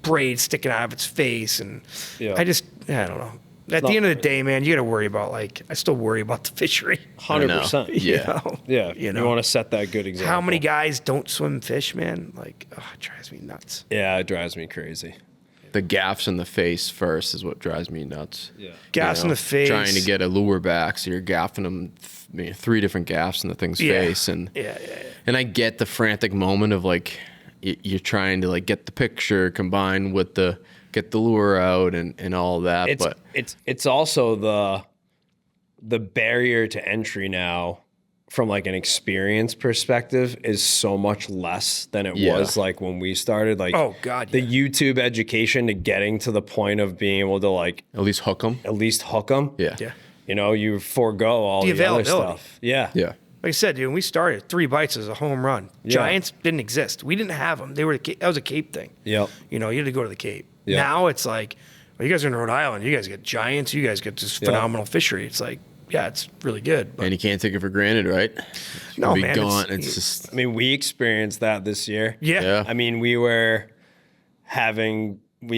braids sticking out of its face, and I don't know. At the end of the day, man, you got to worry about I still worry about the fishery. 100%. Yeah. Yeah. You want to set that good example. How many guys don't swim fish, man? Like, it drives me nuts. Yeah, it drives me crazy. The gaffs in the face first is what drives me nuts. Yeah. Gaffs in the face. Trying to get a lure back, so you're gaffing them 3 different gaffs in the thing's face, and and I get the frantic moment of like you're trying to like get the picture combined with get the lure out and all that. It's also the barrier to entry now from like an experience perspective is so much less than it was like when we started. Like, oh God, the YouTube education to getting to the point of being able to like at least hook them. Yeah. You forego all the other stuff. Yeah. Yeah. Like I said, dude, when we started, 3 bites is a home run. Giants didn't exist. We didn't have them. That was a Cape thing. Yep. You had to go to the Cape. Yep. Now it's like, well, you guys are in Rhode Island. You guys get giants. You guys get this phenomenal fishery. It's like, yeah, it's really good. But And you can't take it for granted, right? no, Be man. gone. It's just. I mean, we experienced that this year. Yeah. I mean, we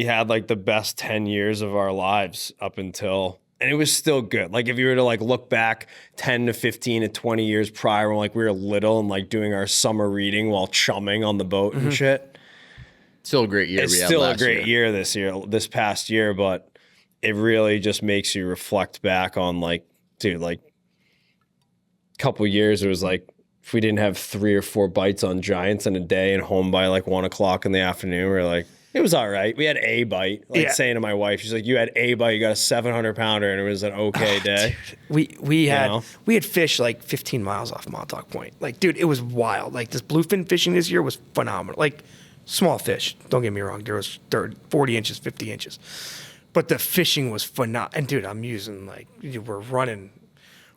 had like the best 10 years of our lives up until, and it was still good. Like if you were to like look back 10 to 15 to 20 years prior when like we were little and like doing our summer reading while chumming on the boat and shit. Still a great year. It's still a great year this past year, but it really just makes you reflect back on like, dude, like a couple years, it was like, if we didn't have 3 or 4 bites on giants in a day and home by like 1 o'clock in the afternoon, we were like, it was all right. We had a bite. Like saying to my wife, she's like, you had a bite, you got a 700 pounder, and it was an okay day. Dude. We had fish like 15 miles off Montauk Point. Like, dude, it was wild. Like this bluefin fishing this year was phenomenal. Like small fish, don't get me wrong. There was 40 inches, 50 inches. But the fishing was phenomenal. And dude, I'm using like, we're running.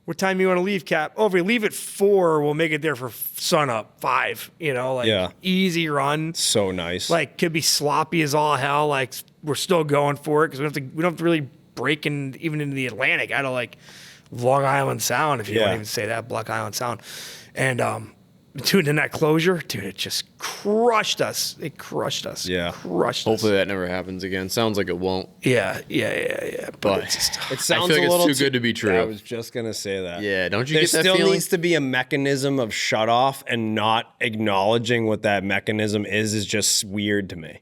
What time you want to leave, Cap? Oh, if we leave at 4, we'll make it there for sun up 5. Easy run. So nice. Like could be sloppy as all hell. Like we're still going for it because we don't have to really break even into the Atlantic out of like Long Island Sound, if you want to even say that, Block Island Sound. And dude, in that closure, dude, it just crushed us. It crushed us. Yeah. Crushed Hopefully us. that never happens again. Sounds like it won't. Yeah. But it's just, It sounds I feel like a little it's too good to be true. I was just gonna say that. Yeah, don't you There get that still feeling? needs to be a mechanism of shut off, and not acknowledging what that mechanism is just weird to me.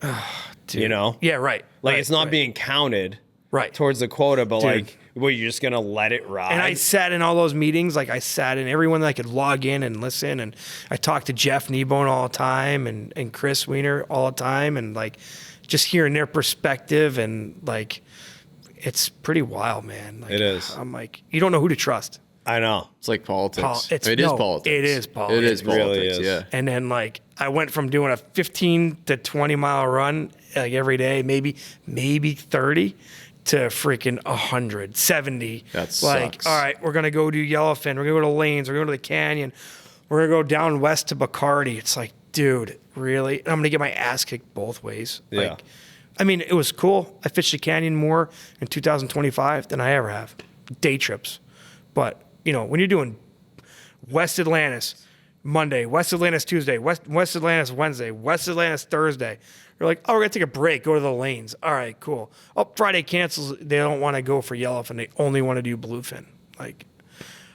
dude. You know? Yeah, right. Like right, it's not right. being counted right. towards the quota, but Dude. like, well, you're just gonna let it ride. And I sat in all those meetings, like I sat in everyone that I could log in and listen. And I talked to Jeff Kneebone all the time and Chris Wiener all the time. And like just hearing their perspective, and like, it's pretty wild, man. Like, It is. I'm like, you don't know who to trust. I know. It's like politics. It is politics. It is politics. It is It really politics, is. yeah. And then like I went from doing a 15 to 20 mile run like every day, maybe 30, to freaking 100, 70. That like, sucks. all right, we're gonna go do Yellowfin, we're gonna go to Lanes, we're gonna go to the canyon, we're gonna go down west to Bacardi. It's like, dude, really? And I'm gonna get my ass kicked both ways. Yeah. Like, I mean, it was cool. I fished the canyon more in 2025 than I ever have. Day trips. But, you know, when you're doing West Atlantis Monday, West Atlantis Tuesday, West Atlantis Wednesday, West Atlantis Thursday, you're like, oh, we're going to take a break, go to the Lanes. All right, cool. Oh, Friday cancels. They don't want to go for yellowfin. They only want to do bluefin. Like,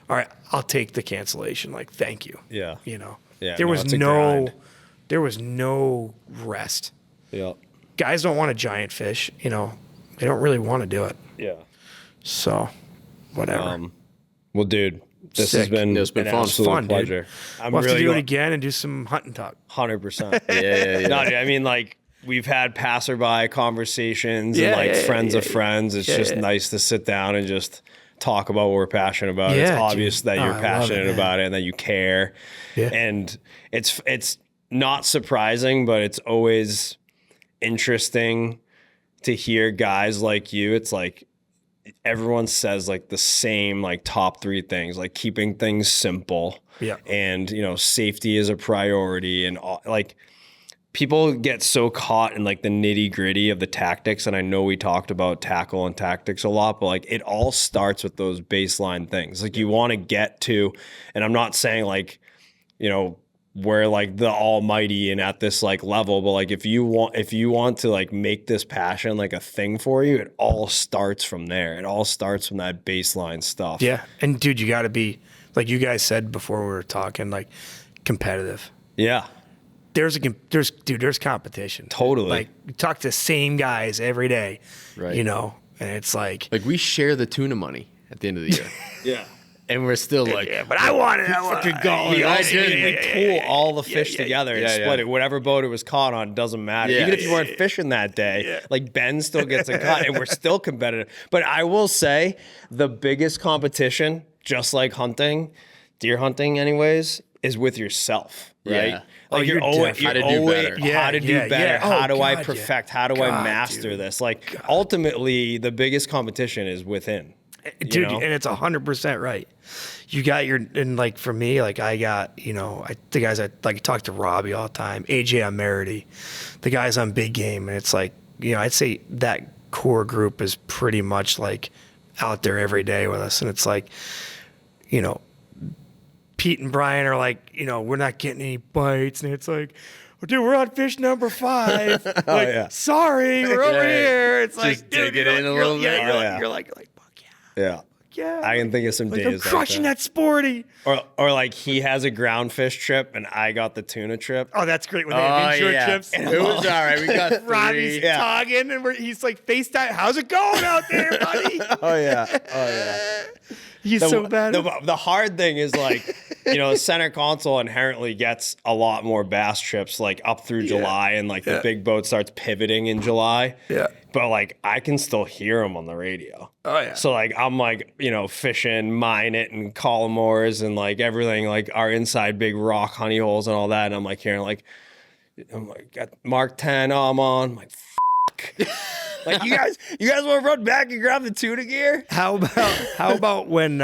all right, I'll take the cancellation. Like, thank you. Yeah. You know, Yeah, there no, was it's a grind. there was no rest. Yeah. Guys don't want a giant fish. You know, they don't really want to do it. Yeah. So, whatever. Well, dude, this has Sick. been, It's been an fun. absolute Fun, dude. pleasure. I'm We'll have really to do it going again and do some hunting talk. 100%. Yeah. No, dude, I mean, like, we've had passerby conversations and Yeah, like yeah, friends yeah, of friends. It's yeah, just yeah. nice to sit down and just talk about what we're passionate about. Yeah, It's dude. obvious that Oh, you're I love passionate it, man. about it and that you care. Yeah. And it's not surprising, but it's always interesting to hear guys like you. It's like everyone says like the same like top three things, like keeping things simple. Yeah. And, you know, safety is a priority, and all, like people get so caught in like the nitty gritty of the tactics. And I know we talked about tackle and tactics a lot, but like it all starts with those baseline things. Like you want to get to, and I'm not saying like, you know, we're like the almighty and at this like level, but like if you want to like make this passion like a thing for you, it all starts from there. It all starts from that baseline stuff. Yeah. And dude, you got to be, like you guys said before we were talking, like competitive. Yeah. There's competition. Totally. Like you talk to the same guys every day, Right. you know, and it's like We share the tuna money at the end of the year. Yeah. And we're still like, yeah, but I want it. I want it. We pull all the fish together and yeah, split yeah. it. Whatever boat it was caught on doesn't matter. Yeah, Even if you yeah, weren't fishing that day, like Ben still gets a cut, and we're still competitive. But I will say the biggest competition, just like hunting, deer hunting anyways, is with yourself, right? Yeah. Like you're always, definitely- How to do better. how to do Yeah, better. yeah. How Oh, do I God, perfect? yeah. How do I God, master dude. this? Like ultimately, the biggest competition is within. Dude, know? and it's 100% right. You got your, and like for me, like I got, you know, the guys I like talk to Robbie all the time, AJ on Merity, the guys on Big Game, and it's like, you know, I'd say that core group is pretty much like out there every day with us, and it's like, you know, Pete and Brian are like, you know, we're not getting any bites, and it's like, well, dude, we're on fish number 5. Like, yeah. sorry, we're over here. It's like, Just dude, dig it you're in like- a you're- little yeah, bit. You're Oh, like, yeah. you're like, fuck Yeah. yeah. I can think of some Like, days I'm like crushing that sporty. Or like he has a ground fish trip and I got the tuna trip. Oh, that's great when they have inshore trips. It was all right. We got 3. Robbie's talking, and he's like FaceTime. How's it going out there, buddy? Oh yeah. He's so bad. The hard thing is like, you know, the center console inherently gets a lot more bass trips like up through July, and like the big boat starts pivoting in July. Yeah. But like I can still hear them on the radio. Oh, yeah. So like I'm like, you know, fishing Mine It and Collimores and like everything, like our inside big rock honey holes and all that. And I'm like hearing like, I'm like, got Mark 10, oh, I'm on. I'm like, fuck. Like you guys want to run back and grab the tuna gear? How about when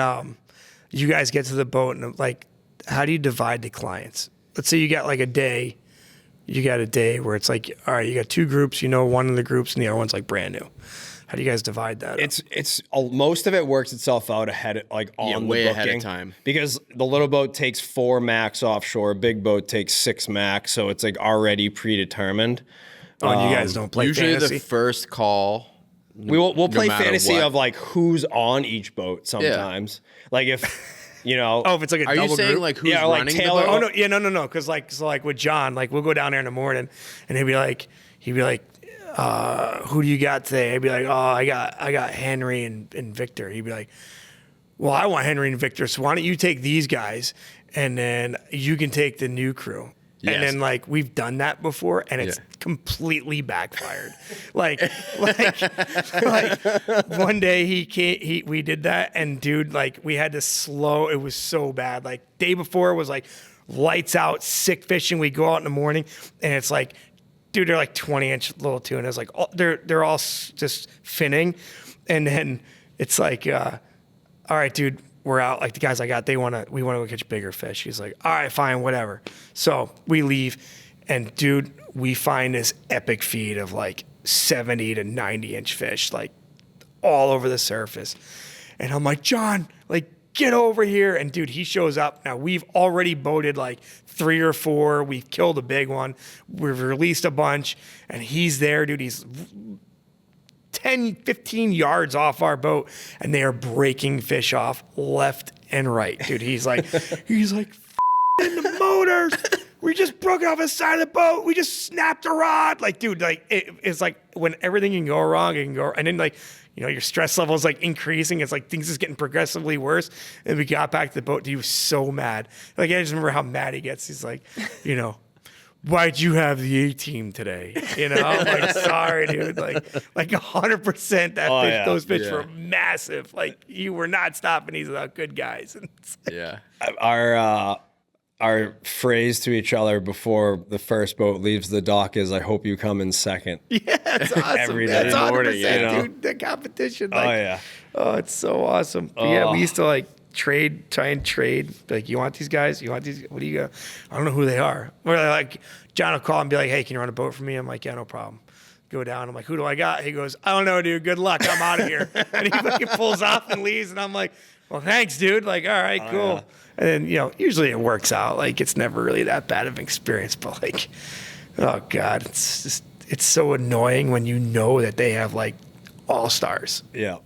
you guys get to the boat and like, how do you divide the clients? Let's say you got like a day. You got a day where it's like, all right, you got 2 groups. You know, one of the groups and the other one's like brand new. How do you guys divide that? It's most of it works itself out ahead, like on way the ahead of booking, time. because the little boat takes 4 max offshore, big boat takes 6 max, so it's like already predetermined. Oh, and you guys don't play Usually fantasy? the first call. We'll play matter fantasy what. of like who's on each boat sometimes. Like if, you know. Oh, if it's like a Are double you saying group? like who's Yeah, like running Taylor- the boat? Oh no, yeah, no. Because like with John, like we'll go down there in the morning, and he'd be like, who do you got today? I'd be like, oh, I got Henry and Victor. He'd be like, well, I want Henry and Victor, so why don't you take these guys, and then you can take the new crew. Yes. And then like we've done that before, and it's completely backfired. like one day we did that, and dude, like we had to slow. It was so bad. Like day before was like lights out, sick fishing. We go out in the morning, and it's like, dude, they're like 20-inch little tunas. Like they're all just finning, and then it's like, all right, dude, we're out. Like the guys I got, we want to go catch bigger fish. He's like, all right, fine, whatever. So we leave, and dude, we find this epic feed of like 70 to 90-inch fish, like all over the surface. And I'm like, John, like get over here. And dude, he shows up. Now we've already boated like 3 or 4. We've killed a big one. We've released a bunch, and he's there, dude. He's 10, 15 yards off our boat, and they are breaking fish off left and right. Dude, he's like, in the motors. We just broke it off the side of the boat. We just snapped a rod. Like, dude, like it's like when everything can go wrong, it can go. And then like, you know, your stress level is like increasing. It's like things is getting progressively worse. And we got back to the boat. He was so mad. Like, I just remember how mad he gets. He's like, you know, why'd you have the A team today? You know, I'm like, sorry, dude. Like 100% those fish were massive. Like, you were not stopping these without good guys. And Yeah. Our phrase to each other before the first boat leaves the dock is, "I hope you come in second." yeah, it's awesome. Every That's day. 100%, Morning, you know? dude. The competition. Like, Oh yeah. Oh, it's so awesome. But yeah, we used to like try and trade. Like, you want these guys? You want these? What do you got? I don't know who they are. Or like, John will call and be like, hey, can you run a boat for me? I'm like, yeah, no problem. Go down. I'm like, who do I got? He goes, I don't know, dude. Good luck. I'm out of here. And he fucking pulls off and leaves. And I'm like, well, thanks, dude. Like, all right, cool. Yeah. And then, you know, usually it works out. Like, it's never really that bad of an experience. But like, oh God, it's just, it's so annoying when you know that they have like all-stars. Yeah.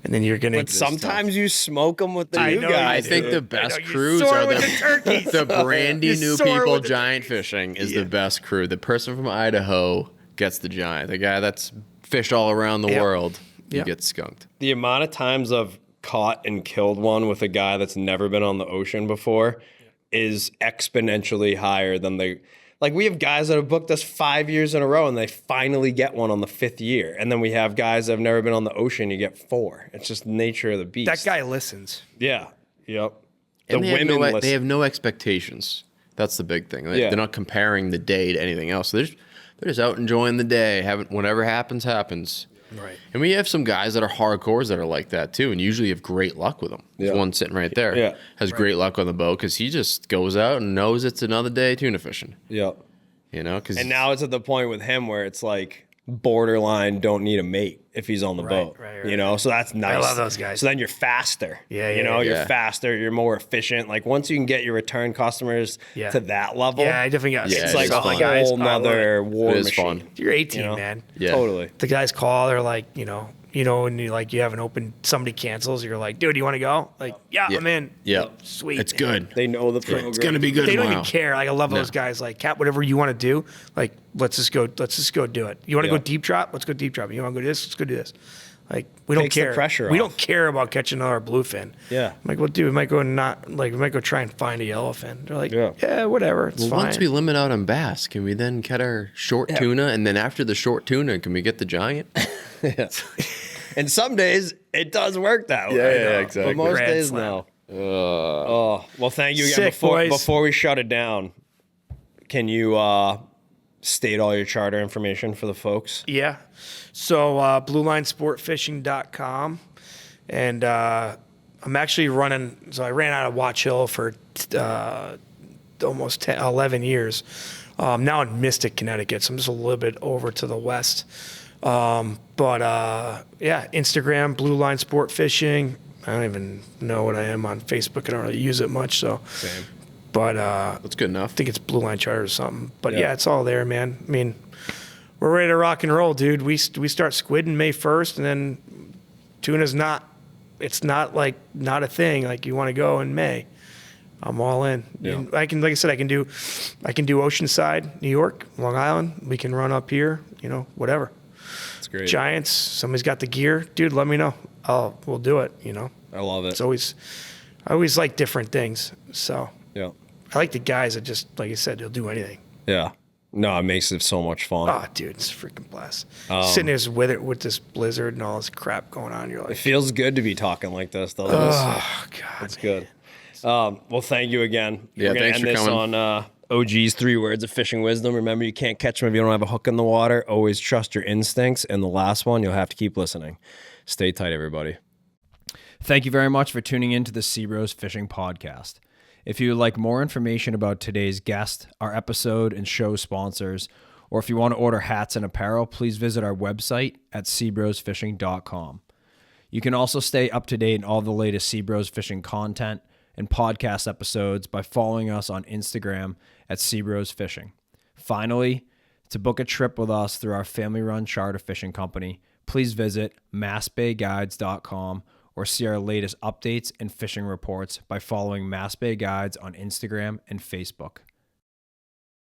And then you're going to. But sometimes you smoke them with the new I guys. think the best you crews soar are with the turkeys. the brandy You new soar people with the giant fishing is the best crew. The person from Idaho gets the giant. The guy that's fished all around the world, he gets skunked. The amount of times I've caught and killed one with a guy that's never been on the ocean before is exponentially higher than like we have guys that have booked us 5 years in a row and they finally get one on the 5th year. And then we have guys that have never been on the ocean, you get 4. It's just nature of the beast. That guy listens. Yeah. Yep. And they have no expectations. That's the big thing. They're not comparing the day to anything else. They're just out enjoying the day. Whatever happens, happens. Right. And we have some guys that are hardcores that are like that too, and usually have great luck with them. There's one sitting right there. Yeah. Has great luck on the boat because he just goes out and knows it's another day tuna fishing. Yep. You know, and now it's at the point with him where it's like borderline don't need a mate if he's on the boat. Right. You know, so that's nice. I love those guys. So then you're faster. Yeah, you're faster, you're more efficient. Like once you can get your return customers to that level. Yeah, I definitely got it's like a guys, whole nother war machine. Fun. You're 18, you know? man. Yeah. Totally. The guys call, they're like, you know, and you have an open, somebody cancels, you're like, dude, you want to go? Like, yeah, I'm in. Yeah. Sweet. It's good. They know the program. It's going to be good They don't tomorrow. even care. Like, I love those guys. Like, Capt, whatever you want to do, like, let's just go do it. You want to go deep drop? Let's go deep drop. You want to go do this? Let's go do this. Like, we don't Takes the care. pressure we off. don't care about catching another bluefin. Yeah. I'm like, well, dude, we might go try and find a yellowfin. They're like, yeah, whatever. It's fine. Once we limit out on bass, can we then catch our short tuna? And then after the short tuna, can we get the giant? And some days it does work that way. Yeah, exactly. But most Grand days, slam. no. Well, thank you again. Sick, boys. Before we shut it down, can you state all your charter information for the folks? Yeah. So bluelinesportfishing.com. And I'm actually running, so I ran out of Watch Hill for almost 11 years. Now in Mystic, Connecticut. So I'm just a little bit over to the west. Yeah, Instagram, Blueline Sport Fishing. I don't even know what I am on Facebook. I don't really use it much, so. Same. But that's good enough. I think it's Blueline Charter or something. But yeah, it's all there, man. I mean, we're ready to rock and roll, dude. We start squidding May 1st, and then tuna's not. It's not like not a thing. Like you want to go in May. I'm all in. Yeah. I can, like I said, I can do Oceanside, New York, Long Island. We can run up here, whatever. That's great. Giants, somebody's got the gear. Dude, let me know. We'll do it, I love it. I always like different things. So Yeah. I like the guys that just, like I said, they'll do anything. Yeah. No, it makes it so much fun. Oh, dude, it's a freaking blast. Sitting there with this blizzard and all this crap going on. You're It like, feels good to be talking like this, though. oh, God. That's good. Well, thank you again. Yeah, We're gonna thanks end for this coming. on OG's 3 words of fishing wisdom. Remember, you can't catch them if you don't have a hook in the water. Always trust your instincts. And the last one, you'll have to keep listening. Stay tight, everybody. Thank you very much for tuning in to the SeaBros Fishing Podcast. If you would like more information about today's guest, our episode, and show sponsors, or if you want to order hats and apparel, please visit our website at SeaBrosFishing.com. You can also stay up to date on all the latest SeaBros Fishing content and podcast episodes by following us on Instagram at SeaBros Fishing. Finally, to book a trip with us through our family-run charter fishing company, please visit MassBayGuides.com or see our latest updates and fishing reports by following Mass Bay Guides on Instagram and Facebook.